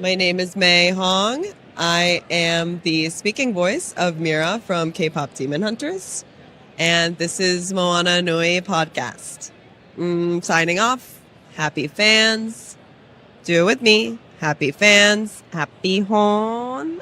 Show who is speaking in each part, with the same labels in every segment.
Speaker 1: My name is May Hong. I am the speaking voice of Mira from K-Pop Demon Hunters. And this is Moana Nui podcast. Signing off. Happy fans. Do it with me. Happy fans. Happy Hon.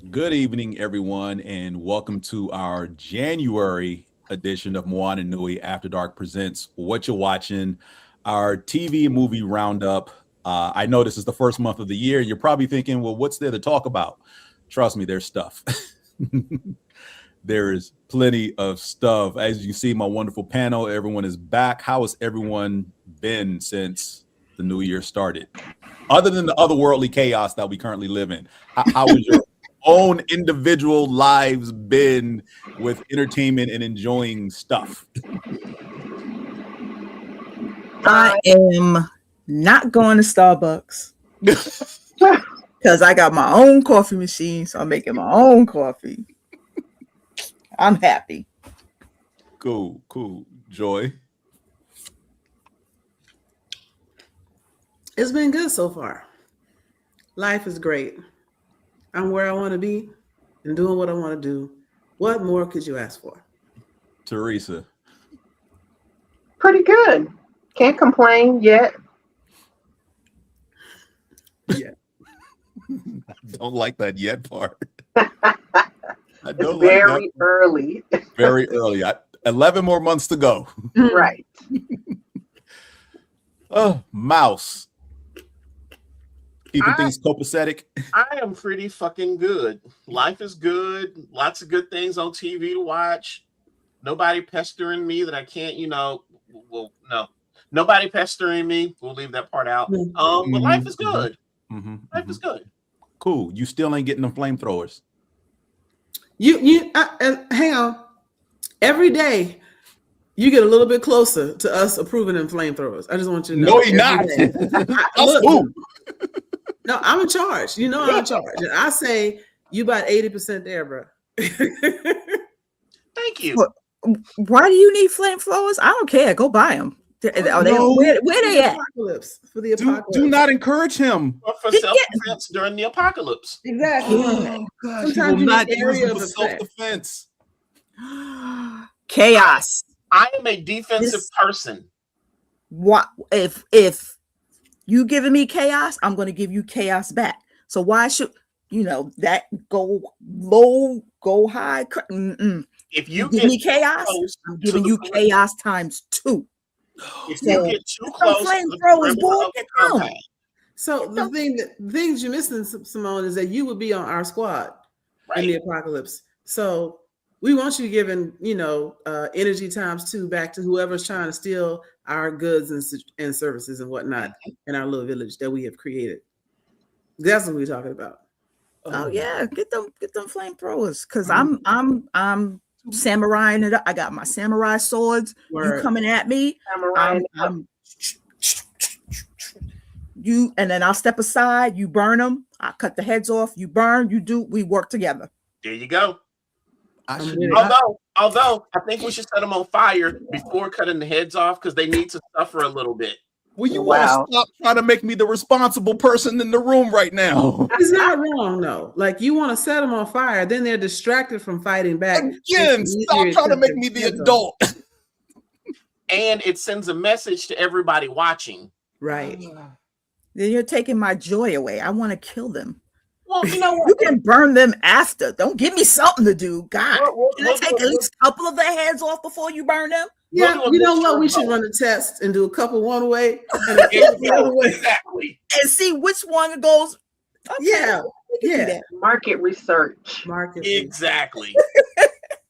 Speaker 2: Good evening, everyone, and welcome to our January edition of Moana Nui After Dark presents Whatcha Watchin, our TV and movie roundup. I know this is the first month of the year. You're probably thinking, well, what's there to talk about? Trust me, there's stuff. There is plenty of stuff. As you see, my wonderful panel, everyone is back. How has everyone been since the new year started? Other than the otherworldly chaos that we currently live in, how was your own individual lives been with entertainment and enjoying stuff?
Speaker 3: I am not going to Starbucks because I got my own coffee machine, so I'm making my own coffee. I'm happy.
Speaker 2: Cool. Joy?
Speaker 4: It's been good so far. Life is great. I'm where I want to be and doing what I want to do. What more could you ask for?
Speaker 2: Teresa?
Speaker 5: Pretty good. Can't complain yet.
Speaker 4: Yeah.
Speaker 2: I don't like that yet part.
Speaker 5: It's very early.
Speaker 2: Very early. 11 more months to go.
Speaker 5: Right.
Speaker 2: Oh, Mouse. Keeping things copacetic.
Speaker 6: I am pretty fucking good. Life is good. Lots of good things on TV to watch. Nobody pestering me that I can't, no. Nobody pestering me. We'll leave that part out. But life is good. Life is good.
Speaker 2: Cool. You still ain't getting them flamethrowers.
Speaker 4: Hang on. Every day you get a little bit closer to us approving them flamethrowers. I just want you to know.
Speaker 2: No, you're not.
Speaker 4: Look, no, I'm in charge. You know I'm in charge. And I say you about 80% there, bro.
Speaker 6: Thank you.
Speaker 3: Why do you need flamethrowers? I don't care. Go buy them. Where they at?
Speaker 4: For the apocalypse.
Speaker 2: Do not encourage him.
Speaker 6: For self-defense during the apocalypse.
Speaker 4: Exactly.
Speaker 2: Oh, God.
Speaker 4: Sometimes
Speaker 2: You will not
Speaker 4: need
Speaker 2: use
Speaker 4: area
Speaker 2: them for
Speaker 4: of effect.
Speaker 2: self-defense.
Speaker 3: Chaos.
Speaker 6: I am a defensive person.
Speaker 3: What if you giving me chaos? I'm going to give you chaos back. So why should that go low, go high?
Speaker 6: If you
Speaker 3: give me chaos, I'm giving you chaos times 2.
Speaker 6: If you get too close,
Speaker 3: flamethrowers, boy, get down.
Speaker 4: So the things you're missing, Simone, is that you would be on our squad in the apocalypse. So we want you giving, energy times 2 back to whoever's trying to steal our goods and services and whatnot in our little village that we have created. That's what we're talking about.
Speaker 3: Oh yeah, get them flamethrowers because I'm samurai-ing it up. I got my samurai swords. You coming at me? You, and then I'll step aside. You burn them. I cut the heads off. You burn. You do. We work together.
Speaker 6: There you go. Although I think we should set them on fire before cutting the heads off because they need to suffer a little bit.
Speaker 2: Well, you want to stop trying to make me the responsible person in the room right now.
Speaker 4: It's not wrong, no. Like you want to set them on fire, then they're distracted from fighting back.
Speaker 2: Again, stop trying to make me the adult.
Speaker 6: And it sends a message to everybody watching.
Speaker 4: Right.
Speaker 3: Then you're taking my joy away. I want to kill them.
Speaker 6: Well, you know what?
Speaker 3: You can burn them after. Don't give me something to do. God, can I take at least a couple of their heads off before you burn them?
Speaker 4: Yeah, you know what? We should run a test and do a couple one way and a couple the other way.
Speaker 6: Exactly.
Speaker 3: And see which one goes. Okay,
Speaker 4: yeah.
Speaker 5: Market research.
Speaker 6: Exactly.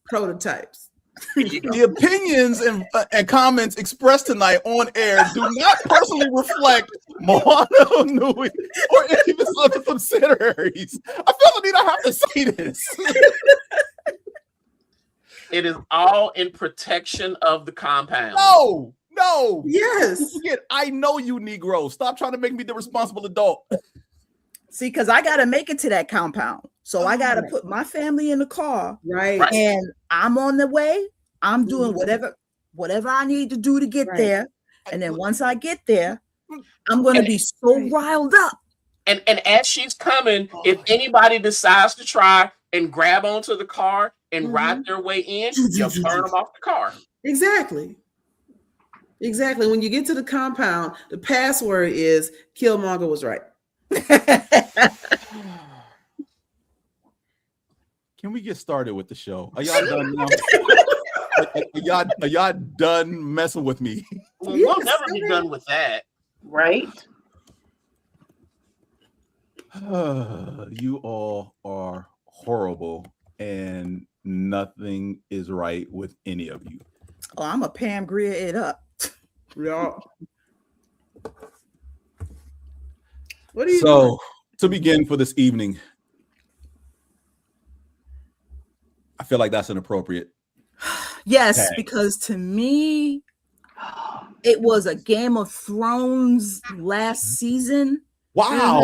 Speaker 4: Prototypes.
Speaker 2: The opinions and comments expressed tonight on air do not personally reflect Moana Nui or any of its other subsidiaries. I feel the need I have to say this.
Speaker 6: It is all in protection of the compound.
Speaker 2: No.
Speaker 4: Yes.
Speaker 2: You forget, I know you Negro. Stop trying to make me the responsible adult.
Speaker 3: See, because I gotta make it to that compound. So I gotta put my family in the car.
Speaker 4: Right.
Speaker 3: And I'm on the way. I'm doing whatever I need to do to get there. And then once I get there, I'm gonna be so riled up.
Speaker 6: And as she's coming, if anybody decides to try and grab onto the car and ride their way in, you'll turn them off the car.
Speaker 4: Exactly. When you get to the compound, the password is Killmonger was right.
Speaker 2: Can we get started with the show? Are y'all done now? Are y'all done messing with me?
Speaker 6: Well, we'll never be done with that.
Speaker 5: Right?
Speaker 2: You all are horrible, and nothing is right with any of you.
Speaker 3: Oh, I'm a Pam Grier it up.
Speaker 4: Yeah. What do you
Speaker 2: So, to begin for this evening, I feel like that's inappropriate.
Speaker 3: Yes,
Speaker 2: tag.
Speaker 3: because to me, it was a Game of Thrones last season.
Speaker 2: Wow,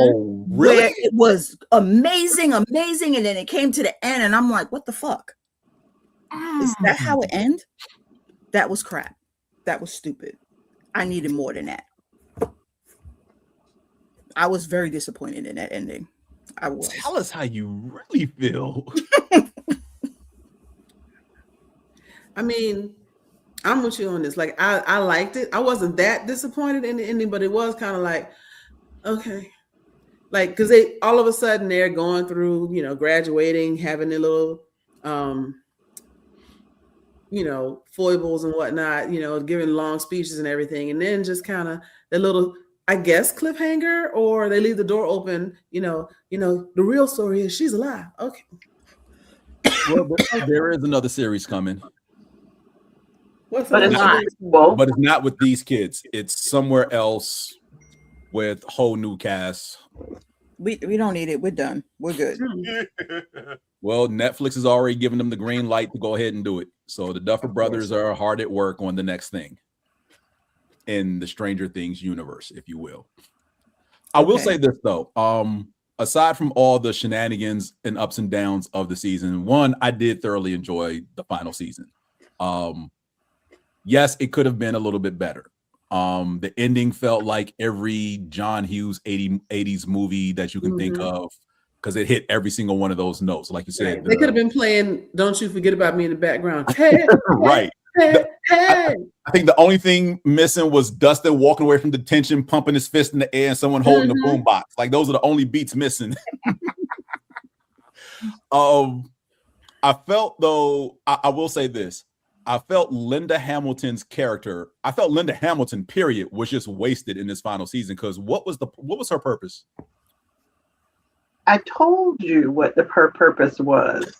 Speaker 3: Where
Speaker 2: really?
Speaker 3: it was amazing, and then it came to the end, and I'm like, what the fuck? Is that how it ended? That was crap. That was stupid. I needed more than that. I was very disappointed in that ending. I was.
Speaker 2: Tell us how you really feel.
Speaker 4: I mean, I'm with you on this. Like, I liked it. I wasn't that disappointed in the ending, but it was kind of like, okay. Like, because they all of a sudden they're going through, graduating, having their little, foibles and whatnot, giving long speeches and everything. And then just kind of the little, I guess, cliffhanger, or they leave the door open, the real story is she's alive. Okay.
Speaker 2: Well, there is another series coming.
Speaker 4: But
Speaker 2: it's not with these kids. It's somewhere else with whole new cast.
Speaker 3: We don't need it. We're done. We're good.
Speaker 2: Well, Netflix has already given them the green light to go ahead and do it. So the Duffer Brothers are hard at work on the next thing in the Stranger Things universe, if you will. I will say this though. Aside from all the shenanigans and ups and downs of the season, one, I did thoroughly enjoy the final season. Yes, it could have been a little bit better. The ending felt like every John Hughes 80s movie that you can think of, because it hit every single one of those notes. Like you said,
Speaker 4: they could have been playing "Don't You Forget About Me" in the background. Hey,
Speaker 2: right.
Speaker 4: Hey.
Speaker 2: I think the only thing missing was Dustin walking away from detention, pumping his fist in the air, and someone holding the boombox. Like, those are the only beats missing. I felt, though, I will say this. I felt Linda Hamilton's character, Linda Hamilton, period, was just wasted in this final season, because what was her purpose?
Speaker 5: I told you what her purpose was.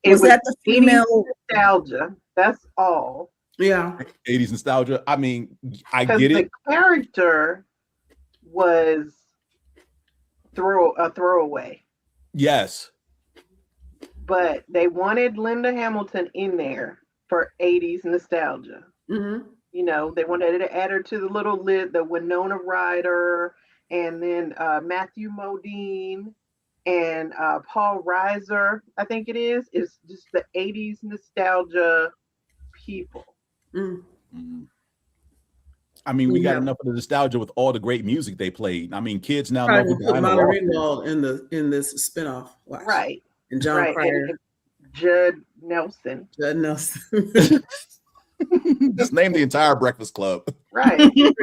Speaker 3: Was that the female
Speaker 5: nostalgia? That's all.
Speaker 4: Yeah.
Speaker 2: 80s nostalgia. I mean, I get it.
Speaker 5: The character was a throwaway.
Speaker 2: Yes.
Speaker 5: But they wanted Linda Hamilton in there for 80s nostalgia. They wanted to add her to the little list, the Winona Ryder, and then Matthew Modine and Paul Reiser, I think it is. It's just the 80s nostalgia people.
Speaker 2: I mean, we got enough of the nostalgia with all the great music they played. I mean, kids now
Speaker 4: know
Speaker 2: who
Speaker 4: put Molly Ringwald in this spinoff. Watch.
Speaker 5: Right.
Speaker 4: And John Cryer.
Speaker 5: And Judd Nelson.
Speaker 2: Just name the entire Breakfast Club.
Speaker 5: Right. We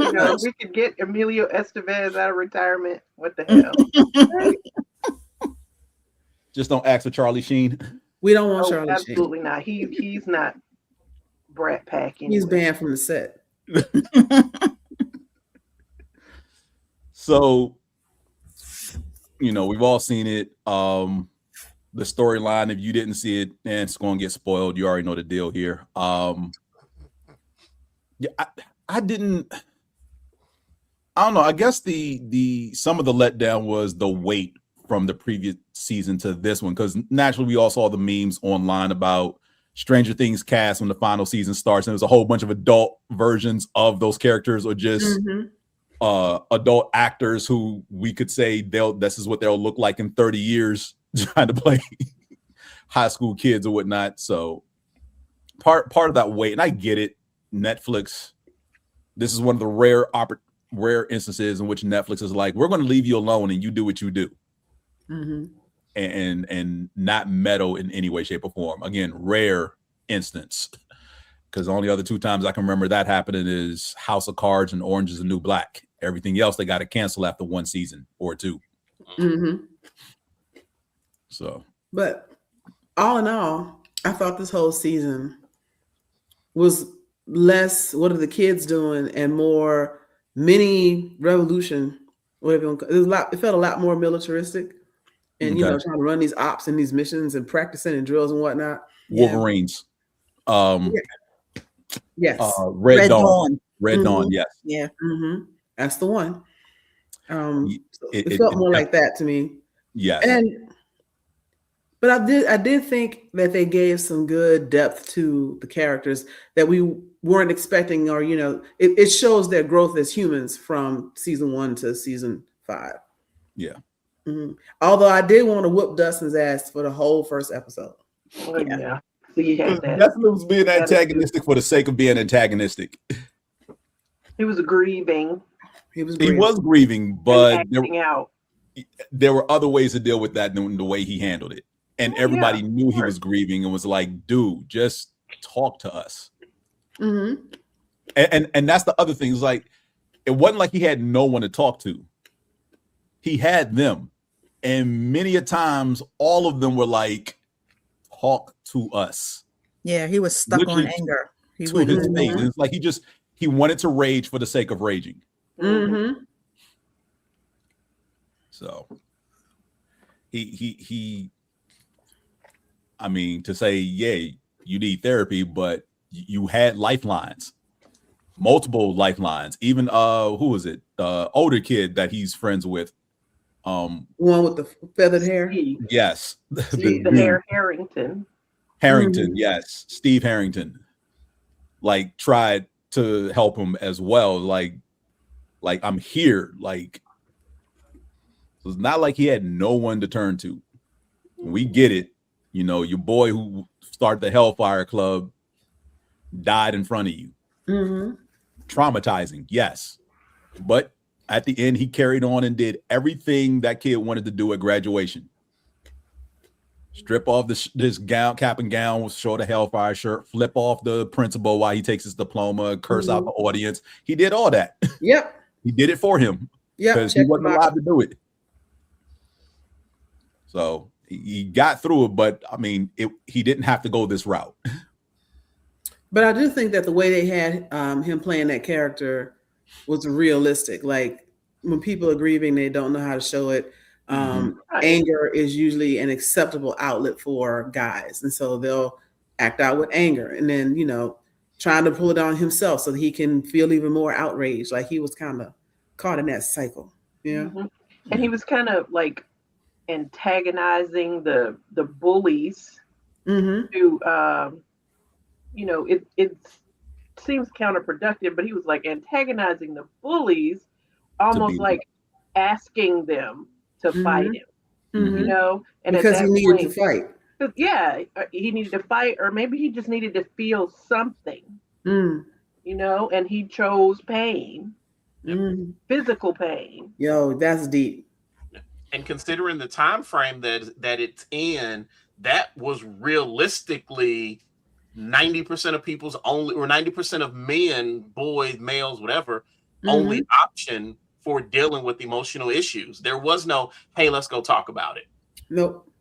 Speaker 5: could get Emilio Estevez out of retirement. What the hell? Right?
Speaker 2: Just don't ask for Charlie Sheen.
Speaker 4: We don't want Charlie Sheen.
Speaker 5: Absolutely not. He's not Brat Pack anyway.
Speaker 4: He's banned from the set.
Speaker 2: So, we've all seen it. The storyline, if you didn't see it, and it's going to get spoiled. You already know the deal here. I didn't. I don't know. I guess the some of the letdown was the weight from the previous season to this one, because naturally we all saw the memes online about Stranger Things cast when the final season starts, and there's a whole bunch of adult versions of those characters, or just adult actors who we could say this is what they'll look like in 30 years trying to play high school kids or whatnot. So part of that weight, and I get it. Netflix, this is one of the rare instances in which Netflix is like, we're going to leave you alone and you do what you do. And not meddle in any way, shape, or form. Again, rare instance, because the only other 2 times I can remember that happening is House of Cards and Orange is the New Black. Everything else they got to cancel after 1 season or 2. So,
Speaker 4: but all in all, I thought this whole season was less what are the kids doing and more mini revolution, whatever. It felt a lot more militaristic. And, trying to run these ops and these missions and practicing and drills and whatnot.
Speaker 2: Wolverines.
Speaker 4: Yes.
Speaker 3: Red Dawn.
Speaker 2: Red Dawn, yes.
Speaker 3: Yeah.
Speaker 4: That's the one. It felt more like that to me.
Speaker 2: Yes.
Speaker 4: But I did think that they gave some good depth to the characters that we weren't expecting, or, it shows their growth as humans from season 1 to season 5.
Speaker 2: Yeah.
Speaker 4: Although I did want to whoop Dustin's ass for the whole first episode.
Speaker 5: Oh, yeah. So you had that.
Speaker 2: Definitely was being antagonistic for the sake of being antagonistic.
Speaker 5: He was grieving.
Speaker 4: He was
Speaker 2: grieving, but
Speaker 5: acting out.
Speaker 2: There were other ways to deal with that than the way he handled it. And everybody knew he was grieving and was like, dude, just talk to us. And that's the other thing. It's like, it wasn't like he had no one to talk to. He had them. And many a times, all of them were like, talk to us.
Speaker 3: Yeah, he was stuck on anger.
Speaker 2: He to his face. It's like he wanted to rage for the sake of raging. So he I mean, to say, yeah, you need therapy, but you had lifelines, multiple lifelines. Even who was it? The older kid that he's friends with.
Speaker 4: One with the feathered hair.
Speaker 2: Yes.
Speaker 5: the Harrington.
Speaker 2: Yes. Steve Harrington. Like, tried to help him as well. Like I'm here. Like, so it's not like he had no one to turn to. We get it. Your boy who started the Hellfire Club died in front of you. Traumatizing, yes. But at the end, he carried on and did everything that kid wanted to do at graduation. Strip off this gown, cap and gown, show the Hellfire shirt, flip off the principal while he takes his diploma, curse out the audience. He did all that.
Speaker 4: Yep.
Speaker 2: He did it for him.
Speaker 4: Yeah.
Speaker 2: Because he wasn't allowed to do it. So he got through it, but I mean, he didn't have to go this route.
Speaker 4: But I do think that the way they had him playing that character was realistic. Like, when people are grieving, they don't know how to show it. Anger is usually an acceptable outlet for guys, and so they'll act out with anger, and then trying to pull it on himself so that he can feel even more outraged. Like, he was kind of caught in that cycle. Yeah.
Speaker 5: And he was kind of like antagonizing the bullies who it seems counterproductive, but he was like antagonizing the bullies, almost like asking them to fight him, and
Speaker 4: because he needed to fight.
Speaker 5: Yeah, he needed to fight, or maybe he just needed to feel something, and he chose pain, physical pain.
Speaker 4: Yo, that's deep.
Speaker 6: And considering the time frame that it's in, that was realistically 90% of people's only, or 90% of men, boys, males, whatever, only option for dealing with emotional issues. There was no, hey, let's go talk about it.
Speaker 4: Nope.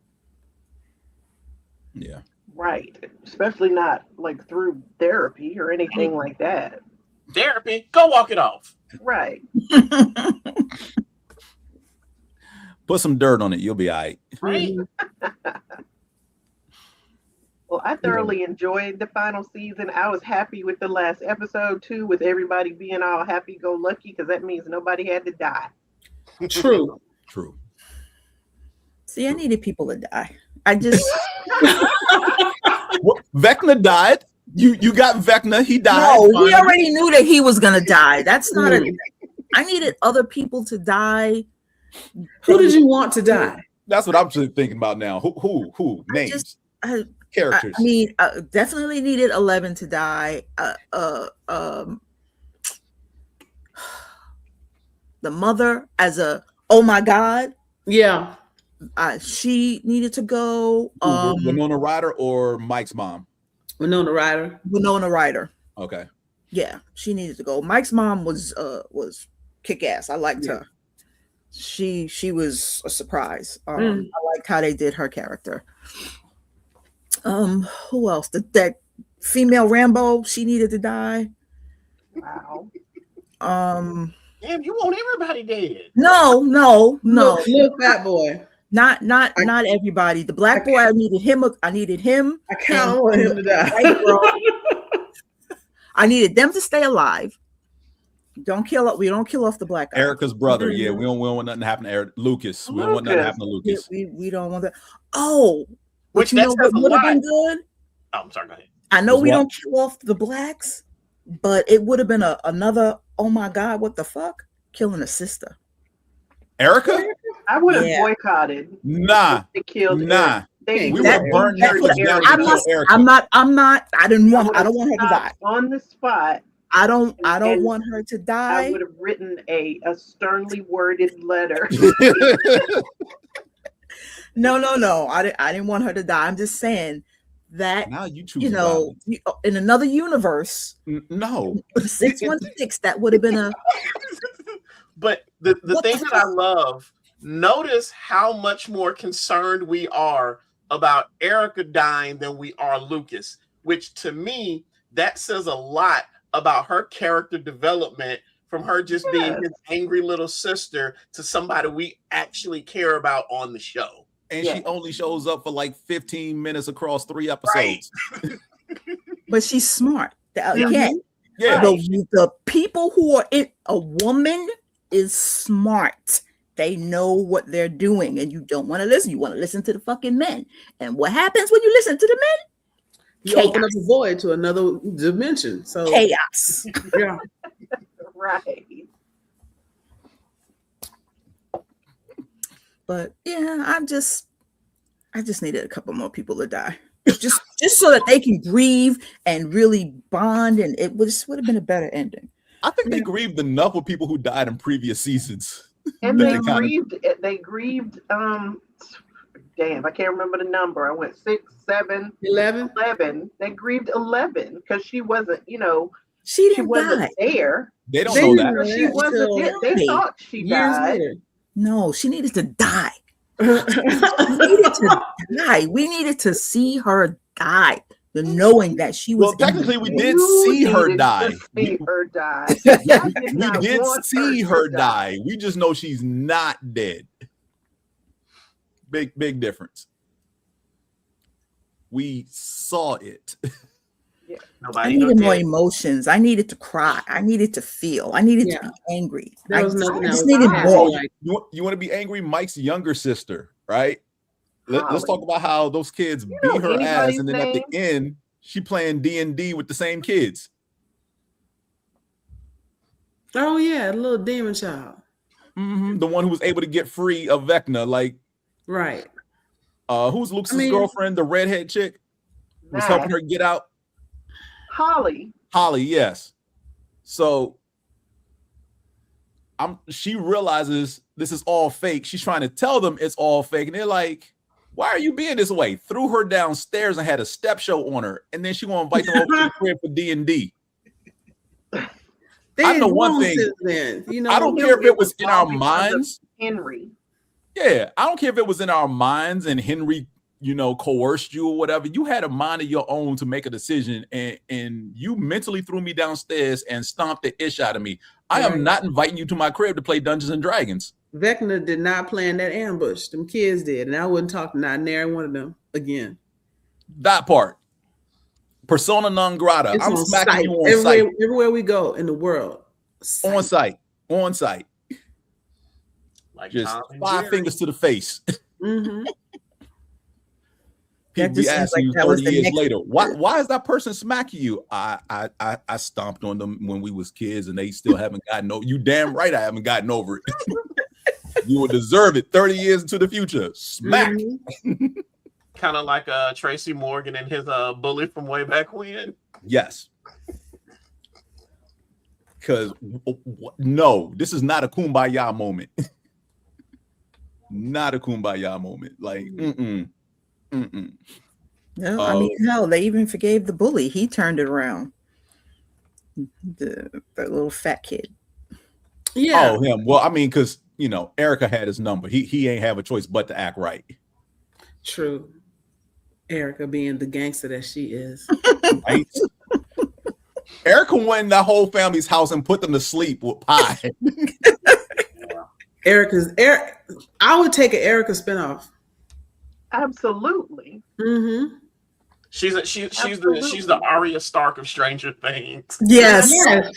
Speaker 2: Yeah.
Speaker 5: Right. Especially not like through therapy or anything like that.
Speaker 6: Therapy, go walk it off.
Speaker 5: Right.
Speaker 2: Put some dirt on it, you'll be all right.
Speaker 6: Right.
Speaker 5: Well, I thoroughly enjoyed the final season. I was happy with the last episode too, with everybody being all happy-go-lucky, because that means nobody had to die.
Speaker 4: True.
Speaker 3: See, I needed people to die. I just
Speaker 2: Well, Vecna died. You got Vecna. He died.
Speaker 3: no. We already knew that he was gonna die. That's not a. I needed other people to die.
Speaker 4: Who did you want to die?
Speaker 2: That's what I'm thinking about now. Who? Names, characters.
Speaker 3: I mean, definitely needed 11 to die. The mother as a oh my god,
Speaker 4: yeah,
Speaker 3: she needed to go.
Speaker 2: Winona Ryder or Mike's mom?
Speaker 4: Winona Ryder.
Speaker 2: Okay.
Speaker 3: Yeah, she needed to go. Mike's mom was kick ass. I liked her. She was a surprise. I liked how they did her character. Who else? That female Rambo, she needed to die.
Speaker 5: Wow.
Speaker 6: Damn, you want everybody dead.
Speaker 3: No.
Speaker 4: Little fat boy.
Speaker 3: Not everybody. The black boy, I needed him. I kind of want him to die. I needed them to stay alive. We don't kill off the black guy.
Speaker 2: Erica's brother. Yeah, we don't want nothing to happen to Eric. Lucas. We don't want nothing to happen to Lucas.
Speaker 3: We don't want that. Oh,
Speaker 6: which
Speaker 3: you know what would have been good?
Speaker 6: Oh, I'm sorry, go ahead.
Speaker 3: I know we don't kill off the blacks, but it would have been another, oh my God, what the fuck? Killing a sister.
Speaker 2: Erica?
Speaker 5: I would have boycotted.
Speaker 2: Nah.
Speaker 5: They killed
Speaker 2: Nah.
Speaker 5: We
Speaker 2: would have burned Netflix down.
Speaker 3: I don't want her to die.
Speaker 5: On the spot.
Speaker 3: I don't want her to die.
Speaker 5: I would have written a sternly worded letter.
Speaker 3: No. I didn't want her to die. I'm just saying that
Speaker 2: now you choose,
Speaker 3: in another universe.
Speaker 2: No.
Speaker 3: 616, that would have been a.
Speaker 6: But the thing that I love, notice how much more concerned we are about Erica dying than we are Lucas, which to me, that says a lot about her character development from her just being his angry little sister to somebody we actually care about on the show.
Speaker 2: And she only shows up for like 15 minutes across 3 episodes.
Speaker 5: Right.
Speaker 3: But she's smart. Again,
Speaker 2: yeah.
Speaker 3: The people who are in a woman is smart. They know what they're doing, and you don't want to listen. You want to listen to the fucking men. And what happens when you listen to the men?
Speaker 4: You open up a void to another dimension. So
Speaker 3: chaos.
Speaker 4: Yeah.
Speaker 5: Right.
Speaker 3: But yeah, I just needed a couple more people to die. Just so that they can grieve and really bond, and it would have been a better ending.
Speaker 2: I think they grieved enough with people who died in previous seasons.
Speaker 5: And they grieved damn, I can't remember the number. I went 6, 7, 11. They grieved 11 because she wasn't,
Speaker 3: she wasn't
Speaker 5: die. There.
Speaker 2: They don't know that.
Speaker 5: She wasn't there. They thought she died.
Speaker 3: No, she needed to die. She needed to die. We needed to see her die. The knowing that she was.
Speaker 2: Well, technically, we did see her die.
Speaker 5: See her die.
Speaker 2: We did see her die. We just know she's not dead. Big difference. We saw it.
Speaker 5: Yeah.
Speaker 3: I needed more emotions. I needed to cry. I needed to feel. I needed to be angry. I just needed more.
Speaker 2: You want to be angry? Mike's younger sister, right? Let's talk about how those kids beat her ass, and then at the end, she playing D&D with the same kids.
Speaker 4: Oh yeah, a little demon child.
Speaker 2: Mm-hmm. The one who was able to get free of Vecna, like
Speaker 4: right.
Speaker 2: Who's Luke's girlfriend? The redhead chick was helping her get out.
Speaker 5: Holly,
Speaker 2: yes. So she realizes this is all fake. She's trying to tell them it's all fake, and they're like, why are you being this way? Threw her downstairs and had a step show on her, and then she want to invite them over to the crib for D&D. I know one thing. I don't care if it was in our minds.
Speaker 5: Henry.
Speaker 2: Yeah, I don't care if it was in our minds and Henry, coerced you or whatever. You had a mind of your own to make a decision, and you mentally threw me downstairs and stomped the ish out of me. I am not inviting you to my crib to play Dungeons and Dragons.
Speaker 4: Vecna did not plan that ambush. Them kids did, and I wouldn't talk to not nary one of them again.
Speaker 2: That part. Persona non grata. I'm smacking
Speaker 4: site.
Speaker 2: you on site.
Speaker 4: Everywhere we go in the world.
Speaker 2: On site.
Speaker 6: Like
Speaker 2: just 5 fingers to the face.
Speaker 4: Mm-hmm.
Speaker 2: People be asking you 30 years later, why is that person smacking you? I stomped on them when we was kids and they still haven't gotten over. You damn right I haven't gotten over it. You will deserve it 30 years into the future. Smack.
Speaker 6: Mm-hmm. Kind of like Tracy Morgan and his bully from way back when.
Speaker 2: Yes. Because no, this is not a kumbaya moment. Not a kumbaya moment. Like,
Speaker 3: No, I mean, hell, they even forgave the bully. He turned it around. The little fat kid.
Speaker 4: Yeah.
Speaker 2: Oh, him. Well, I mean, because Erica had his number. He ain't have a choice but to act right.
Speaker 4: True. Erica being the gangster that she is.
Speaker 2: Right? Erica went in that whole family's house and put them to sleep with pie.
Speaker 4: I would take an Erica spinoff.
Speaker 5: Absolutely.
Speaker 4: Mm-hmm.
Speaker 6: She's the Arya Stark of Stranger Things.
Speaker 3: Yes.
Speaker 5: I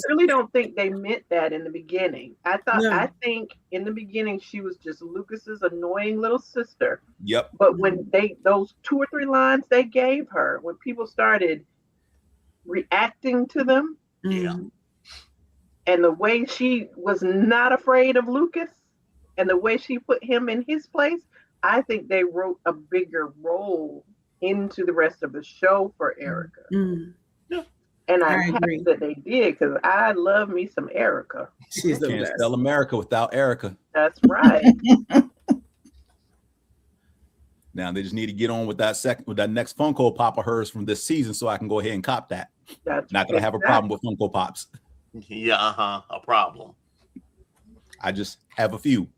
Speaker 5: really don't think they meant that in the beginning. I think in the beginning she was just Lucas's annoying little sister.
Speaker 2: Yep.
Speaker 5: But when those 2 or 3 lines they gave her, when people started reacting to them, and the way she was not afraid of Lucas, and the way she put him in his place, I think they wrote a bigger role into the rest of the show for Erica.
Speaker 4: Yeah.
Speaker 5: And I'm happy that they did, because I love me some Erica.
Speaker 4: She's the
Speaker 2: Can't
Speaker 4: best.
Speaker 2: spell America without Erica.
Speaker 5: That's right.
Speaker 2: Now they just need to get on with that next Funko Pop of hers from this season, so I can go ahead and cop that.
Speaker 5: That's
Speaker 2: not gonna have a problem with Funko Pops.
Speaker 6: Yeah, a problem.
Speaker 2: I just have a few.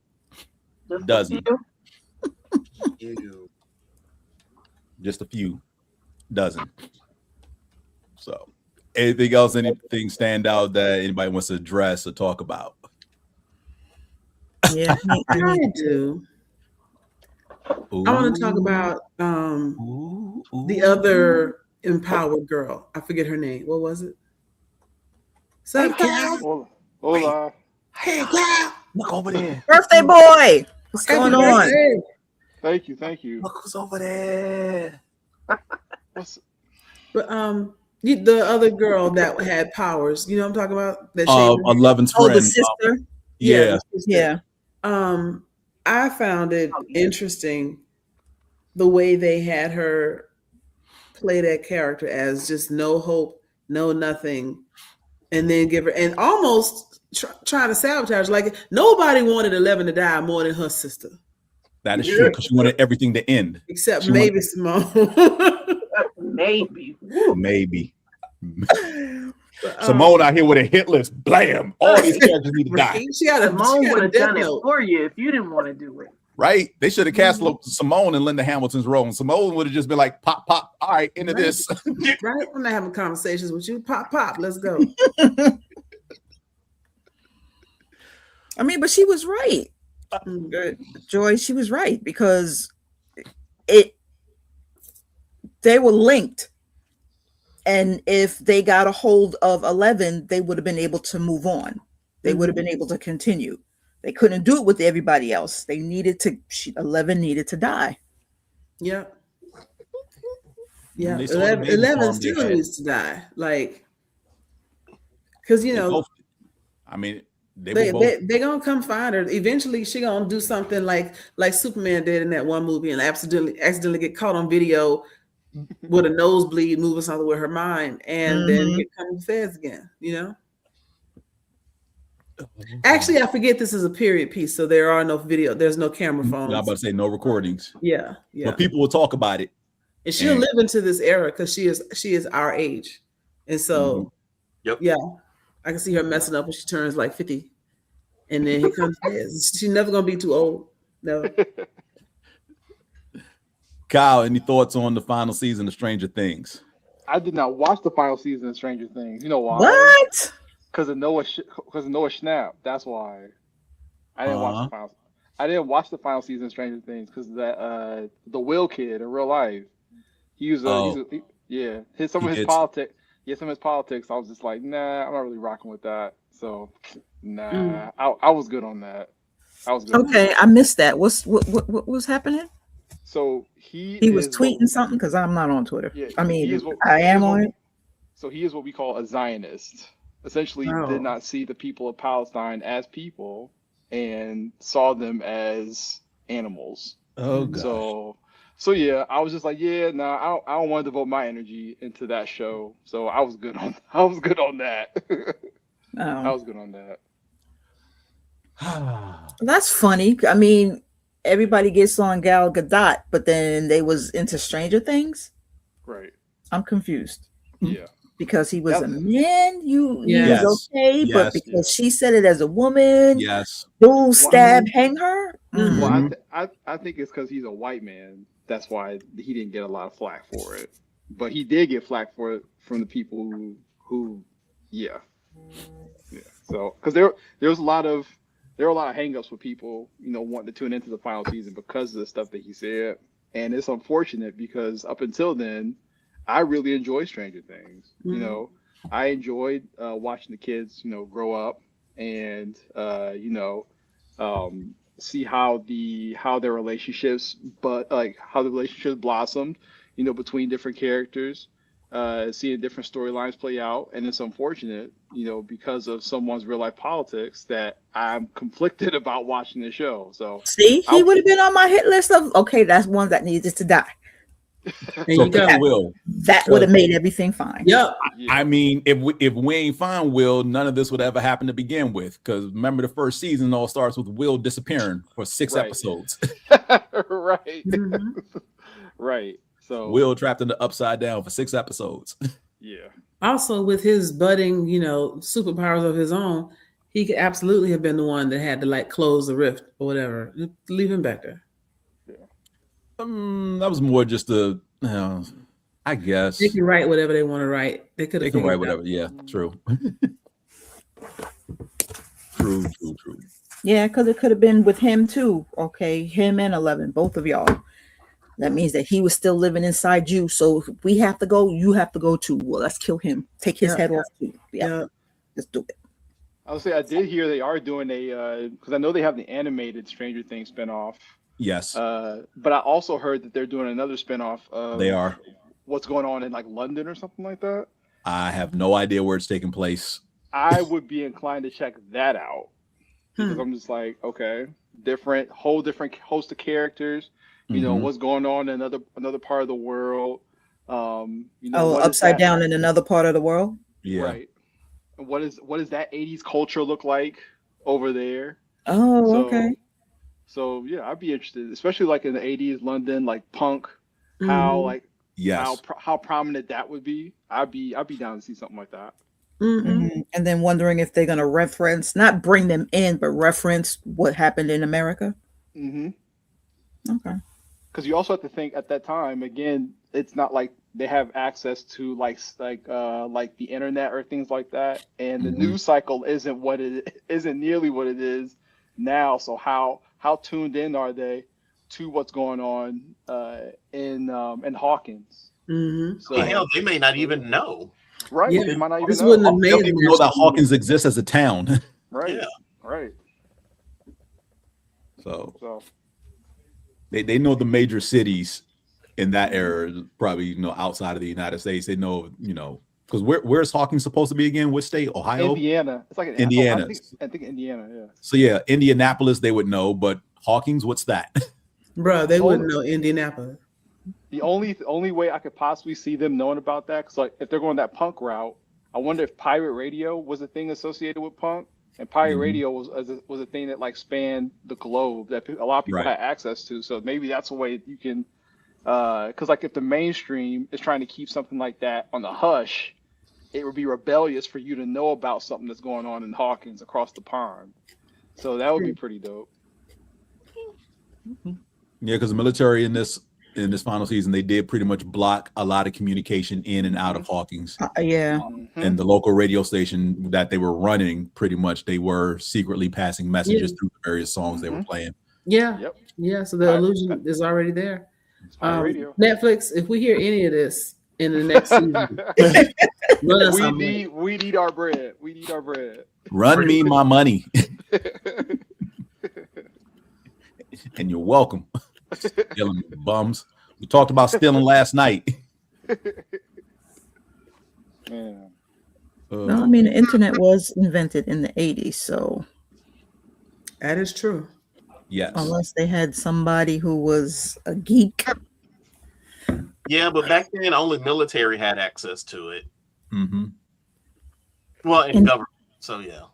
Speaker 5: Just
Speaker 2: dozen.
Speaker 5: A few.
Speaker 2: Just a few dozen. So anything else, anything stand out that anybody wants to address or talk about?
Speaker 3: Yeah,
Speaker 4: I do.
Speaker 2: Ooh.
Speaker 4: I want to talk about the other empowered girl. I forget her name. What was it? Sup, Cal?
Speaker 7: Hola.
Speaker 2: Hey, Cal. Look over there.
Speaker 3: Birthday boy. What's going on?
Speaker 7: Thank you.
Speaker 2: Look who's over there.
Speaker 4: But the other girl that had powers, you know what I'm talking about? That
Speaker 2: 11's friend.
Speaker 3: The sister.
Speaker 2: Yeah.
Speaker 4: I found it interesting the way they had her play that character as just no hope, no nothing, and then give her and almost trying to sabotage. Like nobody wanted 11 to die more than her sister.
Speaker 2: That is true, because she wanted everything to end.
Speaker 4: Except maybe Simone.
Speaker 5: Maybe.
Speaker 2: Simone out here with a hit list. Blam! All these characters need to die.
Speaker 5: Simone would have done it for you if you didn't want to do it.
Speaker 2: Right? They should have cast Simone in Linda Hamilton's role, and Simone would have just been like, pop, pop. All right, into this.
Speaker 4: Right? I'm not having conversations with you. Pop, pop. Let's go.
Speaker 3: I mean, but she was right. Joy, she was right, because they were linked, and if they got a hold of 11, they would have been able to move on. They would have been able to continue. They couldn't do it with everybody else. They needed to. 11 needed to die.
Speaker 4: Yeah. 11 still needs to die. Like, because
Speaker 2: I mean.
Speaker 4: They're gonna come find her. Eventually, she gonna do something like Superman did in that one movie, and accidentally get caught on video with a nosebleed, moving something with her mind, and then get come to the feds again. Actually, I forget this is a period piece, so there are no video. There's no camera phones.
Speaker 2: I'm about to say no recordings.
Speaker 4: Yeah.
Speaker 2: But people will talk about it,
Speaker 4: and she'll live into this era because she is our age, and so yeah. I can see her messing up when she turns like 50. And then here comes this. She's never going to be too old. No.
Speaker 2: Kyle, any thoughts on the final season of Stranger Things?
Speaker 7: I did not watch the final season of Stranger Things. You know why?
Speaker 3: What?
Speaker 7: Because of Noah Schnapp. That's why. I didn't watch the final. I didn't watch the final season of Stranger Things because that the Will kid in real life. Some of his politics. Yeah, some of his politics, I was just like, nah, I'm not really rocking with that. So, I was good on that.
Speaker 3: Okay, I missed that. What was happening?
Speaker 7: So
Speaker 3: he was tweeting something because I'm not on Twitter.
Speaker 7: Yeah,
Speaker 3: I mean, I am on it.
Speaker 7: So he is what we call a Zionist. Essentially, did not see the people of Palestine as people and saw them as animals.
Speaker 2: Oh gosh.
Speaker 7: So yeah, I was just like, yeah, nah, I don't want to devote my energy into that show. So I was good on that. I was good on that.
Speaker 3: That's funny. I mean, everybody gets on Gal Gadot, but then they was into Stranger Things.
Speaker 7: Right.
Speaker 3: I'm confused.
Speaker 7: Yeah.
Speaker 3: Because he was a man, he was okay,
Speaker 2: yes.
Speaker 3: but because she said it as a woman,
Speaker 2: yes,
Speaker 3: dual stab, hang her.
Speaker 7: Well, I think it's because he's a white man. That's why he didn't get a lot of flack for it. But he did get flack for it from the people who yeah. So because there were a lot of hangups with people, wanting to tune into the final season because of the stuff that he said, and it's unfortunate because up until then, I really enjoyed Stranger Things. I enjoyed watching the kids, grow up and see how their relationships, how the relationships blossomed, between different characters, seeing different storylines play out. And it's unfortunate, because of someone's real life politics that I'm conflicted about watching the show. So
Speaker 3: see, he would have been on my hit list of, okay, that's one that needed to die.
Speaker 2: So Will,
Speaker 3: that would have made everything fine.
Speaker 4: Yeah.
Speaker 2: I mean, if we ain't find Will, none of this would ever happen to begin with. Because remember, the first season all starts with Will disappearing for 6 episodes.
Speaker 7: Right. Right. So
Speaker 2: Will trapped in the upside down for 6 episodes.
Speaker 7: Yeah.
Speaker 4: Also, with his budding, superpowers of his own, he could absolutely have been the one that had to close the rift or whatever. Leave him back there.
Speaker 2: That was more just I guess
Speaker 4: they can write whatever they want to write. They can
Speaker 2: write whatever. Yeah, true. True.
Speaker 3: Yeah, because it could have been with him too. Okay, him and 11, both of y'all. That means that he was still living inside you. So if we have to go, you have to go too. Well, let's kill him. Take his head off too. Yeah, let's do it.
Speaker 7: I would say I did hear they are doing because I know they have the animated Stranger Things spinoff.
Speaker 2: Yes.
Speaker 7: But I also heard that they're doing another spinoff of
Speaker 2: they are
Speaker 7: what's going on in London or something like that.
Speaker 2: I have no idea where it's taking place.
Speaker 7: I would be inclined to check that out because I'm just like, okay, whole different host of characters. What's going on in another part of the world.
Speaker 3: Upside down in another part of the world.
Speaker 2: Yeah.
Speaker 7: Right. And what does that 80s culture look like over there?
Speaker 3: Oh, okay.
Speaker 7: So yeah, I'd be interested, especially in the 80s London, punk, how how prominent that would be. I'd be down to see something like that.
Speaker 3: And then wondering if they're gonna not bring them in, but reference what happened in America.
Speaker 7: Okay.
Speaker 3: Because
Speaker 7: you also have to think at that time, again, it's not like they have access to the internet or things like that, and the news cycle isn't nearly what it is now. So how tuned in are they to what's going on in Hawkins?
Speaker 6: So hell, they may not even know.
Speaker 7: Right.
Speaker 4: Yeah.
Speaker 7: They might not even
Speaker 4: This
Speaker 7: know.
Speaker 4: wouldn't have
Speaker 2: They don't even know that Hawkins exists as a town.
Speaker 7: Right.
Speaker 6: Yeah.
Speaker 7: Right.
Speaker 2: So they know the major cities in that era, probably outside of the United States. They know because where's Hawkins supposed to be again? Which state? Ohio?
Speaker 7: Indiana. It's
Speaker 2: Indiana.
Speaker 7: I think Indiana. Yeah.
Speaker 2: So yeah, Indianapolis they would know, but Hawkins, what's that?
Speaker 4: Bro, they wouldn't know Indianapolis.
Speaker 7: The only way I could possibly see them knowing about that, because if they're going that punk route, I wonder if pirate radio was a thing associated with punk, and pirate radio was a thing that spanned the globe that a lot of people had access to. So maybe that's a way you can, because if the mainstream is trying to keep something like that on the hush, it would be rebellious for you to know about something that's going on in Hawkins across the pond. So that would be pretty dope.
Speaker 2: Yeah, because the military in this final season, they did pretty much block a lot of communication in and out of Hawkins. And the local radio station that they were running, pretty much they were secretly passing messages through the various songs they were playing.
Speaker 4: Yeah. Yep. Yeah. So the illusion is already there. Netflix, if we hear any of this in the next season,
Speaker 7: we need our bread. We need our bread.
Speaker 2: Run me my money. And you're welcome. Stealing bums. We talked about stealing last night.
Speaker 7: Man.
Speaker 3: No, I mean the internet was invented in the 80s, so
Speaker 4: that is true.
Speaker 2: Yes.
Speaker 3: Unless they had somebody who was a geek.
Speaker 6: Yeah, but back then only military had access to it.
Speaker 2: Mm-hmm.
Speaker 6: Well, in government. So yeah.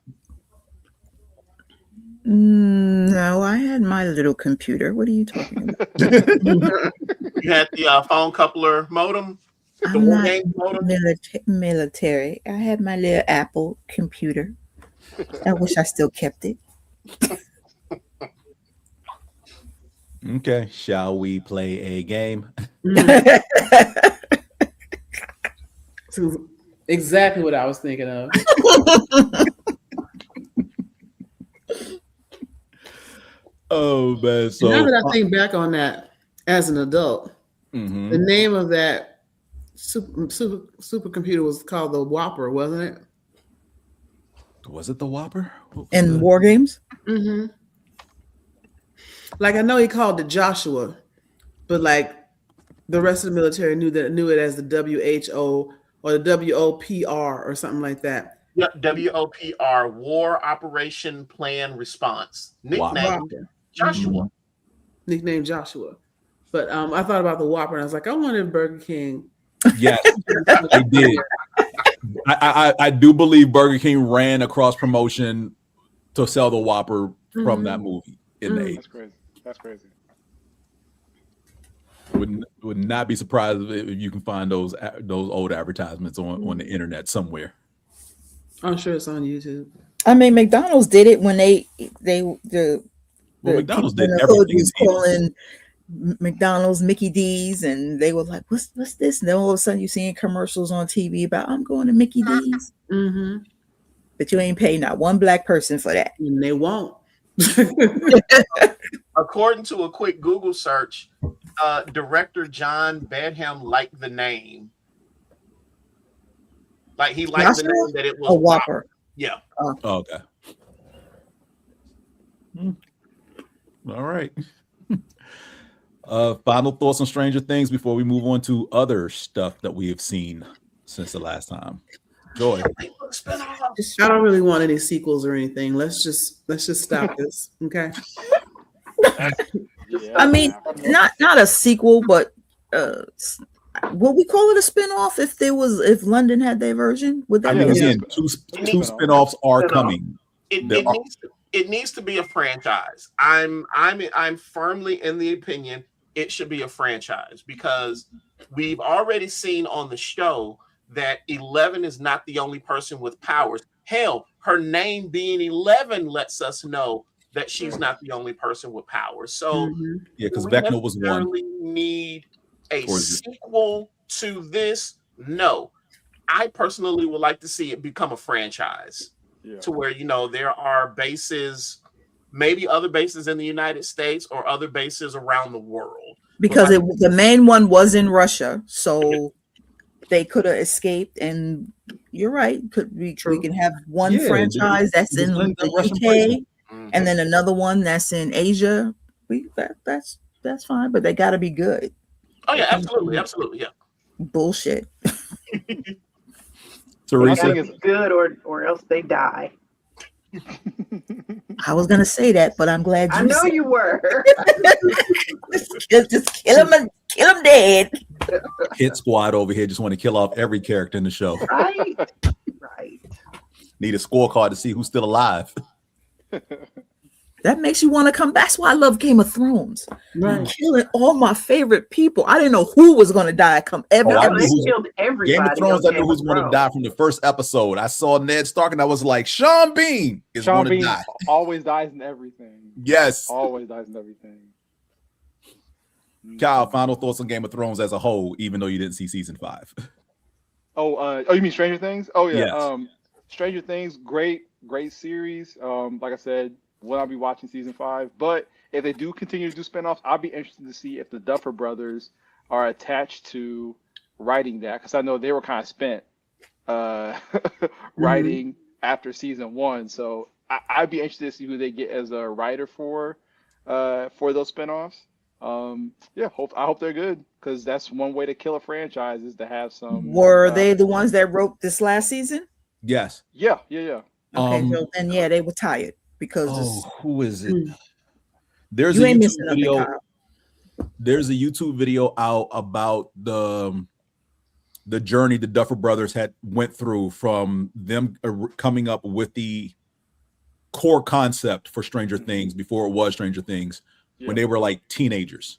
Speaker 3: No, I had my little computer. What are you talking about?
Speaker 6: You had the phone coupler modem. The
Speaker 3: I'm not
Speaker 6: game modem.
Speaker 3: military. I had my little Apple computer. I wish I still kept it.
Speaker 2: Okay, shall we play a game?
Speaker 4: Exactly what I was thinking of.
Speaker 2: Oh man! So
Speaker 4: now that I think back on that as an adult, the name of that supercomputer was called the Whopper, wasn't it?
Speaker 2: Was it the Whopper?
Speaker 3: In War Games?
Speaker 4: Mm-hmm. Like I know he called it Joshua, but like the rest of the military knew it as the WHO or the WOPR or something like that.
Speaker 6: Yep, WOPR, War Operation Plan Response. Nickname Joshua.
Speaker 4: Nickname Joshua. But I thought about the Whopper and I was like, I wanted Burger King.
Speaker 2: Yes, I did. I do believe Burger King ran a cross promotion to sell the Whopper from that movie in the 80s.
Speaker 7: That's crazy. That's crazy.
Speaker 2: Would not be surprised if you can find those old advertisements on the internet somewhere.
Speaker 4: I'm sure it's on YouTube.
Speaker 3: I mean, McDonald's did it when
Speaker 2: McDonald's did
Speaker 3: the
Speaker 2: everything.
Speaker 3: was calling McDonald's Mickey D's, and they were like, "What's this?" And then all of a sudden, you're seeing commercials on TV about I'm going to Mickey D's, but you ain't paying not one black person for that,
Speaker 4: and they won't.
Speaker 6: According to a quick Google search, director John Badham liked the name. Like he liked the name that it was
Speaker 3: a Whopper.
Speaker 6: Yeah.
Speaker 2: Okay. All right. Final thoughts on Stranger Things before we move on to other stuff that we have seen since the last time. Joy.
Speaker 4: I don't really want any sequels or anything. Let's just stop this. Okay.
Speaker 3: I mean, not a sequel, but would we call it a spinoff if London had their version? Would that be
Speaker 2: again, two spinoffs are coming.
Speaker 6: It needs to be a franchise. I'm firmly in the opinion it should be a franchise because we've already seen on the show that 11 is not the only person with powers. Hell, her name being 11 lets us know that she's not the only person with powers. So
Speaker 2: yeah, because Vecna was one.
Speaker 6: Need a sequel to this? No. I personally would like to see it become a franchise to where, there are bases, maybe other bases in the United States or other bases around the world.
Speaker 3: Because the main one was in Russia, so they could have escaped. And you're right. We can have one franchise that's in the UK and then another one that's in Asia. That's fine, but they got to be good.
Speaker 6: Oh yeah, absolutely, yeah.
Speaker 3: Bullshit.
Speaker 2: Teresa,
Speaker 5: it's good or else they die.
Speaker 3: I was gonna say that, but I'm glad you.
Speaker 5: I know you were.
Speaker 3: just kill him dead.
Speaker 2: Hit Squad over here just want to kill off every character in the show.
Speaker 5: Right.
Speaker 2: Need a scorecard to see who's still alive.
Speaker 3: That makes you want to come back. That's why I love Game of Thrones. Right. Killing all my favorite people. I didn't know who was going to die.
Speaker 5: Killed everybody.
Speaker 2: Game of Thrones, I knew who was going to die from the first episode. I saw Ned Stark and I was like, Sean Bean is going to die.
Speaker 7: Always dies in everything.
Speaker 2: Yes.
Speaker 7: Always dies in everything.
Speaker 2: Kyle, final thoughts on Game of Thrones as a whole, even though you didn't see season 5.
Speaker 7: Oh, you mean Stranger Things? Oh, yeah.
Speaker 2: Yes.
Speaker 7: Stranger Things, great series. Like I said, will not be watching season 5, but if they do continue to do spinoffs, I'll be interested to see if the Duffer Brothers are attached to writing that, because I know they were kind of spent writing after season 1. So I'd be interested to see who they get as a writer for those spinoffs. Yeah, I hope they're good because that's one way to kill a franchise is to have some.
Speaker 3: Were they the ones that wrote this last season?
Speaker 2: Yes.
Speaker 7: Yeah.
Speaker 3: Okay, so then they were tired because
Speaker 2: who is it? There's
Speaker 3: you
Speaker 2: a
Speaker 3: ain't
Speaker 2: YouTube
Speaker 3: missing nothing,
Speaker 2: video.
Speaker 3: Kyle.
Speaker 2: There's a YouTube video out about the journey the Duffer Brothers had went through from them coming up with the core concept for Stranger Things before it was Stranger Things when they were like teenagers.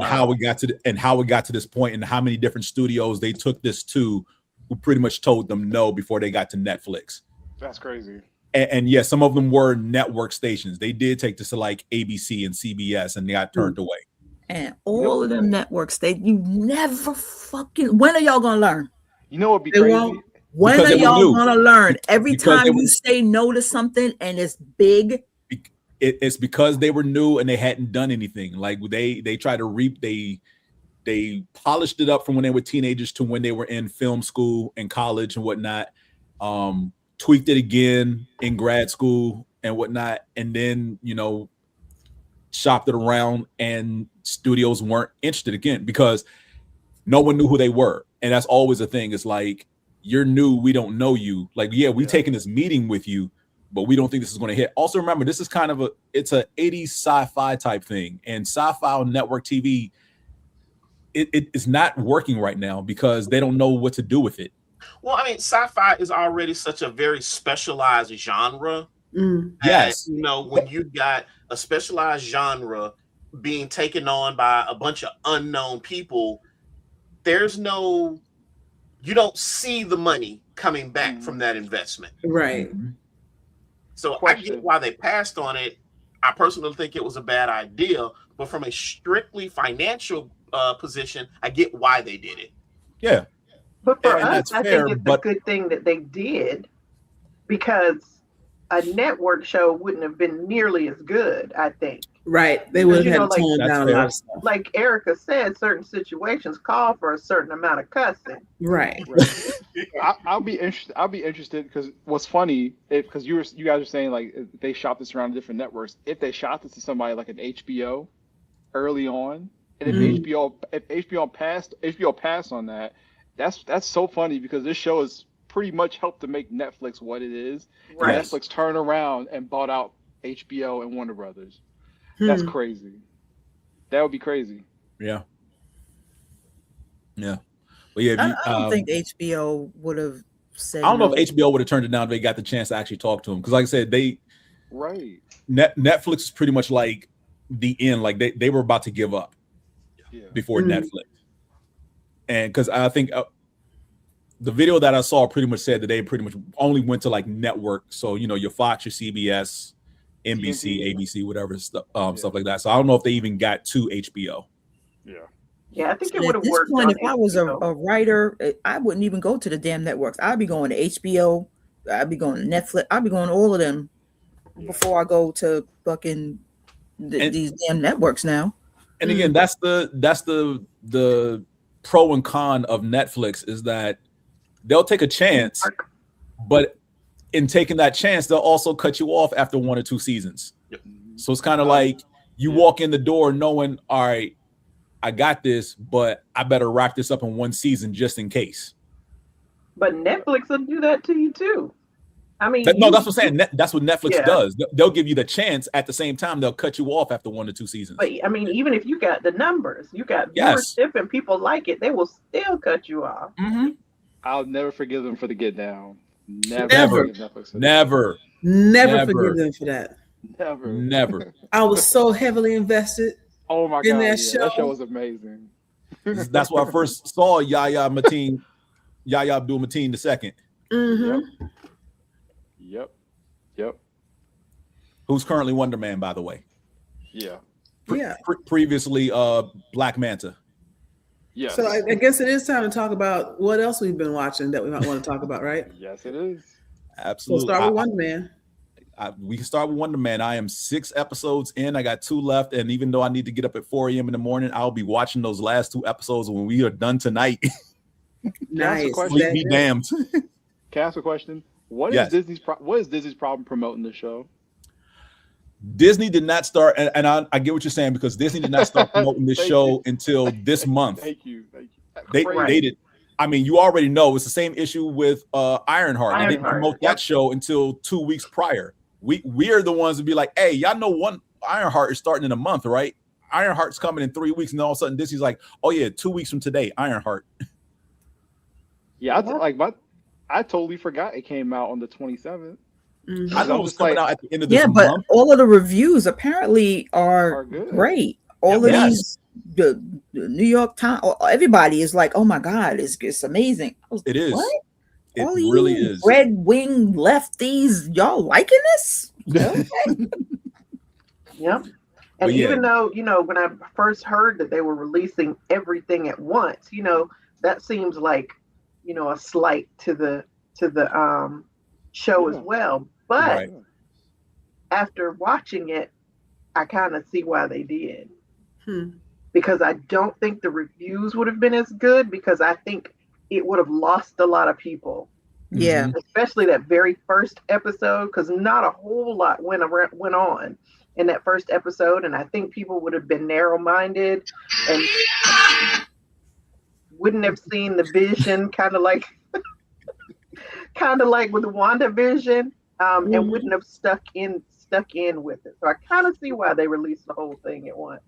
Speaker 2: How we got to this point and how many different studios they took this to who pretty much told them no before they got to Netflix.
Speaker 7: That's crazy.
Speaker 2: And yeah, some of them were network stations. They did take this to like ABC and CBS and they got turned away.
Speaker 3: And all of them networks, you never fucking. When are y'all gonna learn?
Speaker 7: You know what'd be crazy?
Speaker 3: When are y'all gonna learn? Every time you say no to something and it's big,
Speaker 2: it's because they were new and they hadn't done anything. Like they tried to they polished it up from when they were teenagers to when they were in film school and college and whatnot. Tweaked it again in grad school and whatnot, and then shopped it around, and studios weren't interested again because no one knew who they were. And that's always a thing. It's like, you're new, we don't know you. Like, we taking this meeting with you, but we don't think this is going to hit. Also remember, this is kind of it's a 80s sci-fi type thing, and sci-fi on network TV, it is not working right now because they don't know what to do with it.
Speaker 6: Well, I mean, sci-fi is already such a very specialized genre.
Speaker 2: Yes.
Speaker 6: When you've got a specialized genre being taken on by a bunch of unknown people, you don't see the money coming back from that investment.
Speaker 4: Right.
Speaker 6: So I get why they passed on it. I personally think it was a bad idea, but from a strictly financial position, I get why they did it.
Speaker 2: Yeah.
Speaker 5: But for us, I think it's a good thing that they did, because a network show wouldn't have been nearly as good, I think.
Speaker 4: Right. They would have had to tone down a lot of stuff.
Speaker 5: Like Erica said, certain situations call for a certain amount of cussing.
Speaker 4: Right.
Speaker 7: I'll be interested because what's funny, because you guys were saying like they shot this around different networks. If they shot this to somebody like an HBO early on, and if HBO passed on that, that's so funny because this show has pretty much helped to make Netflix what it is. Right. Netflix turned around and bought out HBO and Warner Brothers. That's crazy. That would be crazy.
Speaker 2: Yeah. Yeah. But yeah,
Speaker 3: I don't think HBO would have said.
Speaker 2: I don't know if HBO would have turned it down if they got the chance to actually talk to him. Because like I said, Netflix is pretty much like the end. Like they were about to give up before Netflix. And because I think the video that I saw pretty much said that they pretty much only went to like network. So, your Fox, your CBS, NBC, ABC, whatever stuff like that. So I don't know if they even got to HBO.
Speaker 5: Yeah, I think it would have worked.
Speaker 3: Point, if I was a writer, I wouldn't even go to the damn networks. I'd be going to HBO. I'd be going to Netflix. I'd be going to all of them before I go to fucking these damn networks now.
Speaker 2: And again, that's the pro and con of Netflix is that they'll take a chance, but in taking that chance, they'll also cut you off after 1 or 2 seasons. So it's kind of like you walk in the door knowing, all right, I got this, but I better wrap this up in 1 season just in case.
Speaker 5: But Netflix will do that to you too. I mean,
Speaker 2: that's what I'm saying. That's what Netflix does. They'll give you the chance. At the same time, they'll cut you off after 1 or 2 seasons.
Speaker 5: But I mean, even if you got the numbers, you got viewership and people like it, they will still cut you off.
Speaker 7: I'll never forgive them for the Get Down.
Speaker 2: Never forgive
Speaker 4: them for that.
Speaker 7: Never.
Speaker 4: I was so heavily invested.
Speaker 7: Oh my god, that show was amazing.
Speaker 2: That's where I first saw Yahya Abdul Mateen II.
Speaker 7: Yep.
Speaker 2: Who's currently Wonder Man, by the way. Previously, Black Manta.
Speaker 7: Yeah.
Speaker 4: So I guess it is time to talk about what else we've been watching that we might want to talk about, right?
Speaker 7: Yes, it is.
Speaker 2: Absolutely.
Speaker 4: We'll start with Wonder Man.
Speaker 2: We can start with Wonder Man. I am 6 episodes in. I got 2 left, and even though I need to get up at 4 a.m. in the morning, I'll be watching those last 2 episodes when we are done tonight.
Speaker 4: Nice.
Speaker 2: Sleep be damned.
Speaker 7: Can I ask a question? What is Disney's problem promoting the show?
Speaker 2: Disney did not start, and I get what you're saying, because Disney did not start promoting this show until this month.
Speaker 7: Thank you.
Speaker 2: They did. I mean, you already know it's the same issue with Ironheart. They didn't promote that show until 2 weeks prior. We are the ones to be like, hey, y'all know Ironheart is starting in a month, right? Ironheart's coming in 3 weeks, and all of a sudden Disney's like, oh yeah, 2 weeks from today, Ironheart.
Speaker 7: Yeah, I totally forgot it came out on the 27th.
Speaker 2: Mm-hmm. I know it was coming out at the end of this month.
Speaker 3: But all of the reviews apparently are great. All of these, the New York Times, everybody is like, "Oh my God, it's amazing."
Speaker 2: It is.
Speaker 3: What?
Speaker 2: It
Speaker 3: all
Speaker 2: really
Speaker 3: you
Speaker 2: is.
Speaker 3: Red wing lefties, y'all liking this? Okay.
Speaker 5: Yep. And even though, when I first heard that they were releasing everything at once, that seems like, a slight to the show as well. But after watching it, I kind of see why they did. Because I don't think the reviews would have been as good, because I think it would have lost a lot of people.
Speaker 3: Yeah.
Speaker 5: Especially that very first episode, because not a whole lot went on in that first episode. And I think people would have been narrow-minded and wouldn't have seen the vision, kind of like with WandaVision, and wouldn't have stuck in with it. So I kind of see why they released the whole thing at once.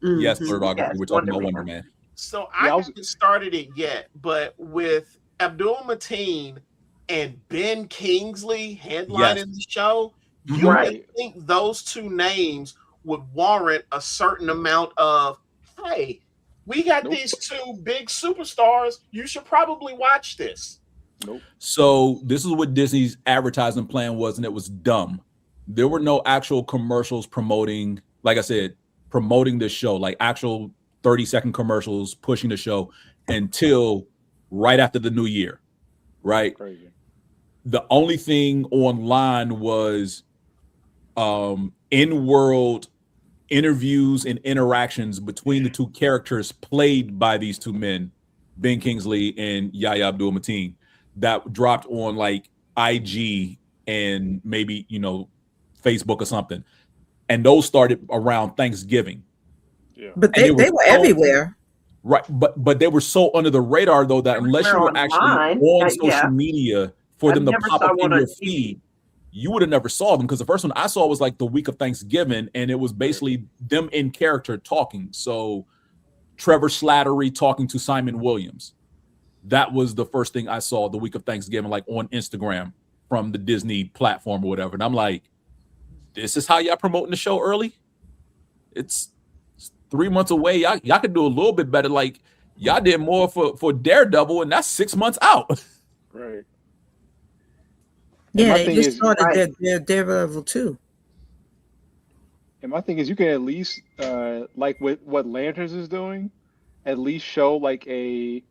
Speaker 2: Yes, Lord August, we're talking about Wonder Man.
Speaker 6: So I haven't started it yet, but with Abdul Mateen and Ben Kingsley headlining the show, you would think those two names would warrant a certain amount of, hey, we got these two big superstars. You should probably watch this.
Speaker 2: So this is what Disney's advertising plan was, and it was dumb. There were no actual commercials promoting, like I said, promoting this show, like actual 30-second commercials pushing the show until right after the new year, right? Crazy. The only thing online was in-world interviews and interactions between the two characters played by these two men, Ben Kingsley and Yahya Abdul-Mateen, that dropped on like IG and maybe, Facebook or something. And those started around Thanksgiving. Yeah.
Speaker 3: But they were everywhere.
Speaker 2: Right. But they were so under the radar, though, that unless you were actually on social media for them to pop up in your feed, you would have never saw them. Because the first one I saw was like the week of Thanksgiving, and it was basically them in character talking. So Trevor Slattery talking to Simon Williams. That was the first thing I saw the week of Thanksgiving, like on Instagram from the Disney platform or whatever. And I'm like, this is how y'all promoting the show early? It's 3 months away. Y'all could do a little bit better. Like, y'all did more for Daredevil, and that's 6 months out.
Speaker 7: Right.
Speaker 3: Yeah, they just started their Daredevil too.
Speaker 7: And my thing is, you can at least, like with what Lanterns is doing, at least show like a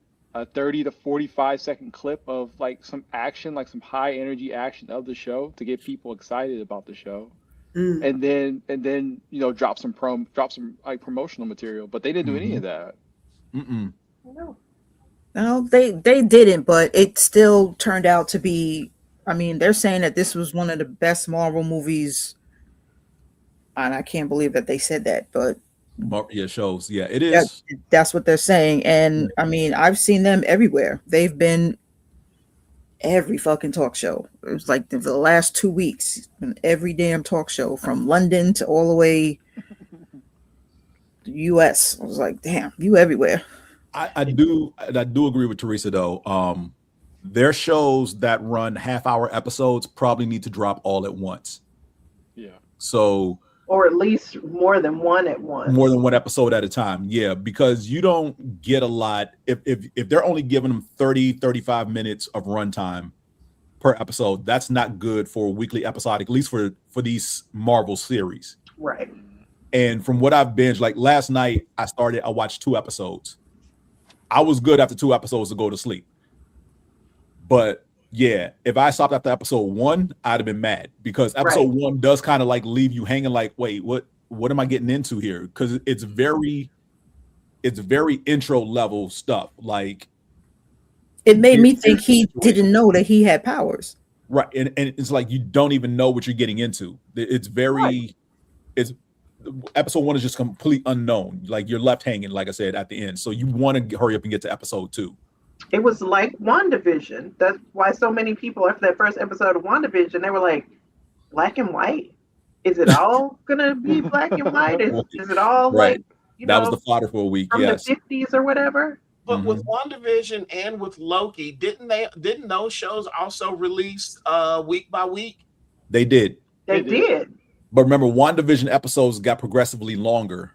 Speaker 7: 30 to 45 second clip of like some action, like some high energy action of the show to get people excited about the show. And then drop some like promotional material, but they didn't do any of that.
Speaker 3: No, they didn't, but it still turned out to be. I mean, they're saying that this was one of the best Marvel movies, and I can't believe that they said that, but
Speaker 2: shows, it is.
Speaker 3: That's what they're saying, and I mean, I've seen them everywhere. They've been every fucking talk show. It was like the last 2 weeks, every damn talk show from London to all the way to the US. I was like, damn, you everywhere.
Speaker 2: I do agree with Teresa though. Their shows that run half-hour episodes probably need to drop all at once.
Speaker 7: Yeah.
Speaker 2: So,
Speaker 5: or at least more than one at once.
Speaker 2: More than one episode at a time. Yeah, because you don't get a lot if they're only giving them 30-35 minutes of runtime per episode. That's not good for a weekly episodic, at least for these Marvel series.
Speaker 5: Right.
Speaker 2: And from what I've binged, like last night I watched 2 episodes. I was good after 2 episodes to go to sleep. But yeah, if I stopped after episode 1, I'd have been mad, because episode 1 does kind of like leave you hanging like, wait, what am I getting into here? Because it's very intro level stuff. Like,
Speaker 3: it made me think he didn't know that he had powers.
Speaker 2: Right. And it's like you don't even know what you're getting into. It's very it's episode 1 is just complete unknown. Like you're left hanging, like I said, at the end. So you want to hurry up and get to episode 2.
Speaker 5: It was like WandaVision. That's why so many people after that first episode of WandaVision, they were like, black and white? Is it all gonna be black and white? Is it all
Speaker 2: right?
Speaker 5: Like, you
Speaker 2: that
Speaker 5: know,
Speaker 2: was the fodder for a week,
Speaker 5: from
Speaker 2: yes.
Speaker 5: the 50s or whatever?
Speaker 6: But with WandaVision and with Loki, didn't those shows also release week by week?
Speaker 2: They did.
Speaker 5: They did.
Speaker 2: But remember, WandaVision episodes got progressively longer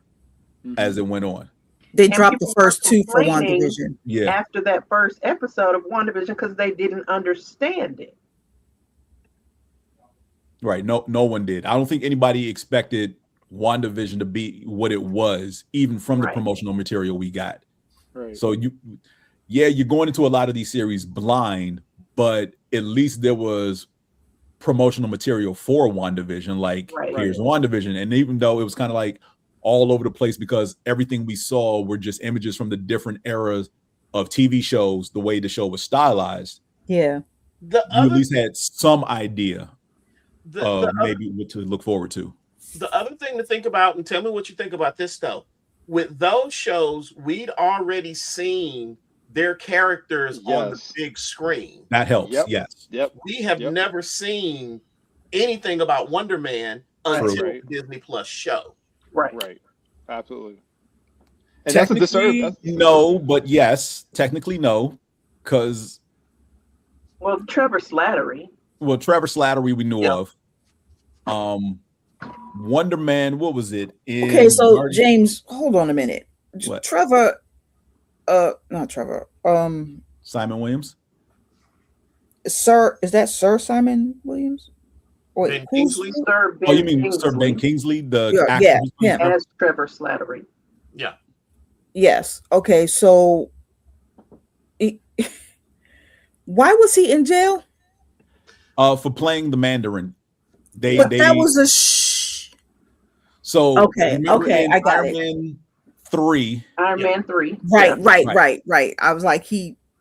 Speaker 2: as it went on.
Speaker 3: They
Speaker 5: And
Speaker 3: dropped the
Speaker 5: people were
Speaker 3: first 2 for
Speaker 5: complaining
Speaker 3: WandaVision.
Speaker 2: Yeah.
Speaker 5: After that first episode of WandaVision because they didn't understand it.
Speaker 2: Right. No one did. I don't think anybody expected WandaVision to be what it was, even from the promotional material we got.
Speaker 7: Right.
Speaker 2: So you're going into a lot of these series blind, but at least there was promotional material for WandaVision. Like here's WandaVision. And even though it was kind of like all over the place because everything we saw were just images from the different eras of TV shows, the way the show was stylized.
Speaker 3: Yeah.
Speaker 2: You at least had some idea of maybe what to look forward to.
Speaker 6: The other thing to think about, and tell me what you think about this though, with those shows, we'd already seen their characters on the big screen.
Speaker 2: That helps. Yes.
Speaker 7: Yep.
Speaker 6: We have never seen anything about Wonder Man until Disney Plus show.
Speaker 5: Right.
Speaker 7: Absolutely. And that's a disservice.
Speaker 2: No, but yes, technically no, because
Speaker 5: Trevor Slattery.
Speaker 2: Well, Trevor Slattery we knew of. Wonder Man, what was it?
Speaker 3: Okay, so James, hold on a minute.
Speaker 2: What?
Speaker 3: Trevor, not Trevor.
Speaker 2: Simon Williams.
Speaker 3: Sir, is that Sir Simon Williams? Wait,
Speaker 6: Ben Kingsley?
Speaker 5: Sir Ben
Speaker 2: Oh, you mean
Speaker 5: Kingsley.
Speaker 2: Sir Ben Kingsley, the actor?
Speaker 3: Yeah.
Speaker 5: As Trevor Slattery.
Speaker 6: Yeah.
Speaker 3: Yes. Okay, so why was he in jail?
Speaker 2: For playing the Mandarin.
Speaker 3: That was a
Speaker 2: So
Speaker 3: okay, I got
Speaker 2: Iron Man 3.
Speaker 5: Iron Man 3.
Speaker 3: Right. I was like,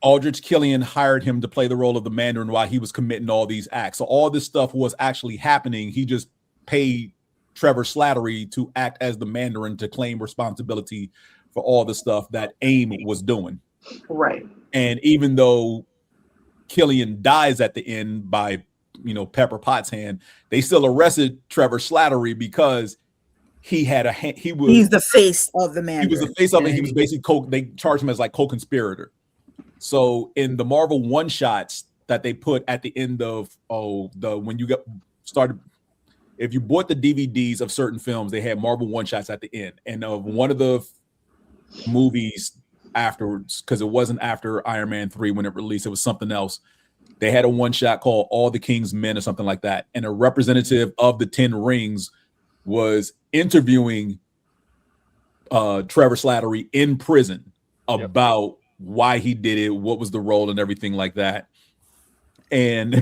Speaker 2: Aldrich Killian hired him to play the role of the Mandarin while he was committing all these acts. So all this stuff was actually happening. He just paid Trevor Slattery to act as the Mandarin to claim responsibility for all the stuff that AIM was doing.
Speaker 5: Right.
Speaker 2: And even though Killian dies at the end by, Pepper Potts' hand, they still arrested Trevor Slattery because he had he's
Speaker 3: the face of the Mandarin.
Speaker 2: He was the face of it. He was basically they charged him as like co-conspirator. So in the Marvel one-shots that they put at the end of when you got started, if you bought the DVDs of certain films, they had Marvel one-shots at the end. And of one of the movies afterwards, because it wasn't after Iron Man 3 when it released, it was something else. They had a one-shot called All the King's Men or something like that. And a representative of the 10 Rings was interviewing Trevor Slattery in prison about why he did it, what was the role and everything like that. And,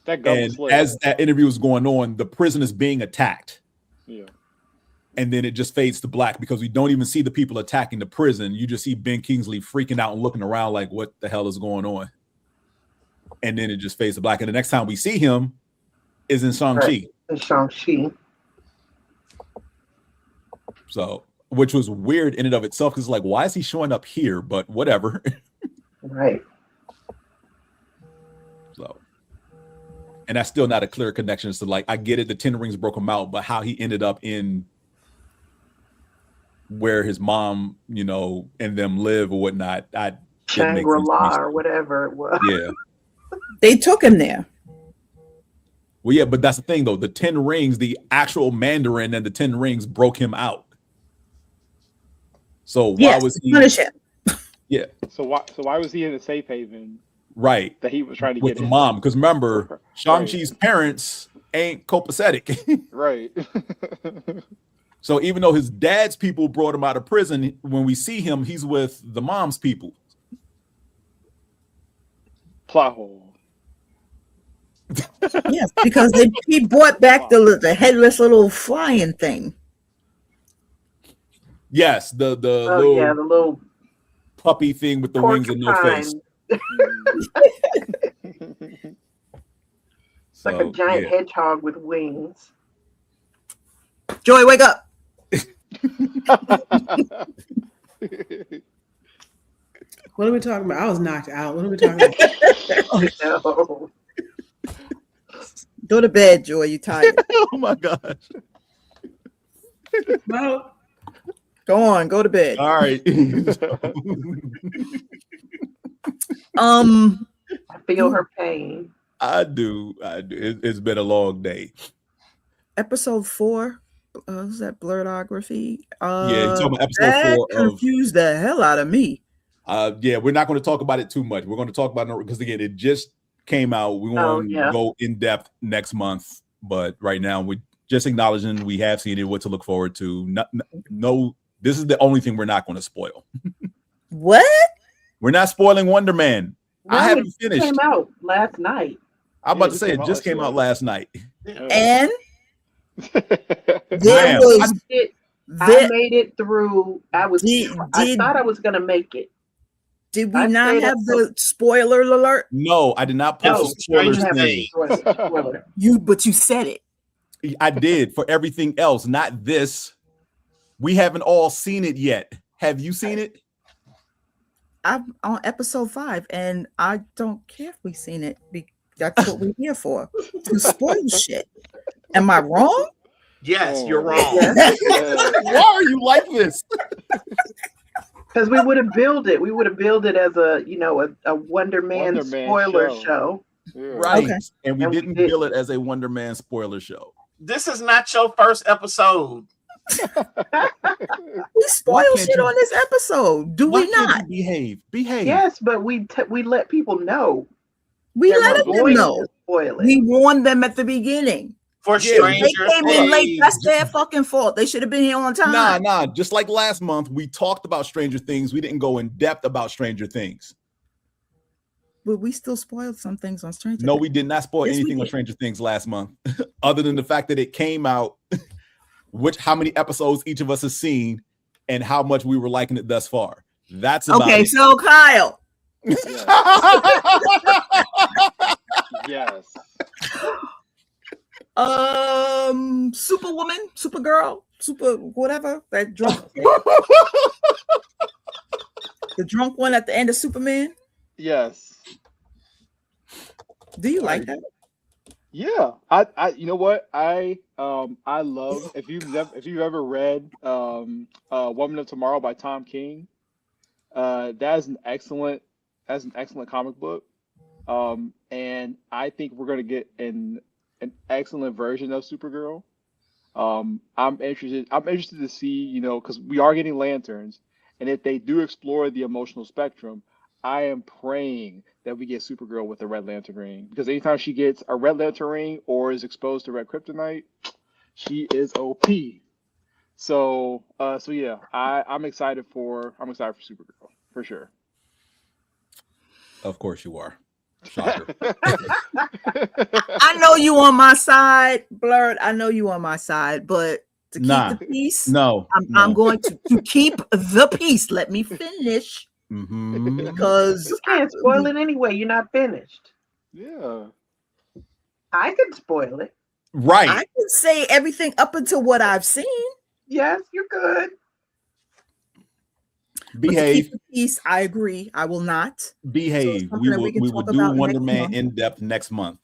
Speaker 2: as that interview was going on, the prison is being attacked.
Speaker 7: Yeah.
Speaker 2: And then it just fades to black because we don't even see the people attacking the prison. You just see Ben Kingsley freaking out and looking around like, what the hell is going on? And then it just fades to black. And the next time we see him is in Shang-Chi.
Speaker 5: In Shang-Chi.
Speaker 2: So, which was weird in and of itself because like, why is he showing up here? But whatever.
Speaker 5: Right.
Speaker 2: So, and that's still not a clear connection. So like, I get it. The 10 Rings broke him out, but how he ended up in where his mom, and them live or whatnot.
Speaker 5: Shangri-La or whatever it was.
Speaker 2: Yeah.
Speaker 3: They took him there.
Speaker 2: Well, yeah, but that's the thing though. The 10 Rings, the actual Mandarin and the 10 Rings broke him out. So why was he
Speaker 3: punish him?
Speaker 2: Yeah.
Speaker 7: So why was he in the safe haven?
Speaker 2: Right.
Speaker 7: That he was trying to
Speaker 2: with
Speaker 7: get
Speaker 2: the mom. Because remember, Shang-Chi's parents ain't copacetic.
Speaker 7: Right.
Speaker 2: So even though his dad's people brought him out of prison, when we see him, he's with the mom's people.
Speaker 7: Plot hole.
Speaker 3: Yes, because he brought back the headless little flying thing.
Speaker 2: Yes, the
Speaker 5: little
Speaker 2: puppy thing with the wings and no face.
Speaker 5: It's like a giant hedgehog with wings.
Speaker 3: Joy, wake up.
Speaker 4: What are we talking about? I was knocked out. What are we talking about?
Speaker 5: No.
Speaker 3: Go to bed, Joy. You tired.
Speaker 2: Oh my gosh.
Speaker 4: No.
Speaker 3: Go on, go to bed.
Speaker 2: All right.
Speaker 5: I feel her pain.
Speaker 2: I do. It's been a long day.
Speaker 3: Episode 4. Was that blurredography?
Speaker 2: Yeah, you're talking about episode
Speaker 3: that
Speaker 2: 4
Speaker 3: confused the hell out of me.
Speaker 2: Yeah, we're not going to talk about it too much. We're going to talk about it because again, it just came out. We want to go in depth next month, but right now we're just acknowledging we have seen it, what to look forward to. No, this is the only thing we're not going to spoil.
Speaker 3: What?
Speaker 2: We're not spoiling Wonder Man.
Speaker 5: No,
Speaker 2: I haven't finished.
Speaker 5: It came out last night.
Speaker 2: I'm about to say it just came out last night.
Speaker 3: And
Speaker 2: there
Speaker 3: was
Speaker 5: I made it through. I thought I was gonna make it.
Speaker 3: Did we not have the spoiler alert?
Speaker 2: No, I did not post the spoilers thing.
Speaker 3: But you said it.
Speaker 2: I did for everything else, not this. We haven't all seen it yet. Have you seen it?
Speaker 3: I'm on episode 5, and I don't care if we've seen it. That's what we're here for, to spoil shit. Am I wrong?
Speaker 6: Yes, you're wrong.
Speaker 2: Why are you like this?
Speaker 5: Because we would have billed it. We would have billed it as a Wonder Man spoiler show.
Speaker 2: Yeah. Right. Okay. And we didn't bill it as a Wonder Man spoiler show.
Speaker 6: This is not your first episode.
Speaker 3: We spoil shit on this episode. Do we not?
Speaker 2: Behave.
Speaker 5: Yes, but we let people know.
Speaker 3: We let them know. We warned them at the beginning.
Speaker 6: For Stranger
Speaker 3: They came in late. That's their fucking fault. They should have been here on time.
Speaker 2: Nah. Just like last month, we talked about Stranger Things. We didn't go in depth about Stranger Things.
Speaker 3: But we still spoiled some things on Stranger Things.
Speaker 2: No, we did not spoil anything on Stranger Things last month, other than the fact that it came out, how many episodes each of us has seen, and how much we were liking it thus far. That's about it.
Speaker 3: So Kyle.
Speaker 7: Yes.
Speaker 3: Superwoman, Supergirl, super whatever, that drunk. The drunk one at the end of Superman.
Speaker 7: Yes.
Speaker 3: Do you like that?
Speaker 7: Yeah. I you know what? I love if you've ever read Woman of Tomorrow by Tom King, that's an excellent comic book. And I think we're gonna get an excellent version of Supergirl. I'm interested to see, because we are getting lanterns, and if they do explore the emotional spectrum, I am praying that we get Supergirl with a Red Lantern ring, because anytime she gets a Red Lantern ring or is exposed to red kryptonite, she is OP. So yeah, I'm excited for Supergirl for sure.
Speaker 2: Of course you are. Shocker.
Speaker 3: I know you on my side, Blurred. I know you on my side, but to keep the peace, I'm going to keep the peace. Let me finish. Because
Speaker 5: you can't spoil it anyway. You're not finished.
Speaker 7: Yeah.
Speaker 5: I could spoil it.
Speaker 2: Right.
Speaker 3: I can say everything up until what I've seen.
Speaker 5: Yes, you could.
Speaker 2: Behave.
Speaker 3: Peace. I agree. I will not
Speaker 2: behave. So we will do Wonder Man in depth next month.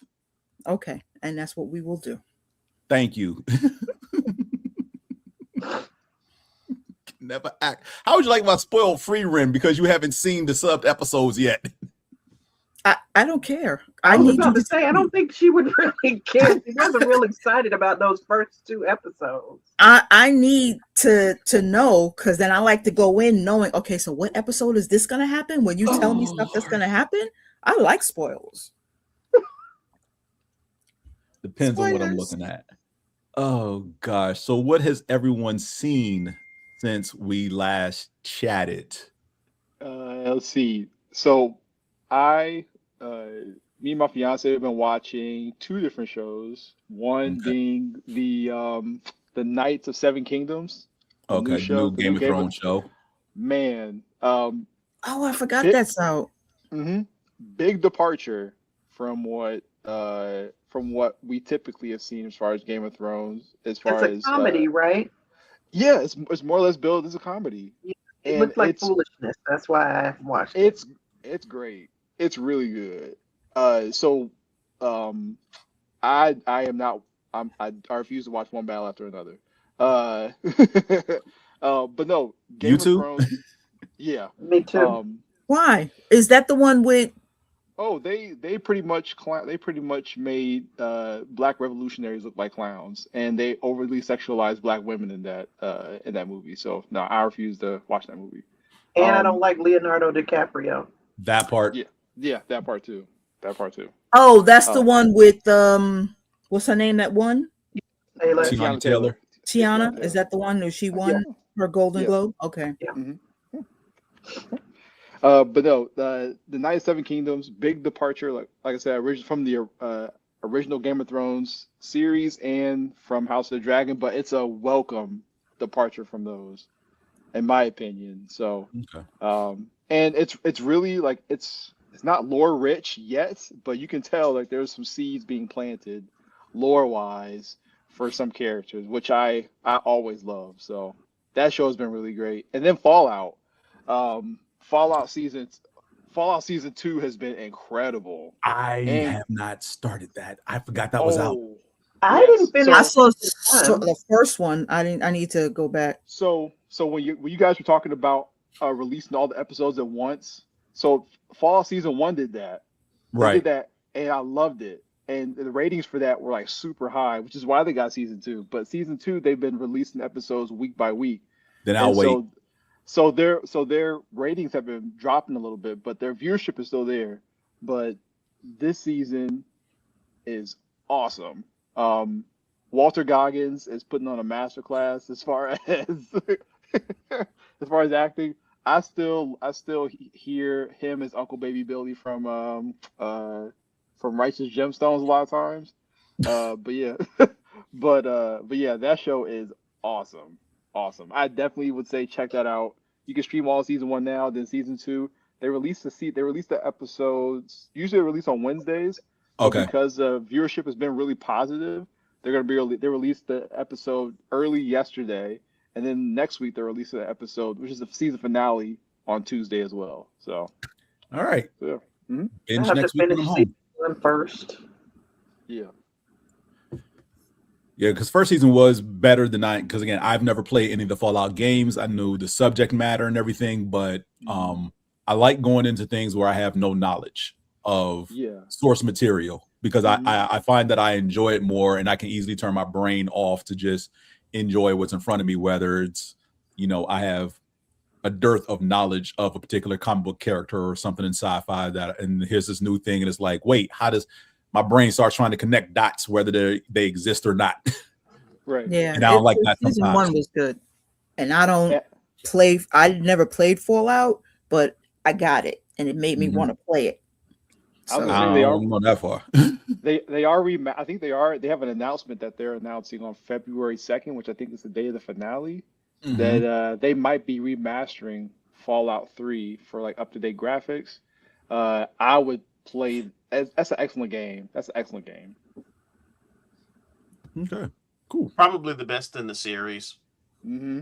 Speaker 3: Okay, and that's what we will do.
Speaker 2: Thank you. Never act. How would you like my spoiled free Ren because you haven't seen the subbed episodes yet?
Speaker 3: I don't care.
Speaker 5: I was about to say I don't think she would really care. She wasn't real excited about those first 2 episodes.
Speaker 3: I need to know, because then I like to go in knowing, okay, so what episode is this gonna happen? When you tell me stuff that's gonna happen, I like spoils.
Speaker 2: Depends on what I'm looking at. Oh gosh. So what has everyone seen since we last chatted?
Speaker 7: Let's see. So me and my fiance have been watching 2 different shows. One being the Knights of Seven Kingdoms.
Speaker 2: Okay, new Game of Thrones show.
Speaker 7: Man.
Speaker 3: I forgot that's out.
Speaker 7: Big departure from what from what we typically have seen as far as Game of Thrones. As far
Speaker 5: It's
Speaker 7: as
Speaker 5: a comedy, right?
Speaker 7: yeah, it's more or less billed as a comedy.
Speaker 5: Yeah, it
Speaker 7: And
Speaker 5: looks like foolishness. That's why I watched it.
Speaker 7: It's great. It's really good. So I am not I refuse to watch one battle after another. Uh, but no,
Speaker 2: You
Speaker 7: Game of
Speaker 2: too?
Speaker 7: Thrones. Yeah.
Speaker 5: Me too.
Speaker 3: Why? Is that the one with?
Speaker 7: Oh, they pretty much made black revolutionaries look like clowns, and they overly sexualized black women in that movie. So no, I refuse to watch that movie.
Speaker 5: And I don't like Leonardo DiCaprio.
Speaker 2: That part.
Speaker 7: Yeah, that part too. That part too.
Speaker 3: Oh, that's the one with what's her name? That one?
Speaker 5: Taylor.
Speaker 2: Tiana Taylor.
Speaker 3: Tiana. Is that the one that she won her Golden Globe? Okay.
Speaker 5: Yeah.
Speaker 7: Mm-hmm. But no, the Night of Seven Kingdoms, big departure, like I said, from the original Game of Thrones series and from House of the Dragon, but it's a welcome departure from those, in my opinion. So, and it's really like it's not lore rich yet, but you can tell like there's some seeds being planted, lore wise, for some characters, which I always love. So that show has been really great. And then Fallout. Fallout season 2 has been incredible.
Speaker 2: I have not started that. I forgot that was out.
Speaker 5: I didn't finish.
Speaker 3: I saw the first one. I need to go back.
Speaker 7: So when you guys were talking about releasing all the episodes at once, so Fallout season 1 did that. They did that, and I loved it. And the ratings for that were like super high, which is why they got season 2. But season 2, they've been releasing episodes week by week.
Speaker 2: Then I'll wait.
Speaker 7: So their ratings have been dropping a little bit, but their viewership is still there. But this season is awesome. Walter Goggins is putting on a masterclass as far as acting. I still hear him as Uncle Baby Billy from Righteous Gemstones a lot of times. But yeah, but yeah, that show is awesome. I definitely would say check that out. You can stream all season 1 now, then season 2. They release the episodes. Usually they release on Wednesdays.
Speaker 2: Okay.
Speaker 7: Because viewership has been really positive, they released the episode early yesterday, and then next week they're releasing the episode, which is the season finale, on Tuesday as well. So.
Speaker 2: All right.
Speaker 7: Yeah. Mm-hmm.
Speaker 2: Binge
Speaker 5: I have
Speaker 2: next
Speaker 5: to
Speaker 2: week
Speaker 5: finish
Speaker 2: when I'm home.
Speaker 5: season 1 first.
Speaker 7: Yeah.
Speaker 2: Yeah, because first season was better than because again, I've never played any of the Fallout games. I knew the subject matter and everything, but I like going into things where I have no knowledge of source material because I find that I enjoy it more and I can easily turn my brain off to just enjoy what's in front of me, whether it's, I have a dearth of knowledge of a particular comic book character or something in sci-fi and here's this new thing and it's like, wait, how does my brain starts trying to connect dots whether they exist or not.
Speaker 7: Right.
Speaker 3: Yeah.
Speaker 2: And I don't like that sometimes.
Speaker 3: Season 1 was good. And I never played Fallout, but I got it and it made me want to play it.
Speaker 7: So,
Speaker 2: I don't go that far.
Speaker 7: they are I think they have an announcement that they're announcing on February 2nd, which I think is the day of the finale, that they might be remastering Fallout 3 for like up-to-date graphics. I would play. That's an excellent game.
Speaker 2: Okay, cool.
Speaker 6: Probably the best in the series.
Speaker 7: Mm-hmm.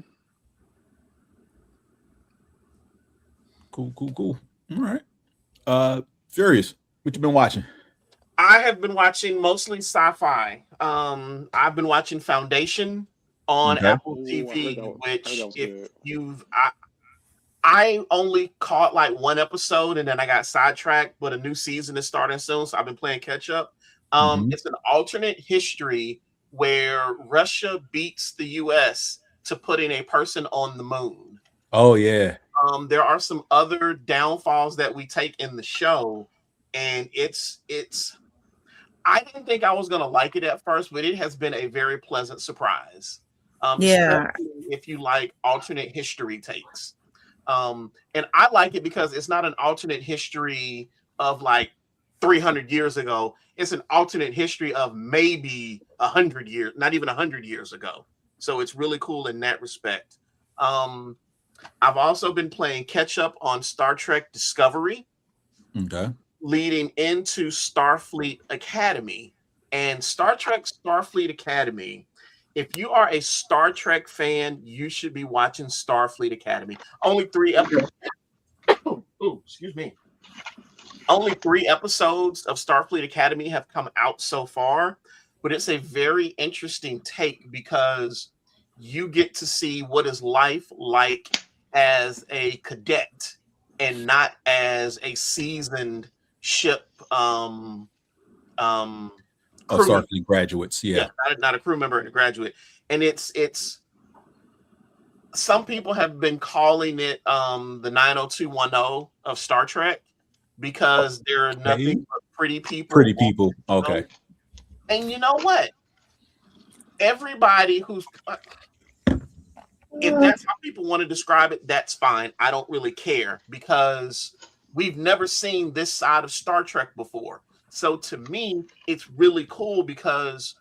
Speaker 2: Cool. All right. Furious, what you been watching?
Speaker 6: I have been watching mostly sci-fi. I've been watching Foundation on Apple TV, I only caught like one episode and then I got sidetracked, but a new season is starting soon, so I've been playing catch up. It's an alternate history where Russia beats the US to putting a person on the moon.
Speaker 2: Oh yeah.
Speaker 6: There are some other downfalls that we take in the show, and it's I didn't think I was gonna like it at first, but it has been a very pleasant surprise. If you like alternate history takes. And I like it because it's not an alternate history of like 300 years ago. It's an alternate history of maybe 100 years, not even 100 years ago. So it's really cool in that respect. I've also been playing catch up on Star Trek Discovery.
Speaker 2: Okay.
Speaker 6: leading into Starfleet Academy. And Star Trek Starfleet Academy, if you are a Star Trek fan, you should be watching Starfleet Academy. Only 3 episodes. Excuse me. Only 3 episodes of Starfleet Academy have come out so far, but it's a very interesting take because you get to see what is life like as a cadet and not as a seasoned ship
Speaker 2: Starfleet graduates,
Speaker 6: not a crew member and a graduate. And it's some people have been calling it the 90210 of Star Trek because there are nothing but pretty people.
Speaker 2: Okay.
Speaker 6: And you know what? Everybody who's if that's how people want to describe it, that's fine. I don't really care because we've never seen this side of Star Trek before. So to me, it's really cool because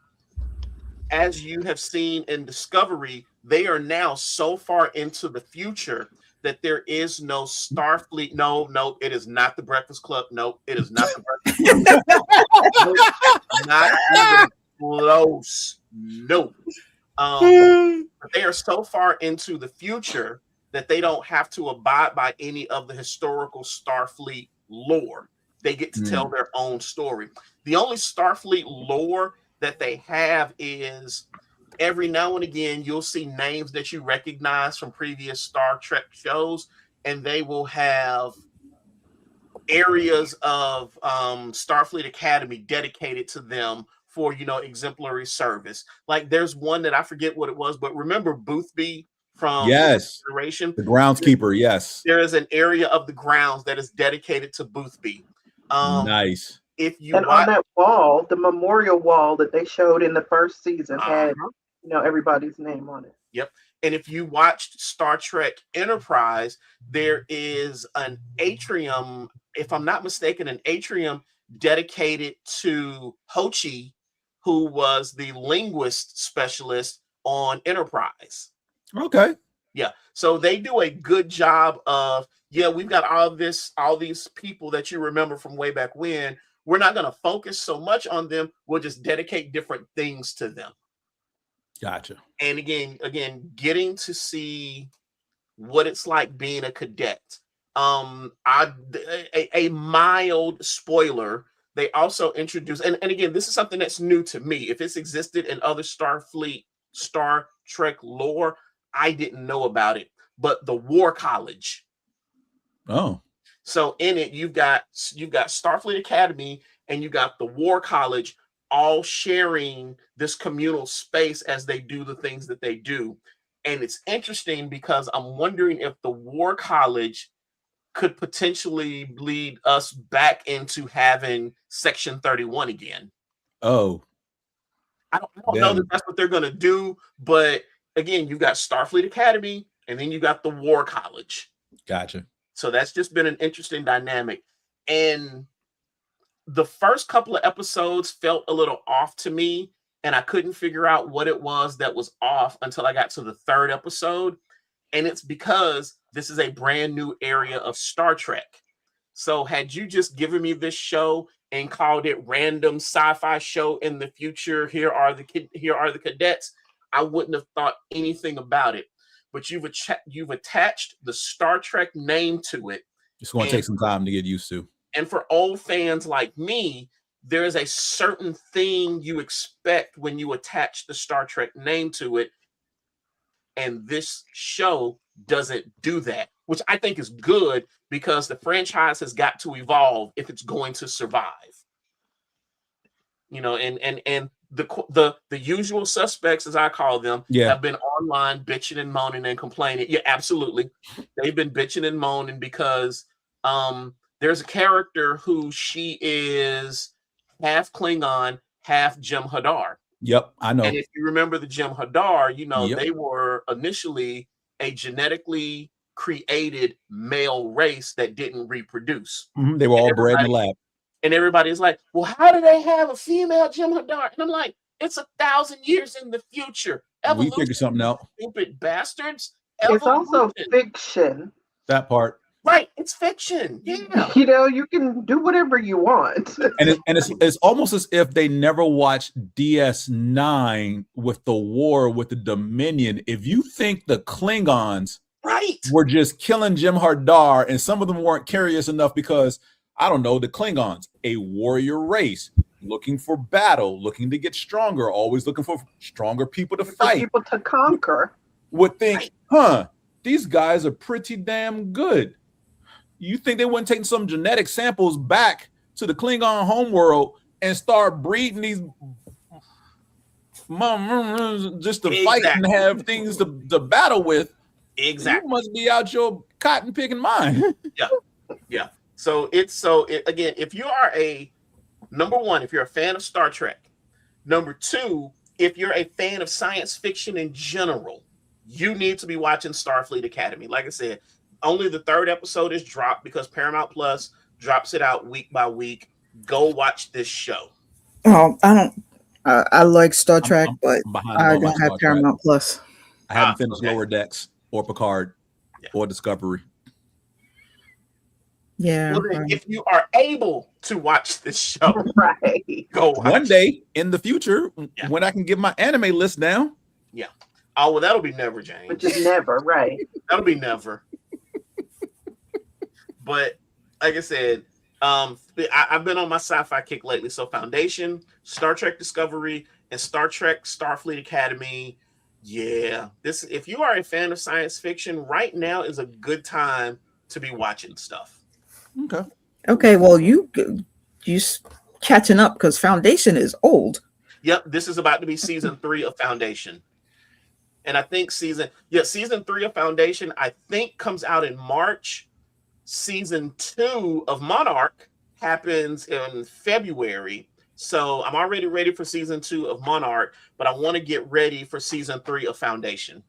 Speaker 6: as you have seen in Discovery, they are now so far into the future that there is no Starfleet. No, it is not the Breakfast Club. No, it is not the Breakfast Club. Not even close. No. But they are so far into the future that they don't have to abide by any of the historical Starfleet lore. They get to tell their own story. The only Starfleet lore that they have is every now and again, you'll see names that you recognize from previous Star Trek shows, and they will have areas of Starfleet Academy dedicated to them for, exemplary service. Like there's one that I forget what it was, but remember Boothby from Generation?
Speaker 2: The groundskeeper, yes.
Speaker 6: There is an area of the grounds that is dedicated to Boothby.
Speaker 2: Nice.
Speaker 6: If you
Speaker 5: on that wall, the memorial wall that they showed in the first season had everybody's name on it.
Speaker 6: Yep. And if you watched Star Trek Enterprise, there is an atrium, if I'm not mistaken, an atrium dedicated to Hochi, who was the linguist specialist on Enterprise.
Speaker 2: Okay.
Speaker 6: Yeah. So they do a good job of, we've got all these people that you remember from way back when. We're not going to focus so much on them. We'll just dedicate different things to them.
Speaker 2: Gotcha.
Speaker 6: And again, getting to see what it's like being a cadet. A mild spoiler. They also introduce, and again, this is something that's new to me. If it's existed in other Star Trek lore, I didn't know about it. But the War College.
Speaker 2: Oh.
Speaker 6: So in it, you've got Starfleet Academy and you got the War College all sharing this communal space as they do the things that they do. And it's interesting because I'm wondering if the War College could potentially lead us back into having Section 31 again.
Speaker 2: Oh.
Speaker 6: I don't know that that's what they're going to do. But again, you've got Starfleet Academy and then you got the War College.
Speaker 2: Gotcha.
Speaker 6: So that's just been an interesting dynamic. And the first couple of episodes felt a little off to me, and I couldn't figure out what it was that was off until I got to the 3rd episode. And it's because this is a brand new area of Star Trek. So had you just given me this show and called it random sci-fi show in the future, here are the cadets, I wouldn't have thought anything about it. But you've attached the Star Trek name to it.
Speaker 2: It's going to take some time to get used to.
Speaker 6: And for old fans like me, there is a certain thing you expect when you attach the Star Trek name to it. And this show doesn't do that, which I think is good because the franchise has got to evolve if it's going to survive. And the usual suspects, as I call them, have been online bitching and moaning and complaining. Yeah, absolutely. They've been bitching and moaning because there's a character who she is half Klingon, half Jem'Hadar.
Speaker 2: Yep, I know.
Speaker 6: And if you remember the Jem'Hadar, they were initially a genetically created male race that didn't reproduce.
Speaker 2: Mm-hmm. They were all bred in the lab.
Speaker 6: And everybody's like, well, how do they have a female Jem'Hadar? And I'm like, it's 1,000 years in the future.
Speaker 2: We figure something out.
Speaker 6: Stupid bastards.
Speaker 5: It's also fiction.
Speaker 2: That part.
Speaker 6: Right, it's fiction. Yeah,
Speaker 5: You know, you can do whatever you want.
Speaker 2: And it's almost as if they never watched DS9 with the war with the Dominion. If you think the Klingons were just killing Jem'Hadar Dar, and some of them weren't curious enough because, I don't know, the Klingons, a warrior race, looking for battle, looking to get stronger, always looking for stronger people to fight.
Speaker 5: People to conquer.
Speaker 2: Would think, these guys are pretty damn good. You think they wouldn't take some genetic samples back to the Klingon homeworld and start breeding these just to fight and have things to battle with?
Speaker 6: Exactly.
Speaker 2: You must be out your cotton picking mind.
Speaker 6: Yeah. So again, if you are number one, if you're a fan of Star Trek, number two, if you're a fan of science fiction in general, you need to be watching Starfleet Academy. Like I said, only the 3rd episode is dropped because Paramount Plus drops it out week by week. Go watch this show.
Speaker 3: Oh, I don't. I like Star Trek, but I don't have Paramount Plus.
Speaker 2: I haven't finished Lower Decks or Picard or Discovery.
Speaker 3: Yeah.
Speaker 6: Well, then, if you are able to watch this show, go watch
Speaker 2: one day in the future when I can get my anime list down.
Speaker 6: Yeah. Oh, well, that'll be never, James.
Speaker 5: Which is never, right?
Speaker 6: That'll be never. But like I said, I've been on my sci-fi kick lately. So Foundation, Star Trek Discovery, and Star Trek Starfleet Academy. Yeah, if you are a fan of science fiction, right now is a good time to be watching stuff.
Speaker 3: Okay. Well, you catching up because Foundation is old.
Speaker 6: Yep, this is about to be season 3 of Foundation. And I think season 3 of Foundation, I think, comes out in March. Season 2 of Monarch happens in February. So I'm already ready for season 2 of Monarch, but I want to get ready for season 3 of Foundation.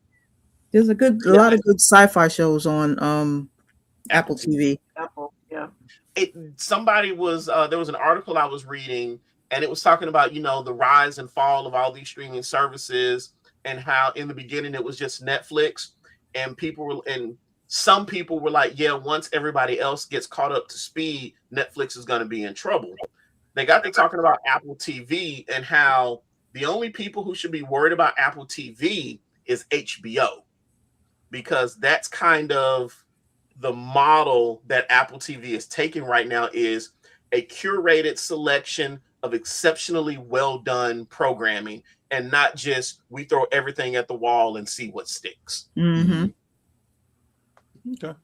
Speaker 3: There's a lot of good sci-fi shows on Apple TV.
Speaker 5: Apple, yeah.
Speaker 6: There was an article I was reading, and it was talking about, the rise and fall of all these streaming services, and how in the beginning it was just Netflix, and some people were like, yeah, once everybody else gets caught up to speed, Netflix is going to be in trouble. They got to talking about Apple TV and how the only people who should be worried about Apple TV is HBO, because that's kind of the model that Apple TV is taking right now, is a curated selection of exceptionally well done programming, and not just we throw everything at the wall and see what sticks.
Speaker 3: Mm-hmm.
Speaker 2: Okay.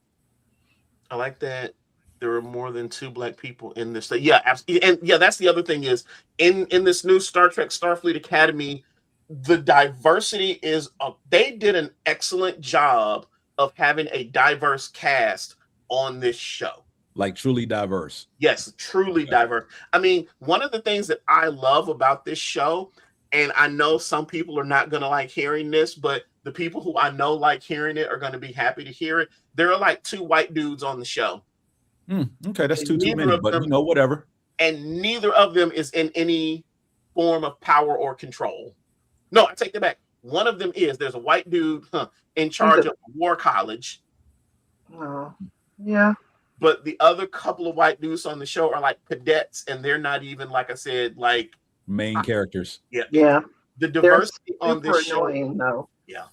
Speaker 6: I like that there are more than 2 Black people in this. Yeah, absolutely. And yeah, that's the other thing is in this new Star Trek Starfleet Academy, the diversity is they did an excellent job of having a diverse cast on this show.
Speaker 2: Like truly diverse.
Speaker 6: Yes, truly diverse. I mean, one of the things that I love about this show, and I know some people are not going to like hearing this, but the people who I know like hearing it are going to be happy to hear it. There are like 2 white dudes on the show.
Speaker 2: Okay, that's too many, but whatever.
Speaker 6: And neither of them is in any form of power or control. No, I take that back. One of them is. There's a white dude in charge of war college.
Speaker 5: Oh, yeah.
Speaker 6: But the other couple of white dudes on the show are like cadets, and they're not even, like I said, like
Speaker 2: main characters.
Speaker 6: Yeah. The diversity on this show.
Speaker 5: Though.
Speaker 6: Yeah.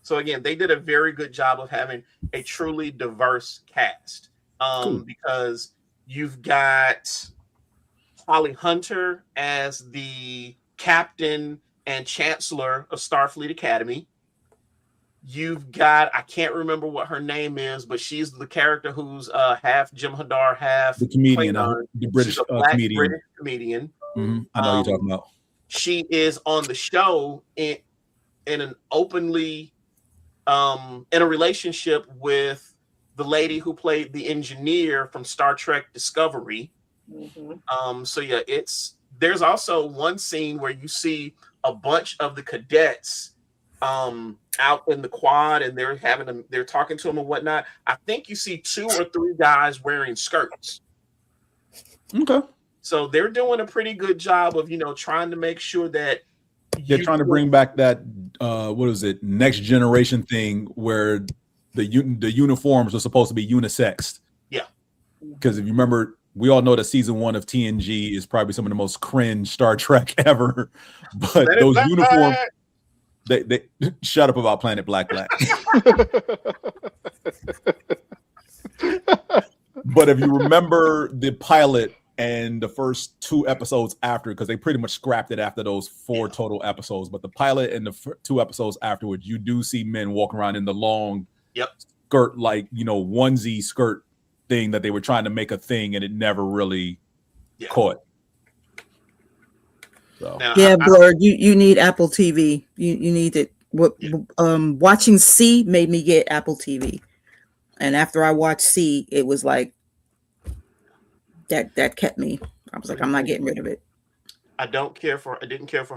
Speaker 6: So again, they did a very good job of having a truly diverse cast.
Speaker 2: Cool.
Speaker 6: Because you've got Holly Hunter as the captain and chancellor of Starfleet Academy. You've got, I can't remember what her name is, but she's the character who's half Jem'Hadar, half
Speaker 2: the comedian, the British comedian.
Speaker 6: British comedian.
Speaker 2: Mm-hmm. I know you're talking about.
Speaker 6: She is on the show in an openly in a relationship with the lady who played the engineer from Star Trek Discovery. Mm-hmm. So yeah, there's also one scene where you see a bunch of the cadets out in the quad, and they're talking to them and whatnot. I think you see 2 or 3 guys wearing skirts.
Speaker 2: Okay.
Speaker 6: So they're doing a pretty good job of, trying to make sure that
Speaker 2: they're trying to bring back that what is it, next generation thing where the uniforms were supposed to be unisex.
Speaker 6: Yeah.
Speaker 2: Because if you remember, we all know that season 1 of TNG is probably some of the most cringe Star Trek ever. But those uniforms, they shut up about Planet Black. But if you remember the pilot and the first 2 episodes after, because they pretty much scrapped it after those 4 total episodes, but the pilot and the 2 episodes afterwards, you do see men walking around in the long skirt, like, onesie skirt thing that they were trying to make a thing, and it never really caught. So.
Speaker 3: Yeah, Blurred, you need Apple TV. You need it. Watching C made me get Apple TV. And after I watched C, it was like that kept me. I was like, I'm not getting rid of it.
Speaker 6: I didn't care for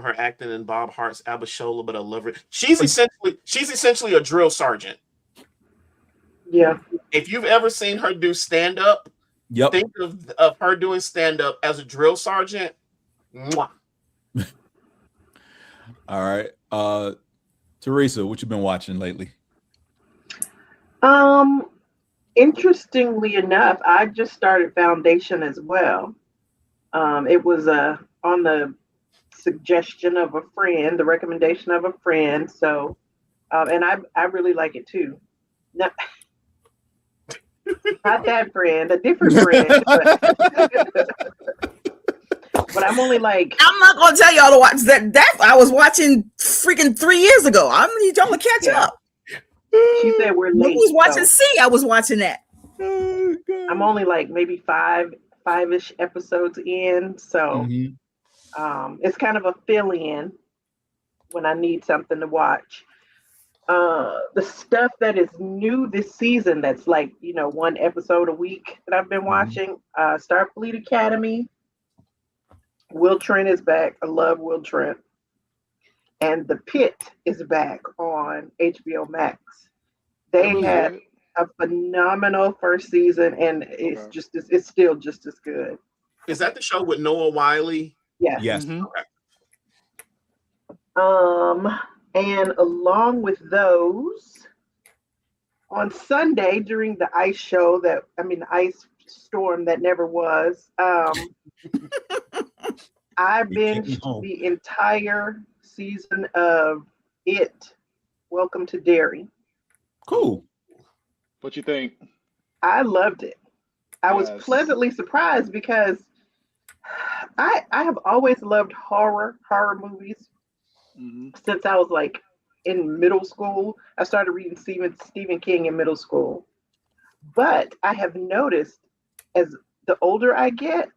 Speaker 6: her acting in Bob Hart's Abishola, but I love her. She's essentially a drill sergeant.
Speaker 5: Yeah.
Speaker 6: If you've ever seen her do stand up, think of her doing stand up as a drill sergeant. Mwah.
Speaker 2: All right. Teresa, what you been watching lately?
Speaker 5: Interestingly enough, I just started Foundation as well. It was on the suggestion of a friend, the recommendation of a friend. So, and I really like it too. Not that friend, a different friend. But I'm only like,
Speaker 3: I'm not gonna tell y'all to watch that. I was watching freaking 3 years ago. I need y'all to catch up.
Speaker 5: She said we're late.
Speaker 3: Who was watching C? I was watching that.
Speaker 5: I'm only like maybe five-ish episodes in, so it's kind of a fill-in when I need something to watch. The stuff that is new this season, that's like 1 episode a week that I've been watching. Starfleet Academy. Will Trent is back. I love Will Trent. And The Pit is back on HBO Max. They had a phenomenal first season, and it's still just as good.
Speaker 6: Is that the show with Noah Wiley?
Speaker 5: Yes.
Speaker 2: Mm-hmm.
Speaker 5: Okay. And along with those, on Sunday during the ice show the ice storm that never was, I binged the entire season of It, Welcome to Derry.
Speaker 2: Cool.
Speaker 7: What you think?
Speaker 5: I loved it. I was pleasantly surprised because I have always loved horror movies since I was like in middle school. I started reading Stephen King in middle school. But I have noticed as the older I get,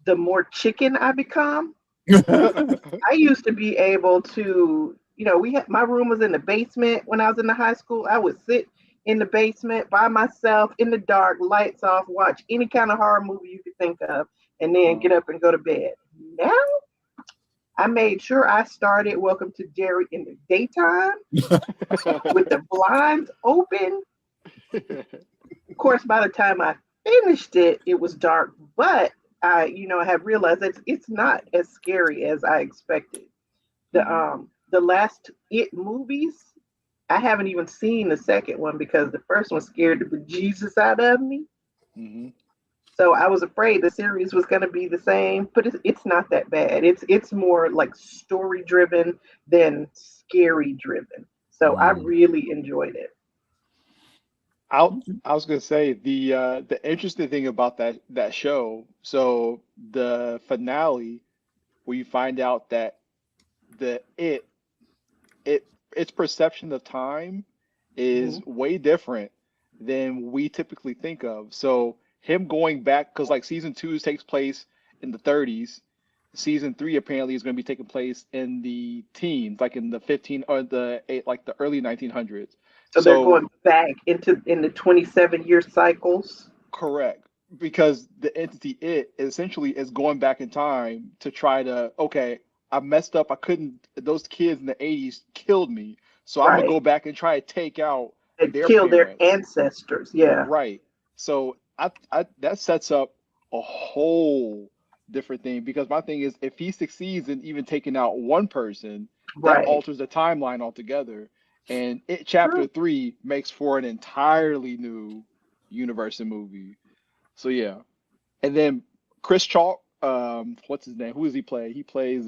Speaker 5: the more chicken I become. I used to be able to, my room was in the basement when I was in the high school. I would sit in the basement by myself in the dark, lights off, watch any kind of horror movie you could think of, and then get up and go to bed. Now, I made sure I started Welcome to Derry in the daytime with the blinds open. Of course, by the time I finished it, it was dark, but I have realized that it's not as scary as I expected. The last It movies, I haven't even seen the second one because the first one scared the bejesus out of me. So I was afraid the series was going to be the same, but it's not that bad. It's more like story driven than scary driven. So I really enjoyed it.
Speaker 7: I was gonna say the interesting thing about that show. So the finale, where you find out that its perception of time is way different than we typically think of. So him going back, because like season 2 takes place in the 30s, season 3 apparently is going to be taking place in the teens, like in the 15 or the early 1900s.
Speaker 5: So they're going back in the 27-year cycles?
Speaker 7: Correct. Because the entity It essentially is going back in time to try to, okay, I messed up. Those kids in the 80s killed me. So I'm going to go back and try to take out
Speaker 5: their ancestors. Yeah.
Speaker 7: Right. So that sets up a whole different thing, because my thing is, if he succeeds in even taking out one person, that alters the timeline altogether. and It Chapter 3 makes for an entirely new universe and movie. So yeah, and then Chris Chalk, what's his name? Who does he play? He plays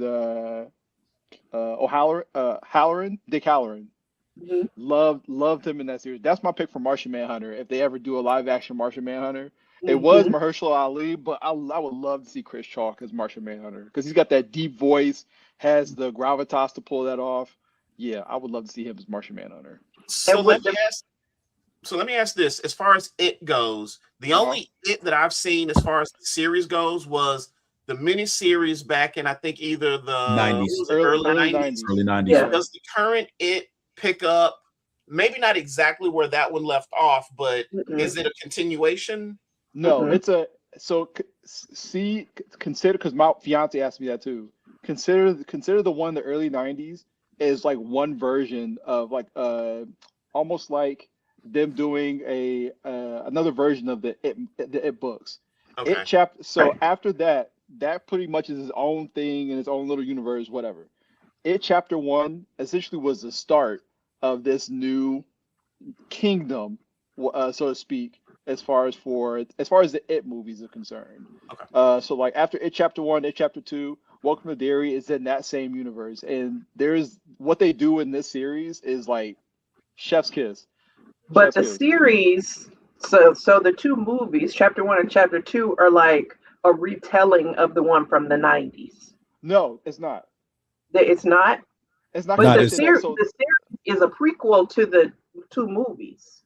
Speaker 7: Halloran, Dick Halloran.
Speaker 5: Mhm.
Speaker 7: Loved him in that series. That's my pick for Martian Manhunter. If they ever do a live action Martian Manhunter, it was Mahershala Ali, but I would love to see Chris Chalk as Martian Manhunter because he's got that deep voice, has the gravitas to pull that off. Yeah, I would love to see him as Martian Manhunter.
Speaker 6: So let me ask this: as far as It goes, the only It that I've seen as far as the series goes was the miniseries back in I think either the
Speaker 2: 90s,
Speaker 7: early 90s.
Speaker 2: Early 90s.
Speaker 5: Yeah.
Speaker 6: Does the current It pick up? Maybe not exactly where that one left off, but is it a continuation?
Speaker 7: No, it's a consider because my fiance asked me that too. Consider the one in the early 90s is like one version of like almost like them doing another version of the It books.
Speaker 6: Okay.
Speaker 7: So after that pretty much is his own thing in his own little universe, whatever. It Chapter 1 essentially was the start of this new kingdom, so to speak, as far as the It movies are concerned.
Speaker 6: Okay.
Speaker 7: So like after It Chapter 1, It Chapter 2, Welcome to Derry is in that same universe, and there's what they do in this series is like chef's kiss.
Speaker 5: But the series, so the two movies, Chapter 1 and Chapter 2, are like a retelling of the one from the 90s.
Speaker 7: No, it's not.
Speaker 5: It's not.
Speaker 7: It's not.
Speaker 5: But the series is a prequel to the two movies.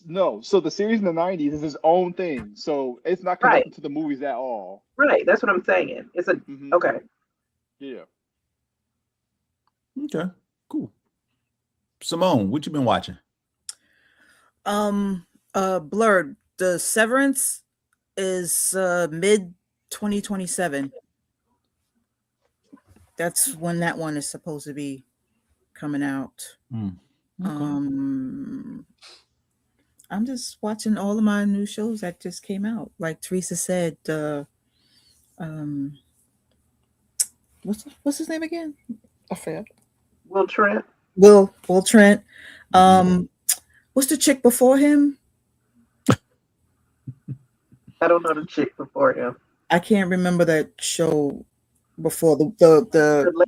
Speaker 7: No, so the series in the 90s is its own thing. So it's not connected to the movies at all.
Speaker 5: Right. That's what I'm saying. It's a okay.
Speaker 7: Yeah.
Speaker 2: Okay. Cool. Simone, what you been watching?
Speaker 3: Blurred. The Severance is mid 2027. That's when that one is supposed to be coming out. Okay. I'm just watching all of my new shows that just came out. Like Teresa said, what's his name again? I forgot.
Speaker 5: Will Trent.
Speaker 3: Will Trent. What's the chick before him?
Speaker 5: I don't know the chick before him.
Speaker 3: I can't remember that show before the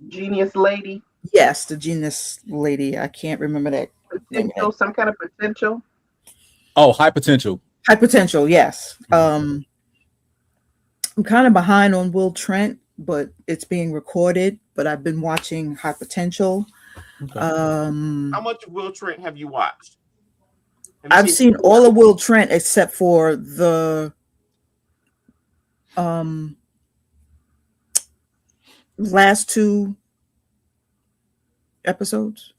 Speaker 5: Genius Lady.
Speaker 3: Yes, the Genius Lady. I can't remember that.
Speaker 5: Potential, some kind of potential.
Speaker 2: Oh, High Potential.
Speaker 3: High Potential, yes. I'm kind of behind on Will Trent, but it's being recorded. But I've been watching High Potential.
Speaker 2: Okay.
Speaker 6: How much of Will Trent have you watched?
Speaker 3: I've seen all of Will Trent except for the last two episodes.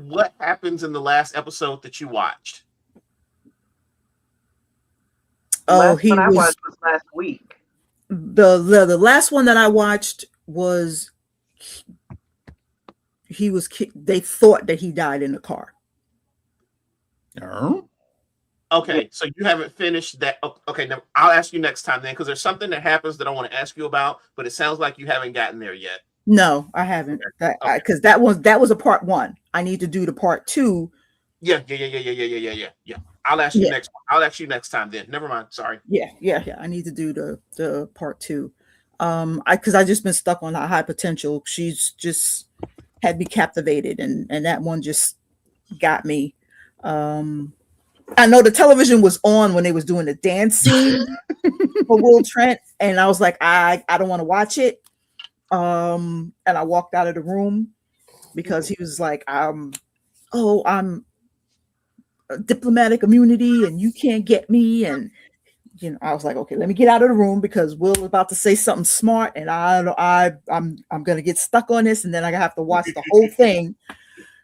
Speaker 6: What happens in the last episode that you watched?
Speaker 3: Oh,
Speaker 5: I watched was last week.
Speaker 3: The last one that I watched was they thought that he died in the car.
Speaker 6: Okay, so you haven't finished that. Okay, now I'll ask you next time then, because there's something that happens that I want to ask you about, but it sounds like you haven't gotten there yet.
Speaker 3: No, I haven't. Because that was a part 1. I need to do the part 2.
Speaker 6: Yeah. I'll ask you next. I'll ask you next time then. Never mind. Sorry.
Speaker 3: Yeah. I need to do the part 2. Because I just been stuck on High Potential. She's just had me captivated, and that one just got me. I know the television was on when they was doing the dance scene for Will Trent, and I was like, I don't want to watch it. And I walked out of the room because he was like, I'm diplomatic immunity and you can't get me. And, I was like, okay, let me get out of the room because Will was about to say something smart and I'm going to get stuck on this. And then I have to watch the whole thing.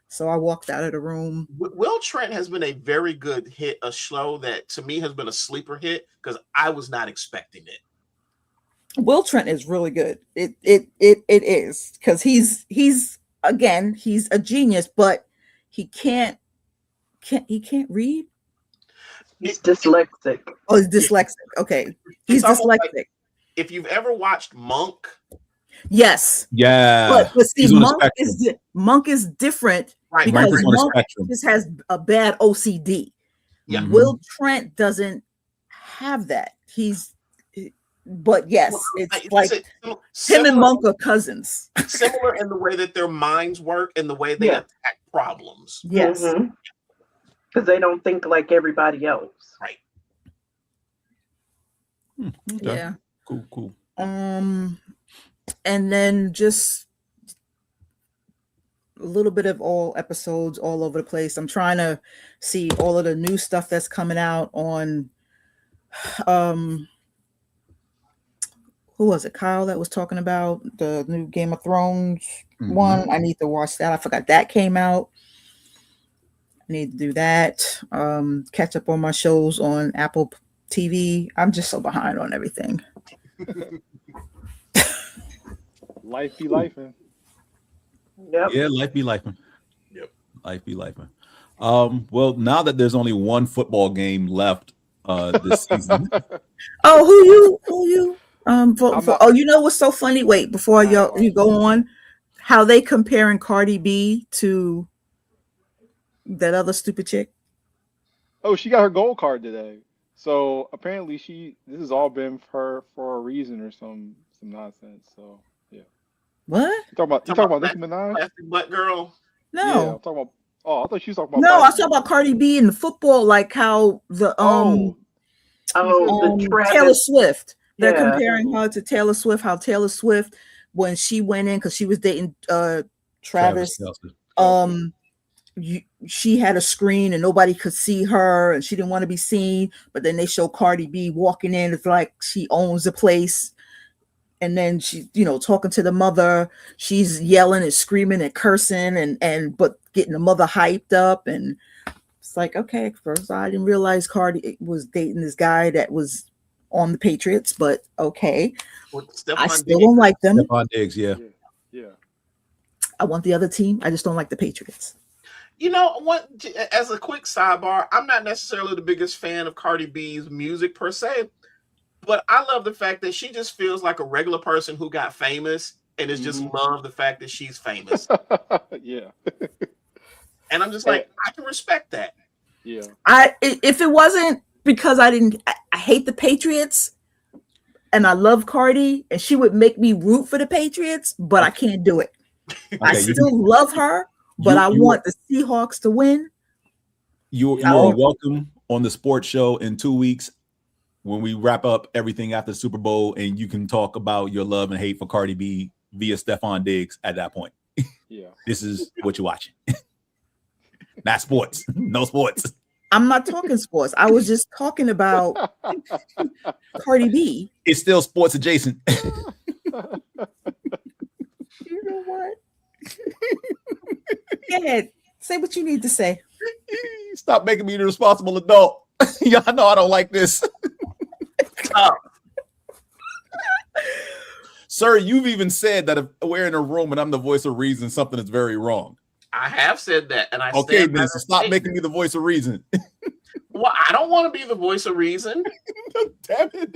Speaker 3: So I walked out of the room.
Speaker 6: Will Trent has been a very good hit, a show that to me has been a sleeper hit because I was not expecting it.
Speaker 3: Will Trent is really good. It is because he's a genius, but he can't read.
Speaker 5: He's dyslexic.
Speaker 3: Oh, he's dyslexic. Okay, he's dyslexic.
Speaker 6: Like, if you've ever watched Monk,
Speaker 3: Yes.
Speaker 2: Yeah.
Speaker 3: But see,
Speaker 2: He's on the
Speaker 3: Monk is different
Speaker 6: Right.
Speaker 3: because
Speaker 2: Monk is on the
Speaker 3: Monk
Speaker 2: spectrum.
Speaker 3: just has a bad OCD.
Speaker 6: Yeah.
Speaker 3: Will Trent doesn't have that. But yes, it's like him and Monk are cousins.
Speaker 6: Similar in the way that their minds work and the way they attack problems.
Speaker 3: Yes.
Speaker 5: Because they don't think like everybody else.
Speaker 6: Right.
Speaker 2: Okay.
Speaker 3: Yeah.
Speaker 2: Cool.
Speaker 3: And then just a little bit of all episodes all over the place. I'm trying to see all of the new stuff that's coming out on who was it? Kyle that was talking about the new Game of Thrones one. I need to watch that. I forgot that came out. I need to do that. Catch up on my shows on Apple TV. I'm just so behind on everything.
Speaker 7: Life be lifing.
Speaker 5: Yep.
Speaker 2: Yeah, life be lifing.
Speaker 6: Yep.
Speaker 2: Life be lifing. Well, now that there's only one football game left this season.
Speaker 3: Oh, who you you know what's so funny? Wait, before you go on, how they comparing Cardi B to that other stupid chick?
Speaker 7: Oh, she got her gold card today. So apparently this has all been for a reason or some nonsense. So yeah.
Speaker 3: What?
Speaker 7: You talking about Nicki Minaj?
Speaker 6: Plastic butt girl.
Speaker 3: No.
Speaker 7: Yeah, I'm talking about. Oh, I thought she was talking about.
Speaker 3: No, I was talking about Cardi B in the football, like how the Taylor Swift. They're comparing her to Taylor Swift. How Taylor Swift, when she went in because she was dating Travis, she had a screen and nobody could see her, and she didn't want to be seen. But then they show Cardi B walking in. It's like she owns the place. And then she, talking to the mother, she's yelling and screaming and cursing but getting the mother hyped up. And it's like, okay, first I didn't realize Cardi was dating this guy that was on the Patriots, but okay. I still don't like them.
Speaker 2: Stephon Diggs, yeah.
Speaker 3: I want the other team. I just don't like the Patriots.
Speaker 6: You know what? As a quick sidebar, I'm not necessarily the biggest fan of Cardi B's music per se. But I love the fact that she just feels like a regular person who got famous and is just love the fact that she's famous.
Speaker 7: Yeah.
Speaker 6: And I'm just like, I can respect that.
Speaker 7: Yeah.
Speaker 3: If it wasn't because I hate the Patriots and I love Cardi and she would make me root for the Patriots, but I can't do it. Okay, I still love her, but I want the Seahawks to win.
Speaker 2: You are welcome on the sports show in 2 weeks. When we wrap up everything after the Super Bowl, and you can talk about your love and hate for Cardi B via Stephon Diggs at that point.
Speaker 7: Yeah.
Speaker 2: This is what you're watching. Not sports. No sports.
Speaker 3: I'm not talking sports. I was just talking about Cardi B.
Speaker 2: It's still sports adjacent.
Speaker 3: You know what? Go ahead. Say what you need to say.
Speaker 2: Stop making me the responsible adult. Y'all know I don't like this. Sir, you've even said that if we're in a room and I'm the voice of reason, something is very wrong.
Speaker 6: I have said that, and I
Speaker 2: okay, then so stop making me the voice of reason.
Speaker 6: Well, I don't want to be the voice of reason.
Speaker 2: Damn it.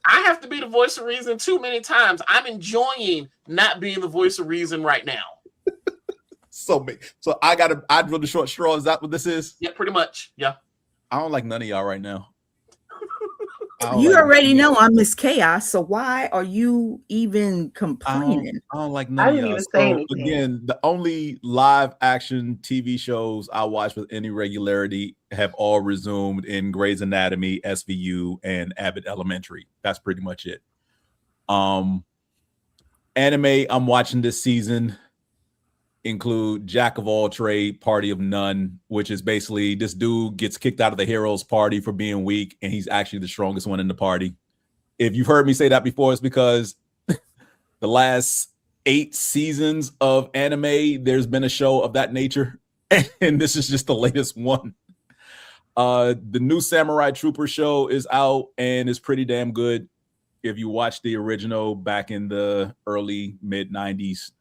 Speaker 6: I have to be the voice of reason too many times. I'm enjoying not being the voice of reason right now.
Speaker 2: So I'd run the short straw. Is that what this is?
Speaker 6: Yeah, pretty much. Yeah.
Speaker 2: I don't like none of y'all right now.
Speaker 3: You already know I'm Miss Chaos, so why are you even complaining?
Speaker 2: I don't like none of y'all. So again, the only live action TV shows I watch with any regularity have all resumed in Grey's Anatomy, SVU, and Abbott Elementary. That's pretty much it. Anime I'm watching this season include Jack of all trade, Party of none, which is basically this dude gets kicked out of the heroes party for being weak, and he's actually the strongest one in the party. If you've heard me say that before, it's because the last 8 seasons of anime, there's been a show of that nature, and this is just the latest one. The new Samurai Trooper show is out, and it's pretty damn good. If you watch the original back in the early mid-90s,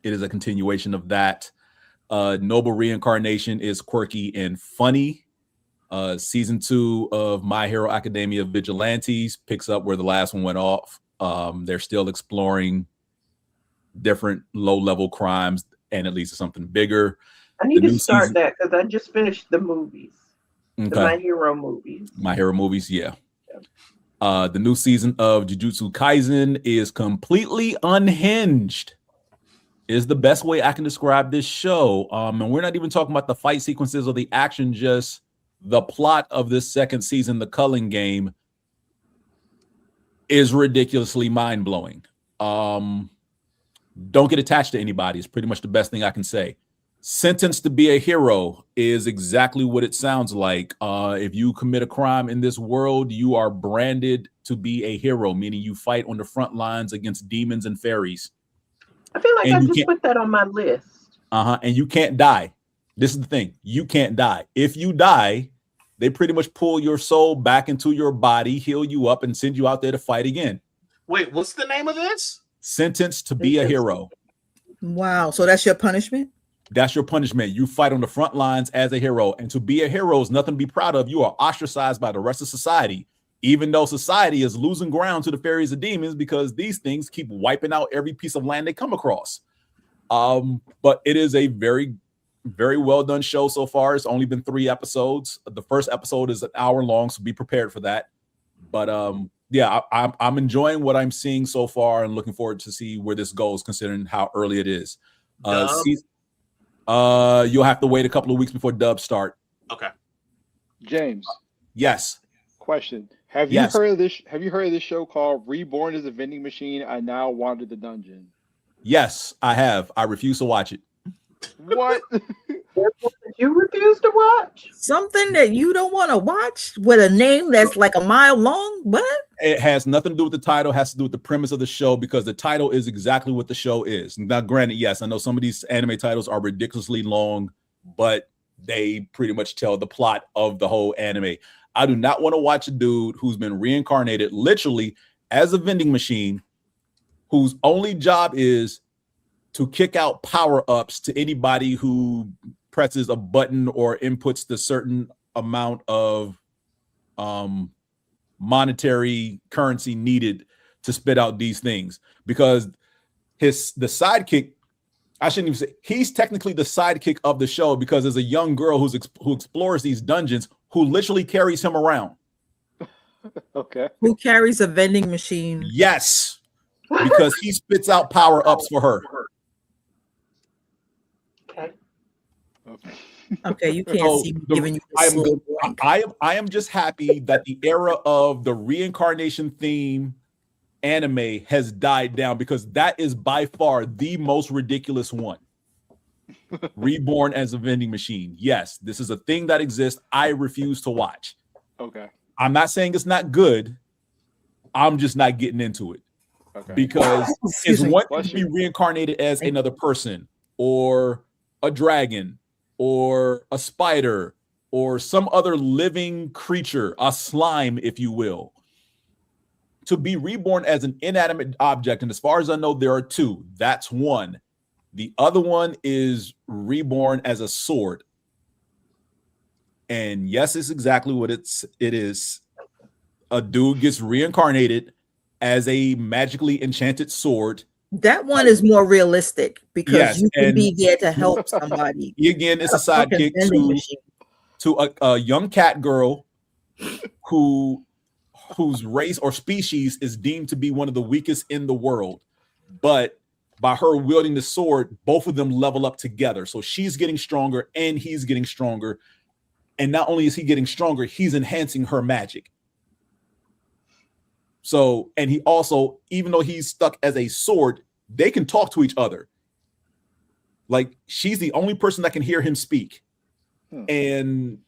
Speaker 2: it is a continuation of that. Noble Reincarnation is quirky and funny. Season 2 of My Hero Academia Vigilantes picks up where the last one went off. They're still exploring different low-level crimes, and it leads to something bigger.
Speaker 5: I need to start that because I just finished the movies.
Speaker 2: Okay.
Speaker 5: The My Hero movies.
Speaker 2: My Hero movies, yeah. The new season of Jujutsu Kaisen is completely unhinged, is the best way I can describe this show. And we're not even talking about the fight sequences or the action, just the plot of this second season, The Culling Game, is ridiculously mind-blowing. Don't get attached to anybody. It's pretty much the best thing I can say. Sentenced to be a hero is exactly what it sounds like. If you commit a crime in this world, you are branded to be a hero, meaning you fight on the front lines against demons and fairies.
Speaker 5: I feel like I just put that on my list.
Speaker 2: And you can't die. This is the thing. You can't die. If you die, they pretty much pull your soul back into your body, heal you up, and send you out there to fight again.
Speaker 6: Wait, what's the name of this?
Speaker 2: Sentenced to be a hero.
Speaker 3: Wow. So that's your punishment?
Speaker 2: That's your punishment. You fight on the front lines as a hero. And to be a hero is nothing to be proud of. You are ostracized by the rest of society, even though society is losing ground to the fairies and demons because these things keep wiping out every piece of land they come across. But it is a very, very well done show so far. It's only been 3 episodes. The first episode is an hour long, so be prepared for that. But yeah, I'm enjoying what I'm seeing so far and looking forward to see where this goes, considering how early it is. You'll have to wait a couple of weeks before dubs start.
Speaker 6: Okay.
Speaker 7: James.
Speaker 2: Yes.
Speaker 7: Question. Have you heard of this? Have you heard of this show called Reborn as a Vending Machine? I Now Wander the Dungeon.
Speaker 2: Yes, I have. I refuse to watch it.
Speaker 7: What?
Speaker 5: You refuse to watch?
Speaker 3: Something that you don't want to watch with a name that's like a mile long? What?
Speaker 2: It has nothing to do with the title. It has to do with the premise of the show because the title is exactly what the show is. Now, granted, yes, I know some of these anime titles are ridiculously long, but they pretty much tell the plot of the whole anime. I do not want to watch a dude who's been reincarnated literally as a vending machine whose only job is to kick out power-ups to anybody who presses a button or inputs the certain amount of monetary currency needed to spit out these things. Because the sidekick, I shouldn't even say, he's technically the sidekick of the show because there's a young girl who explores these dungeons who literally carries him around.
Speaker 7: Okay.
Speaker 3: Who carries a vending machine?
Speaker 2: Yes, because he spits out power-ups for her.
Speaker 3: Okay, you can't see me giving you
Speaker 2: I am just happy that the era of the reincarnation theme anime has died down because that is by far the most ridiculous one. Reborn as a vending machine. Yes, this is a thing that exists. I refuse to watch.
Speaker 7: Okay.
Speaker 2: I'm not saying it's not good. I'm just not getting into it. Okay. Because it's one thing to be reincarnated as another person or a dragon or a spider or some other living creature, a slime, if you will. To be reborn as an inanimate object, and as far as I know, there are 2. That's one. The other one is reborn as a sword. And yes, it's exactly what it is. A dude gets reincarnated as a magically enchanted sword.
Speaker 3: That one is more realistic because you can be there to help somebody.
Speaker 2: Again, it's a sidekick to a young cat girl whose race or species is deemed to be one of the weakest in the world. But by her wielding the sword, both of them level up together. So she's getting stronger and he's getting stronger. And not only is he getting stronger, he's enhancing her magic. So, and he also, even though he's stuck as a sword, they can talk to each other. Like, she's the only person that can hear him speak. And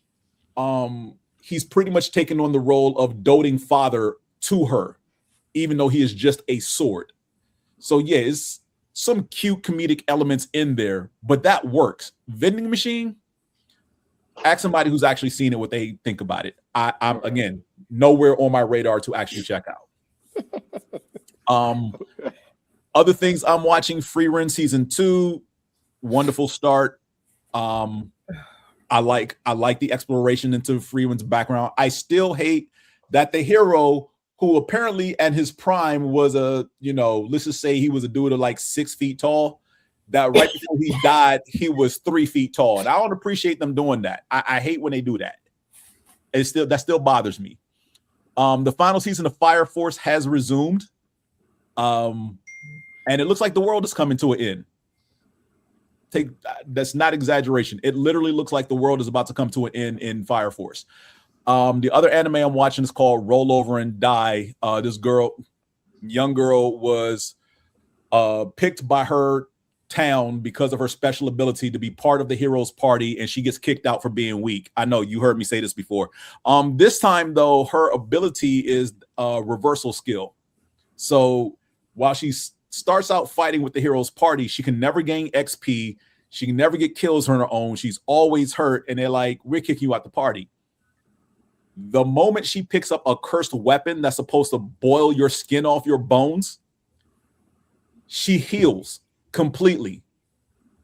Speaker 2: he's pretty much taken on the role of doting father to her, even though he is just a sword. So yeah, it's some cute comedic elements in there, but that works. Vending machine, ask somebody who's actually seen it what they think about it. I'm again nowhere on my radar to actually check out. Other things I'm watching: Freerun season 2, wonderful start. I like the exploration into Freerun's background. I still hate that the hero who apparently at his prime was let's just say he was a dude of like 6 feet tall, that right before he died, he was 3 feet tall. And I don't appreciate them doing that. I hate when they do that. That still bothers me. The final season of Fire Force has resumed. And it looks like the world is coming to an end. That's not exaggeration. It literally looks like the world is about to come to an end in Fire Force. The other anime I'm watching is called Roll Over and Die. This young girl was picked by her town because of her special ability to be part of the heroes party, and she gets kicked out for being weak. I know you heard me say this before. This time though, her ability is a reversal skill. So while she starts out fighting with the heroes party, she can never gain XP. She can never get kills on her own. She's always hurt, and they're like, we're kicking you out the party. The moment she picks up a cursed weapon that's supposed to boil your skin off your bones, she heals completely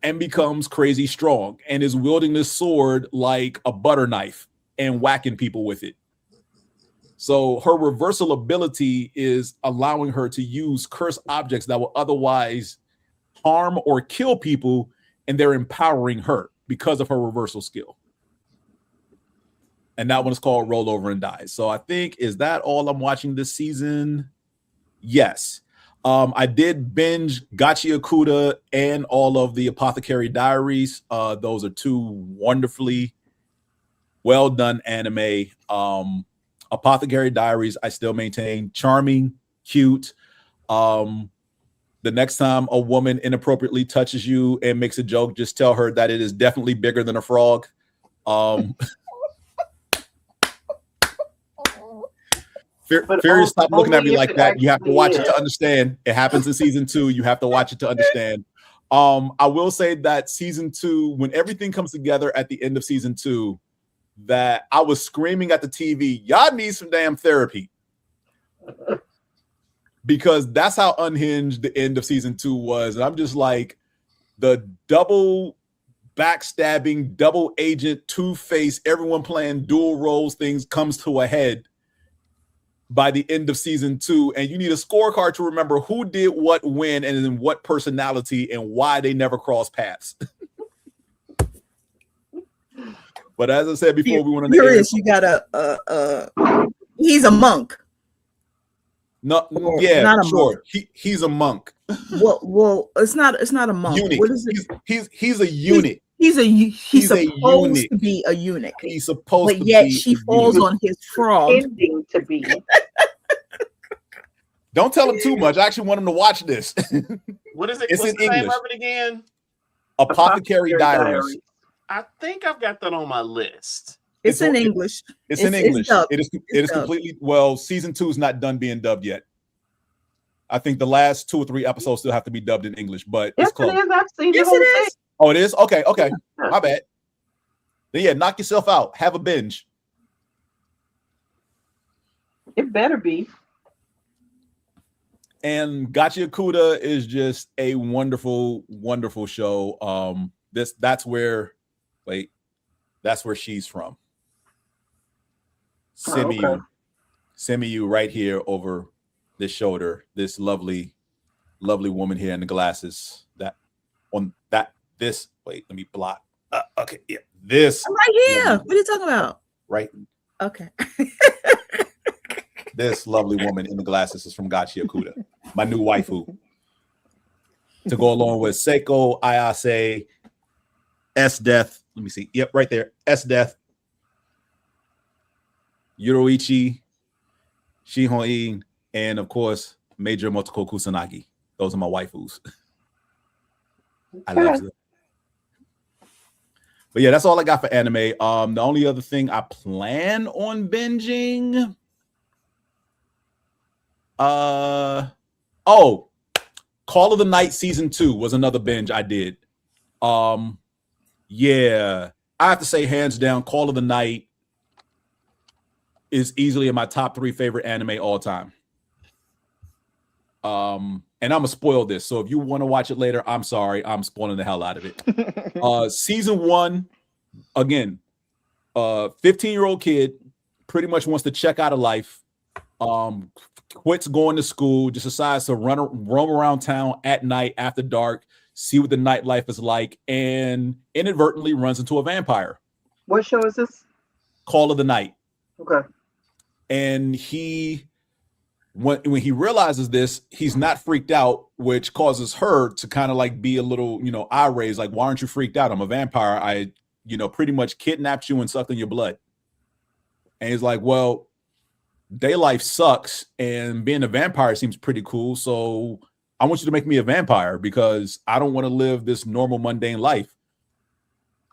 Speaker 2: and becomes crazy strong and is wielding this sword like a butter knife and whacking people with it. So her reversal ability is allowing her to use cursed objects that will otherwise harm or kill people, and they're empowering her because of her reversal skill. And that one is called Roll Over and Die. So I think, is that all I'm watching this season? Yes. I did binge Gachi Akuta and all of the Apothecary Diaries. Those are two wonderfully well done anime. Apothecary Diaries, I still maintain charming, cute. The next time a woman inappropriately touches you and makes a joke, just tell her that it is definitely bigger than a frog. Furious, stop looking at me like that. You have to watch it to understand. It happens in season 2. You have to watch it to understand. I will say that season 2, when everything comes together at the end of season 2, that I was screaming at the TV, y'all need some damn therapy. Because that's how unhinged the end of season 2 was. And I'm just like, the double backstabbing, double agent, two-face, everyone playing dual roles things comes to a head by the end of season 2, and you need a scorecard to remember who did what when and in what personality and why they never crossed paths. But as I said before, we want to
Speaker 3: curious. You got he's a monk.
Speaker 2: No, yeah, not a sure. He's a monk.
Speaker 3: Well, it's not a monk.
Speaker 2: Eunuch.
Speaker 3: What is it?
Speaker 2: He's a eunuch.
Speaker 3: He's supposed to be a eunuch.
Speaker 2: He's supposed
Speaker 3: but
Speaker 2: to
Speaker 3: yet
Speaker 2: be
Speaker 3: she falls on his frog.
Speaker 5: Ending to be.
Speaker 2: Don't tell him too much. I actually want him to watch this.
Speaker 6: What is it?
Speaker 2: It's
Speaker 6: What's
Speaker 2: in
Speaker 6: the name
Speaker 2: English.
Speaker 6: of it again?
Speaker 2: Apothecary Diaries.
Speaker 6: I think I've got that on my list.
Speaker 3: It's in English.
Speaker 2: It's in English.
Speaker 3: Dubbed.
Speaker 2: It is completely, well, season 2 is not done being dubbed yet. I think the last 2 or 3 episodes still have to be dubbed in English, but
Speaker 5: yes,
Speaker 2: it's close.
Speaker 5: It is. I've seen
Speaker 3: yes,
Speaker 5: the whole
Speaker 3: it
Speaker 5: thing.
Speaker 3: is.
Speaker 2: Oh, it is? Okay. My bad. Then yeah, knock yourself out. Have a binge.
Speaker 5: It better be.
Speaker 2: And Gachi Akuta is just a wonderful, wonderful show. That's where she's from. Simiyu right here over this shoulder. This lovely, lovely woman here in the glasses. Wait, let me block. Okay, yeah, this.
Speaker 3: I'm right here. Woman. What are you talking about?
Speaker 2: Right.
Speaker 3: Okay.
Speaker 2: This lovely woman in the glasses is from Gachi Akuta, my new waifu. To go along with Seiko, Ayase, S Death. Let me see. Yep, right there. S Death, Yuroichi, Shihon, and of course, Major Motoko Kusanagi. Those are my waifus. I love them. But yeah, that's all I got for anime. The only other thing I plan on binging. Call of the Night season 2 was another binge I did. Yeah, I have to say, hands down, Call of the Night is easily in my top 3 favorite anime all time. And I'm gonna spoil this, so if you want to watch it later, I'm sorry, I'm spoiling the hell out of it. Season 1, again, 15-year-old kid pretty much wants to check out of life. quits going to school, just decides to roam around town at night after dark, see what the nightlife is like, and inadvertently runs into a vampire.
Speaker 5: What show is this?
Speaker 2: Call of the Night.
Speaker 5: Okay.
Speaker 2: And when he realizes this, he's not freaked out, which causes her to kind of like be a little, eye raised, like, why aren't you freaked out? I'm a vampire. I, pretty much kidnapped you and sucked in your blood. And he's like, well, day life sucks and being a vampire seems pretty cool. So I want you to make me a vampire because I don't want to live this normal mundane life.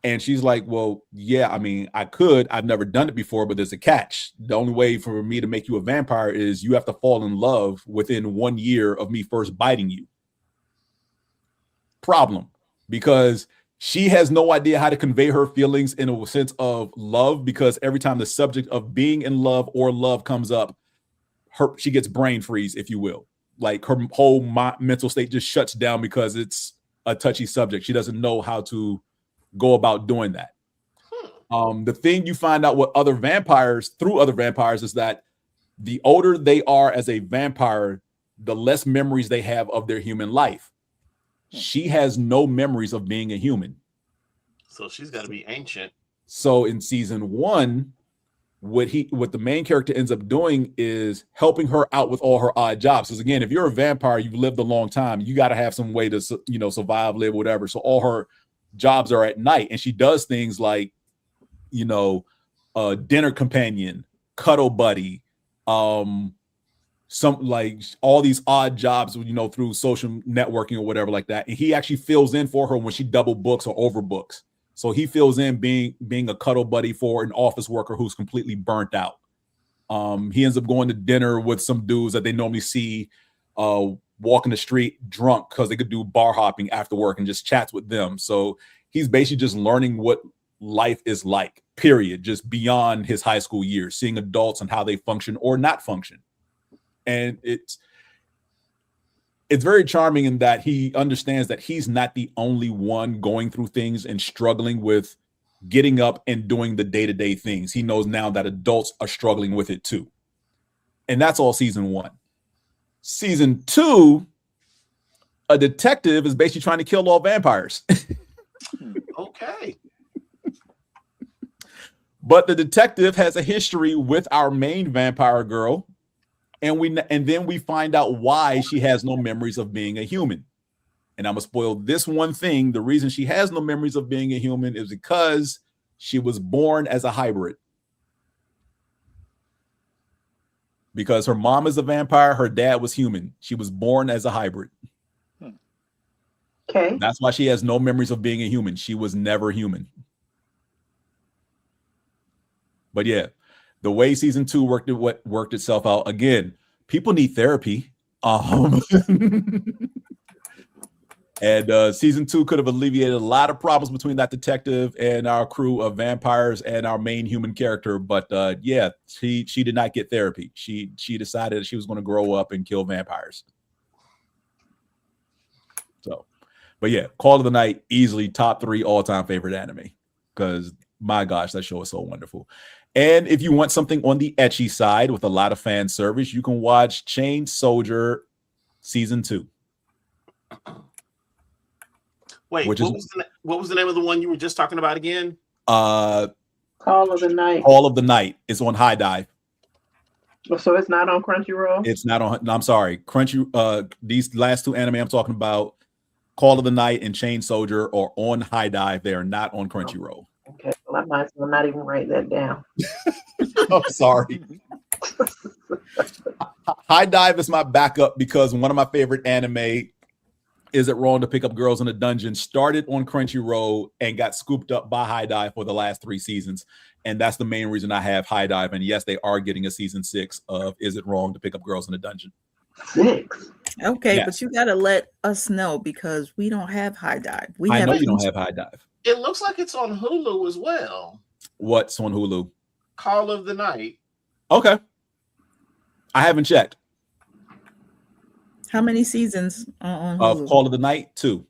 Speaker 2: And she's like, well, yeah, I mean, I could. I've never done it before, but there's a catch. The only way for me to make you a vampire is you have to fall in love within 1 year of me first biting you. Problem, because she has no idea how to convey her feelings in a sense of love, because every time the subject of being in love or love comes up, she gets brain freeze, if you will. Like her whole mental state just shuts down because it's a touchy subject. She doesn't know how to go about doing that. The thing you find out with other vampires is that the older they are as a vampire, the less memories they have of their human life. She has no memories of being a human.
Speaker 6: So she's got to be ancient.
Speaker 2: So in season 1, what the main character ends up doing is helping her out with all her odd jobs. Because again, if you're a vampire, you've lived a long time, you got to have some way to, survive, live, whatever. So all her jobs are at night, and she does things like, dinner companion, cuddle buddy, some like all these odd jobs, through social networking or whatever like that. And he actually fills in for her when she double books or overbooks. So he fills in being a cuddle buddy for an office worker who's completely burnt out. He ends up going to dinner with some dudes that they normally see walking the street drunk because they could do bar hopping after work and just chats with them. So he's basically just learning what life is like, period, just beyond his high school years, seeing adults and how they function or not function. And it's very charming in that he understands that he's not the only one going through things and struggling with getting up and doing the day-to-day things. He knows now that adults are struggling with it too. And that's all season 1. Season 2, a detective is basically trying to kill all vampires.
Speaker 6: Okay.
Speaker 2: But the detective has a history with our main vampire girl, and then we find out why she has no memories of being a human. And I'm gonna spoil this one thing. The reason she has no memories of being a human is because she was born as a hybrid. Because her mom is a vampire, her dad was human. She was born as a hybrid.
Speaker 5: Okay.
Speaker 2: That's why she has no memories of being a human. She was never human. But yeah, the way season 2 worked itself out, again, people need therapy. And season 2 could have alleviated a lot of problems between that detective and our crew of vampires and our main human character. But yeah, she did not get therapy. She decided she was going to grow up and kill vampires. So, but yeah, Call of the Night, easily top 3 all-time favorite anime. Because my gosh, that show is so wonderful. And if you want something on the ecchi side with a lot of fan service, you can watch Chain Soldier season 2.
Speaker 6: Wait, what was the name of the one you were just talking about again?
Speaker 5: Call of the Night.
Speaker 2: Call of the Night. It's on High Dive.
Speaker 5: So it's not on Crunchyroll?
Speaker 2: It's not on. No, I'm sorry. These last 2 anime I'm talking about, Call of the Night and Chain Soldier, are on High Dive. They are not on Crunchyroll.
Speaker 5: Okay, well, I might as well not even write that down.
Speaker 2: I'm sorry. High Dive is my backup because one of my favorite anime, Is It Wrong to Pick Up Girls in a Dungeon, started on Crunchyroll and got scooped up by High Dive for the last 3 seasons. And that's the main reason I have High Dive. And yes, they are getting a season 6 of Is It Wrong to Pick Up Girls in a Dungeon.
Speaker 5: 6?
Speaker 3: Okay,
Speaker 2: Yes.
Speaker 3: but you got to let us know because we don't have High Dive.
Speaker 2: I know you don't have High Dive.
Speaker 6: It looks like it's on Hulu as well.
Speaker 2: What's on Hulu?
Speaker 6: Call of the Night.
Speaker 2: Okay. I haven't checked.
Speaker 3: How many seasons on
Speaker 2: Of
Speaker 3: Hulu?
Speaker 2: Call of the Night? 2.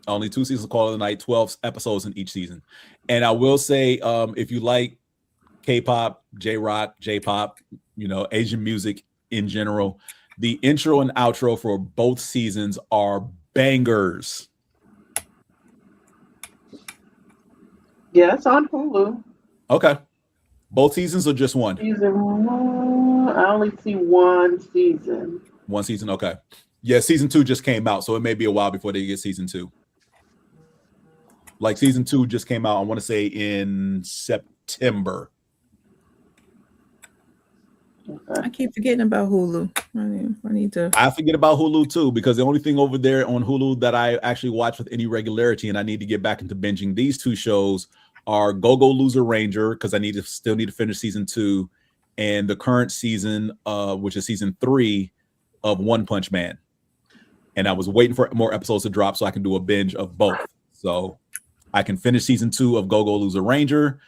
Speaker 2: Only 2 seasons of Call of the Night, 12 episodes in each season. And I will say, if you like K-pop, J-rock, J-pop, Asian music in general. The intro and outro for both seasons are bangers.
Speaker 5: Yeah, it's on Hulu.
Speaker 2: Okay. Both seasons or just one?
Speaker 5: Season 1. I only see one season.
Speaker 2: One season, okay. Yeah, season 2 just came out, so it may be a while before they get season 2. Like season 2 just came out, I want to say in September.
Speaker 3: I keep forgetting about Hulu. I need to.
Speaker 2: I forget about Hulu too, because the only thing over there on Hulu that I actually watch with any regularity, and I need to get back into binging these two shows, are Go-Go Loser Ranger, because I still need to finish season 2, and the current season, which is season 3 of One Punch Man. And I was waiting for more episodes to drop so I can do a binge of both. So I can finish season 2 of Go-Go Loser Ranger,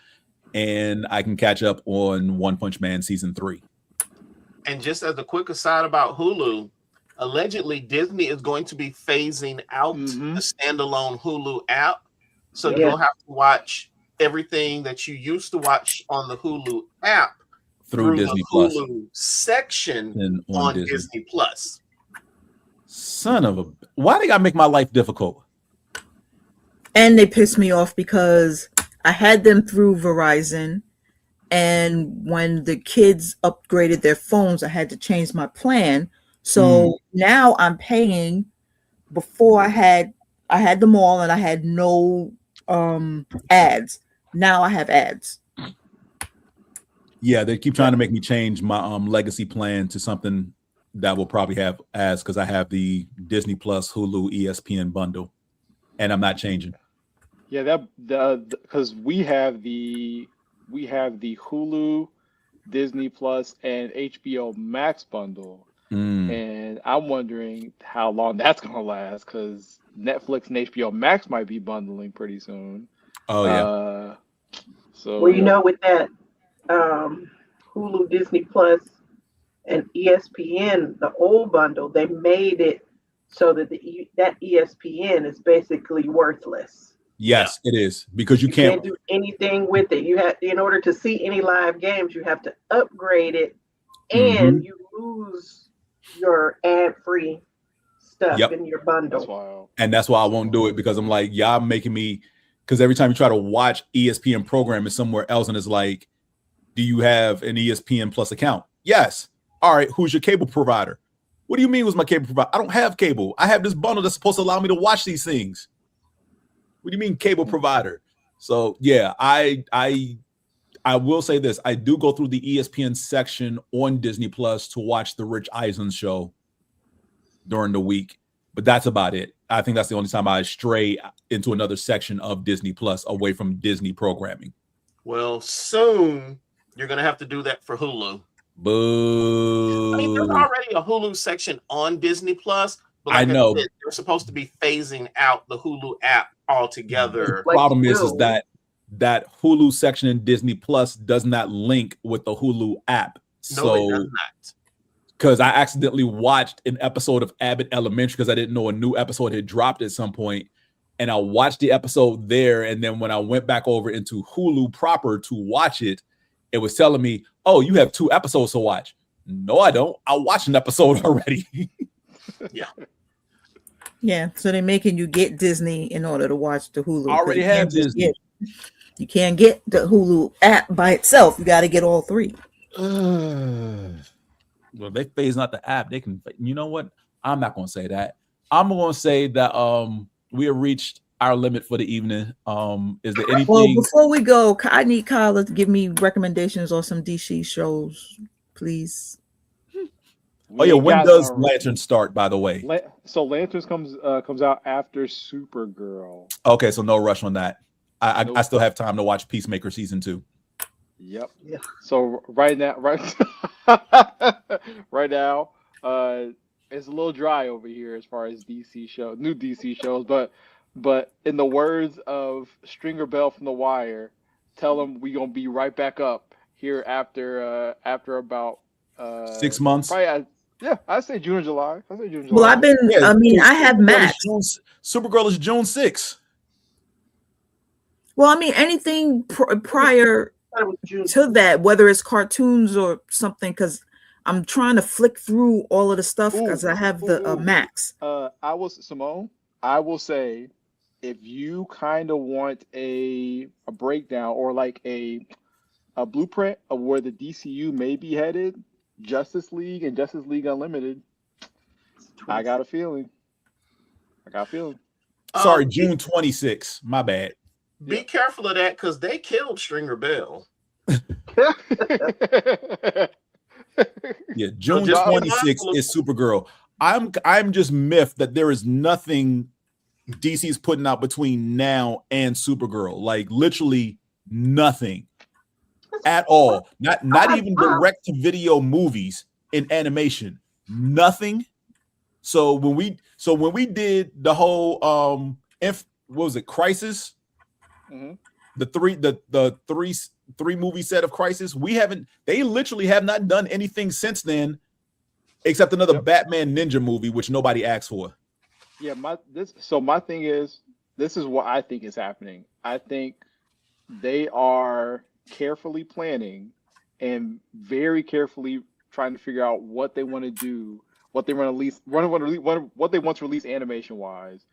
Speaker 2: and I can catch up on One Punch Man season 3.
Speaker 6: And just as a quick aside about Hulu, allegedly Disney is going to be phasing out the standalone Hulu app. So you'll have to watch everything that you used to watch on the Hulu app
Speaker 2: through Disney
Speaker 6: the
Speaker 2: Plus
Speaker 6: Hulu section on Disney Plus.
Speaker 2: Son of a... Why they gotta make my life difficult?
Speaker 3: And they pissed me off because I had them through Verizon. And when the kids upgraded their phones, I had to change my plan. So now I'm paying. Before I had them all and I had no ads. Now I have ads.
Speaker 2: Yeah, they keep trying to make me change my legacy plan to something that will probably have ads, because I have the Disney Plus, Hulu, ESPN bundle, and I'm not changing.
Speaker 7: Yeah, because we have the Hulu, Disney Plus, and HBO Max bundle, and I'm wondering how long that's gonna last, because Netflix and HBO Max might be bundling pretty soon.
Speaker 2: Oh yeah.
Speaker 5: With that Hulu, Disney Plus, and ESPN, the old bundle, they made it so that that ESPN is basically worthless.
Speaker 2: Yes, it is, because you can't
Speaker 5: do anything with it. You have, in order to see any live games, you have to upgrade it, and you lose your ad-free stuff in your bundle.
Speaker 2: That's why I won't do it, because I'm like, y'all making me, because every time you try to watch ESPN program is somewhere else, and it's like, do you have an ESPN Plus account? Yes. All right, who's your cable provider? What do you mean who's my cable provider? I don't have cable. I have this bundle that's supposed to allow me to watch these things. What do you mean cable provider? So yeah, I will say this. I do go through the ESPN section on Disney Plus to watch the Rich Eisen show during the week, but that's about it. I think that's the only time I stray into another section of Disney Plus away from Disney programming.
Speaker 6: Well, soon you're going to have to do that for Hulu.
Speaker 2: Boo.
Speaker 6: I mean, there's already a Hulu section on Disney Plus, but
Speaker 2: I know
Speaker 6: they're supposed to be phasing out the Hulu app altogether.
Speaker 2: The problem is that Hulu section in Disney Plus does not link with the Hulu app.
Speaker 6: No, it does not.
Speaker 2: Because I accidentally watched an episode of Abbott Elementary because I didn't know a new episode had dropped at some point. And I watched the episode there. And then when I went back over into Hulu proper to watch it, it was telling me, oh, you have 2 episodes to watch. No, I don't. I watched an episode already.
Speaker 6: Yeah.
Speaker 3: Yeah, so they're making you get Disney in order to watch the Hulu.
Speaker 2: I already have Disney.
Speaker 3: You can't get the Hulu app by itself. You got to get all 3.
Speaker 2: Well, they phase not the app. They can. You know what? I'm not going to say that. I'm going to say that we have reached our limit for the evening. Is there anything?
Speaker 3: Well, before we go, I need Kyla to give me recommendations on some DC shows, please.
Speaker 2: Oh yeah, when does Lantern start? By the way,
Speaker 7: so Lanterns comes out after Supergirl.
Speaker 2: Okay, so no rush on that. I still have time to watch Peacemaker season 2.
Speaker 7: Yep.
Speaker 5: Yeah.
Speaker 7: So right now, it's a little dry over here as far as new DC shows. But in the words of Stringer Bell from The Wire, tell them we gonna be right back up here after about
Speaker 2: 6 months.
Speaker 7: Probably, I say June or July.
Speaker 3: Well, I have Max.
Speaker 2: Supergirl is June 6th.
Speaker 3: Well, I mean, anything prior to that, whether it's cartoons or something, because I'm trying to flick through all of the stuff because I have the Max.
Speaker 7: I will say, if you kind of want a breakdown or like a blueprint of where the DCU may be headed, Justice League and Justice League Unlimited, I got a feeling.
Speaker 2: Sorry, June 26. My bad.
Speaker 6: Be careful of that because they killed Stringer Bell.
Speaker 2: Yeah, June 26th is Supergirl. I'm just miffed that there is nothing DC's putting out between now and Supergirl. Like literally nothing at all. Not even direct to video movies in animation. Nothing. So when we did the whole what was it, Crisis? Mm-hmm. The three movie set of Crisis, they literally have not done anything since then except another Batman Ninja movie, which nobody asked for.
Speaker 7: Yeah, my thing is, this is what I think is happening. I think they are carefully planning and very carefully trying to figure out what they want to do, what they want to release animation wise.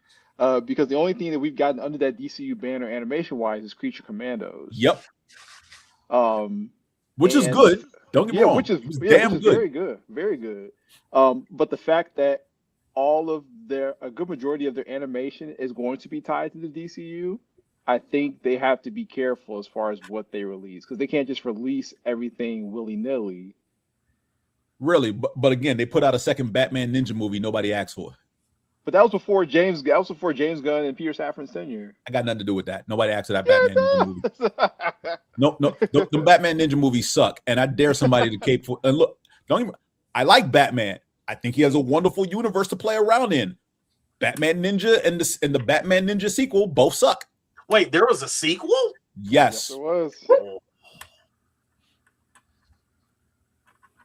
Speaker 7: Because the only thing that we've gotten under that DCU banner animation wise is Creature Commandos.
Speaker 2: Yep. Which is good. Don't get me wrong.
Speaker 7: Which is
Speaker 2: damn good.
Speaker 7: Very good. Very good. But the fact that a good majority of their animation is going to be tied to the DCU, I think they have to be careful as far as what they release, because they can't just release everything willy-nilly.
Speaker 2: Really, but again, they put out a second Batman Ninja movie nobody asked for.
Speaker 7: But that was before James Gunn and Peter Safran's tenure.
Speaker 2: I got nothing to do with that. Nobody asked for that Batman Ninja movie. No, the Batman Ninja movies suck, and I dare somebody to cape for. And look, I like Batman. I think he has a wonderful universe to play around in. Batman Ninja and the Batman Ninja sequel both suck.
Speaker 6: Wait, there was a sequel?
Speaker 2: Yes,
Speaker 7: there was.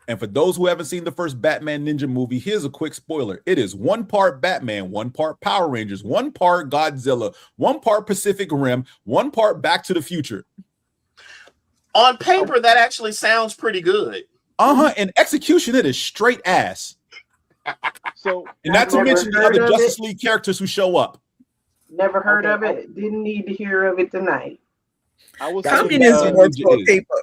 Speaker 2: And for those who haven't seen the first Batman Ninja movie, here's a quick spoiler. It is one part Batman, one part Power Rangers, one part Godzilla, one part Pacific Rim, one part Back to the Future.
Speaker 6: On paper, that actually sounds pretty good.
Speaker 2: In execution, it is straight ass.
Speaker 7: So,
Speaker 2: and not to mention the other Justice League characters who show up.
Speaker 5: Never heard of it. Didn't need to hear of it tonight.
Speaker 3: Communism works for paper.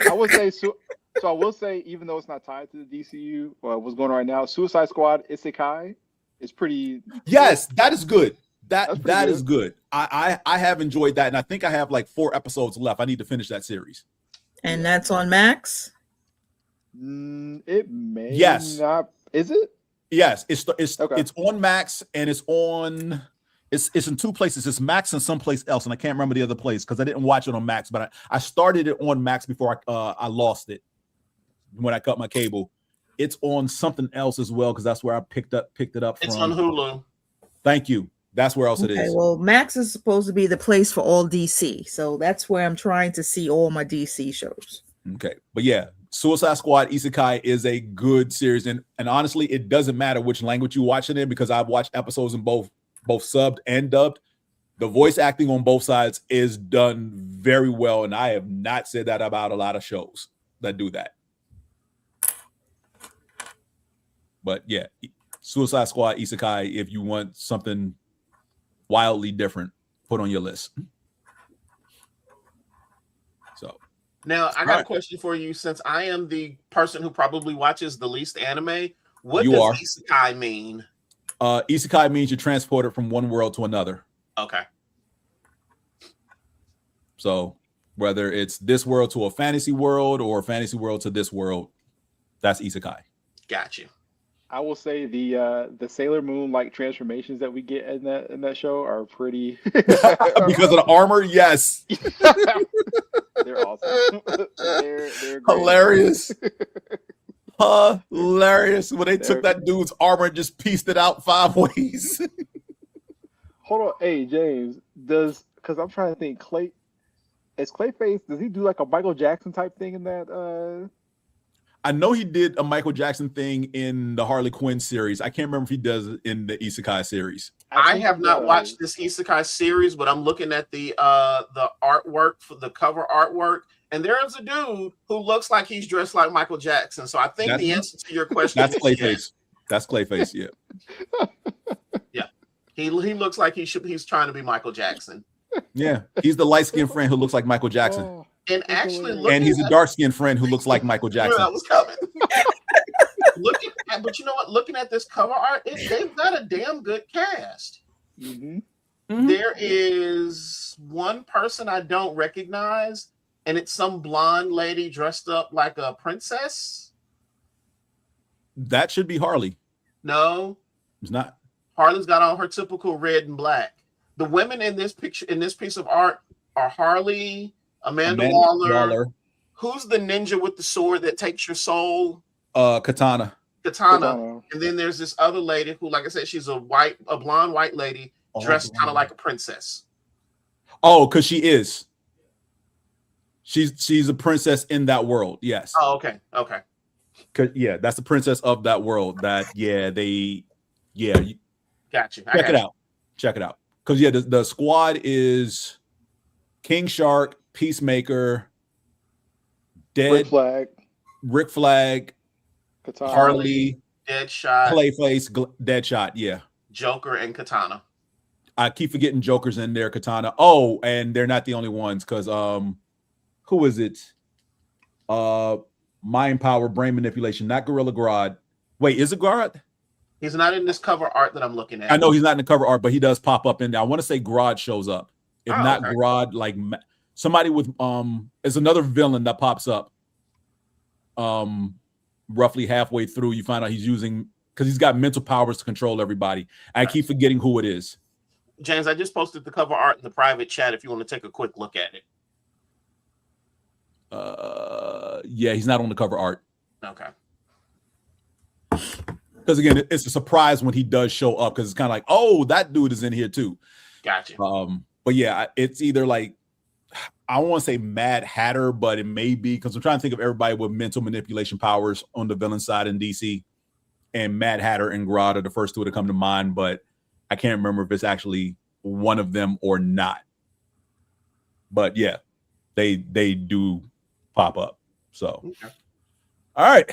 Speaker 7: I would say so. So I will say, even though it's not tied to the DCU, what's going on right now, Suicide Squad Isekai is pretty.
Speaker 2: Yes, that is good. That is good. I have enjoyed that, and I think I have like 4 episodes left. I need to finish that series.
Speaker 3: And that's on Max?
Speaker 7: It may not. Is it?
Speaker 2: Yes, it's on Max, and it's in 2 places. It's Max and someplace else, and I can't remember the other place because I didn't watch it on Max, but I started it on Max before I lost it when I cut my cable. It's on something else as well because that's where I picked it up from.
Speaker 6: It's on Hulu.
Speaker 2: Thank you. That's where else it is.
Speaker 3: Well, Max is supposed to be the place for all DC, so that's where I'm trying to see all my DC shows.
Speaker 2: Okay, but yeah, Suicide Squad Isekai is a good series, and honestly, it doesn't matter which language you watch it in because I've watched episodes in both subbed and dubbed. The voice acting on both sides is done very well, and I have not said that about a lot of shows that do that. But yeah, Suicide Squad Isekai, if you want something wildly different, put on your list. So
Speaker 6: now I got a question for you. Since I am the person who probably watches the least anime, what does Isekai mean?
Speaker 2: Isekai means you're transported from one world to another.
Speaker 6: Okay.
Speaker 2: So whether it's this world to a fantasy world or a fantasy world to this world, that's Isekai.
Speaker 6: Got you.
Speaker 7: I will say the Sailor Moon like transformations that we get in that show are pretty
Speaker 2: because of the armor. Yes,
Speaker 7: they're awesome. They're
Speaker 2: hilarious. Hilarious when they took that dude's armor and just pieced it out 5 ways.
Speaker 7: Hold on, hey James, because I'm trying to think. Clayface, does he do like a Michael Jackson type thing in that?
Speaker 2: I know he did a Michael Jackson thing in the Harley Quinn series. I can't remember if he does it in the Isekai series.
Speaker 6: I have not watched this isekai series, but I'm looking at the artwork for the cover artwork, and there's a dude who looks like he's dressed like Michael Jackson. So I think the answer to your question
Speaker 2: that's
Speaker 6: is
Speaker 2: Clayface.
Speaker 6: yes.
Speaker 2: That's Clayface. Yeah.
Speaker 6: Yeah, he looks like he's trying to be Michael Jackson.
Speaker 2: Yeah, he's the light-skinned friend who looks like Michael Jackson.
Speaker 7: Oh,
Speaker 6: And actually,
Speaker 2: and he's a dark-skinned friend who looks like Michael Jackson.
Speaker 6: That was coming. But you know what? Looking at this cover art, they've got a damn good cast.
Speaker 7: Mm-hmm.
Speaker 2: Mm-hmm.
Speaker 6: There is one person I don't recognize, and it's some blonde lady dressed up like a princess.
Speaker 2: That should be Harley.
Speaker 6: No,
Speaker 2: it's not.
Speaker 6: Harley's got on her typical red and black. The women in this picture, in this piece of art, are Harley, Amanda Waller. Who's the ninja with the sword that takes your soul?
Speaker 2: Katana.
Speaker 6: And then there's this other lady who, like I said, she's a blonde white lady dressed kind of like a princess.
Speaker 2: Oh, because she is. She's a princess in that world. Yes.
Speaker 6: Oh, okay.
Speaker 2: Yeah, that's the princess of that world. Gotcha. Check it out. Because the squad is King Shark, Peacemaker, Rick Flag,
Speaker 7: Katana.
Speaker 2: Harley,
Speaker 6: Deadshot,
Speaker 2: Clayface, Deadshot. Yeah,
Speaker 6: Joker and Katana.
Speaker 2: I keep forgetting Joker's in there. Katana. Oh, and they're not the only ones because who is it? Mind power, brain manipulation, not Gorilla Grodd. Wait, is it Grodd?
Speaker 6: He's not in this cover art that I'm looking at.
Speaker 2: I know he's not in the cover art, but he does pop up in there. I want to say Grodd shows up. If not okay. Grodd, like somebody with it's another villain that pops up. Roughly halfway through, you find out he's using because he's got mental powers to control everybody. I keep forgetting who it is.
Speaker 6: James, I just posted the cover art in the private chat if you want to take a quick look at it.
Speaker 2: Yeah, he's not on the cover art.
Speaker 6: Okay.
Speaker 2: Because again, it's a surprise when he does show up because it's kind of like, oh, that dude is in here too.
Speaker 6: Gotcha.
Speaker 2: But yeah, it's either like I don't want to say Mad Hatter, but it may be because I'm trying to think of everybody with mental manipulation powers on the villain side in DC, and Mad Hatter and Grodd are the first two to come to mind, but I can't remember if it's actually one of them or not. But yeah, they do pop up. So, okay. All right.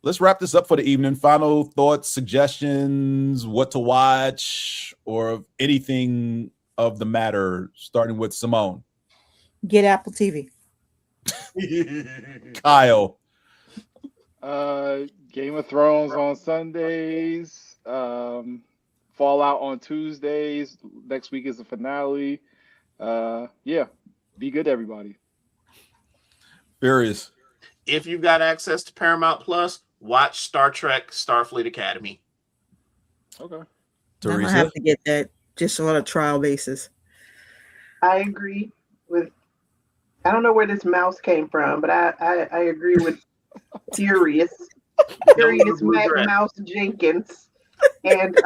Speaker 2: Let's wrap this up for the evening. Final thoughts, suggestions, what to watch, or anything of the matter, starting with Simone.
Speaker 3: Get Apple TV.
Speaker 2: Kyle.
Speaker 7: Game of Thrones on Sundays. Fallout on Tuesdays. Next week is the finale. Yeah. Be good, everybody.
Speaker 2: Furious.
Speaker 6: If you've got access to Paramount Plus, watch Star Trek Starfleet Academy.
Speaker 7: Okay.
Speaker 2: Teresa?
Speaker 3: I have to get that just on a trial basis.
Speaker 5: I agree with, I don't know where this mouse came from, but I agree with Furious Mouse Jenkins. And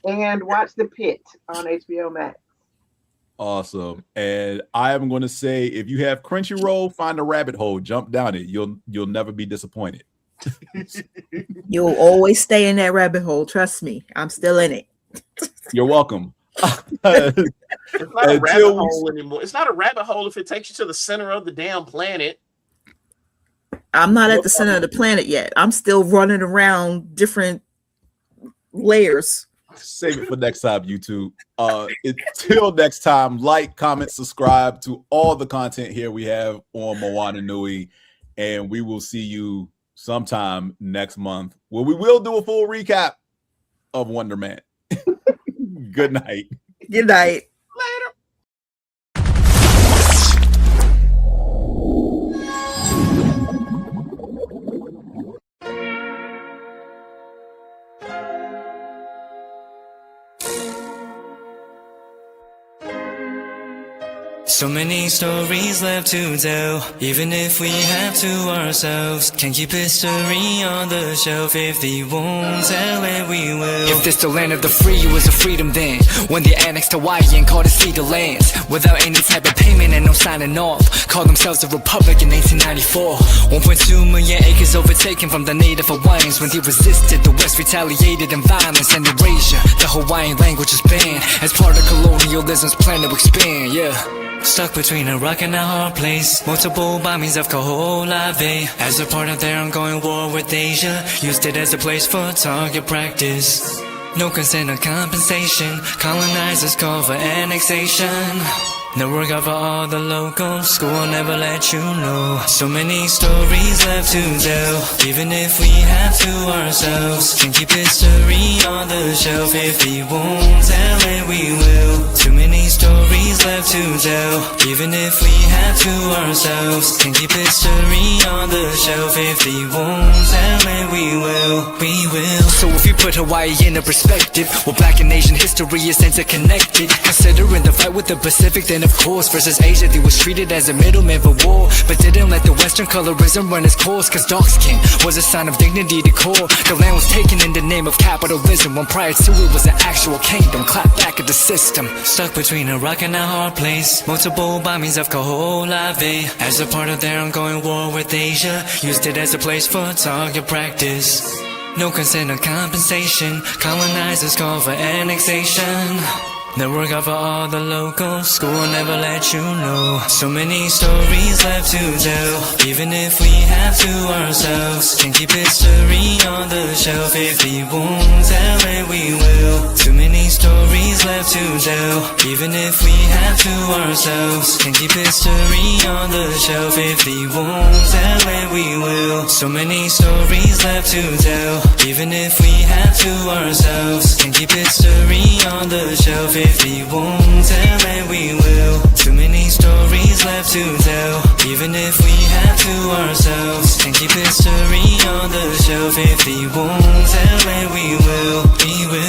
Speaker 5: and watch The Pit on HBO Max.
Speaker 2: Awesome. And I am going to say, if you have Crunchyroll, find a rabbit hole, jump down it. You'll never be disappointed.
Speaker 3: You'll always stay in that rabbit hole. Trust me, I'm still in it.
Speaker 2: You're welcome.
Speaker 6: It's not a rabbit hole anymore. It's not a rabbit hole if it takes you to the center of the damn planet.
Speaker 3: I'm not at the center of the planet yet. I'm still running around different layers.
Speaker 2: Save it for next time, YouTube. Until next time, like, comment, subscribe to all the content here we have on Moana Nui, and we will see you sometime next month where we will do a full recap of Wonder Man. Good night.
Speaker 3: Good night.
Speaker 6: Later.
Speaker 8: So many stories left to tell, even if we have to ourselves. Can't keep history on the shelf. If they won't tell it, we will.
Speaker 9: If this the land of the free, it was a freedom then, when they annexed Hawaii and called it cedar lands, without any type of payment and no signing off. Called themselves a republic in 1894. 1.2 million acres overtaken from the native Hawaiians. When they resisted, the West retaliated in violence and erasure. The Hawaiian language was banned as part of colonialism's plan to expand, yeah.
Speaker 8: Stuck between a rock and a hard place. Multiple bombings of Kaho'olawe as a part of their ongoing war with Asia. Used it as a place for target practice. No consent or compensation. Colonizers call for annexation. No work out for all the locals. School will never let you know. So many stories left to tell, even if we have to ourselves. Can't keep history on the shelf. If we won't tell it, we will. Too many stories left to tell, even if we have to ourselves. Can't keep history on the shelf. If we won't tell it, we will. We will.
Speaker 9: So if you put Hawaii in a perspective, well, Black and Asian history is interconnected. Considering the fight with the Pacific, then of course, versus Asia, they was treated as a middleman for war, but didn't let the Western colorism run its course, cause dark skin was a sign of dignity to core. The land was taken in the name of capitalism, when prior to it was an actual kingdom. Clap back at the system.
Speaker 8: Stuck between a rock and a hard place. Multiple bombings of Kaho'olawe as a part of their ongoing war with Asia. Used it as a place for target practice. No consent or compensation. Colonizers call for annexation. No work out for all the locals. School will never let you know. So many stories left to tell, even if we have to ourselves. Can't keep history on the shelf. If we won't tell it, we will. Too many stories left to tell, even if we have to ourselves. Can't keep history on the shelf. If we won't tell it, we will. So many stories left to tell, even if we have to ourselves. Can't keep history on the shelf. If we won't tell it, we will. Too many stories left to tell, even if we have to ourselves. Can't keep history on the shelf. If we won't tell it, we will. We will.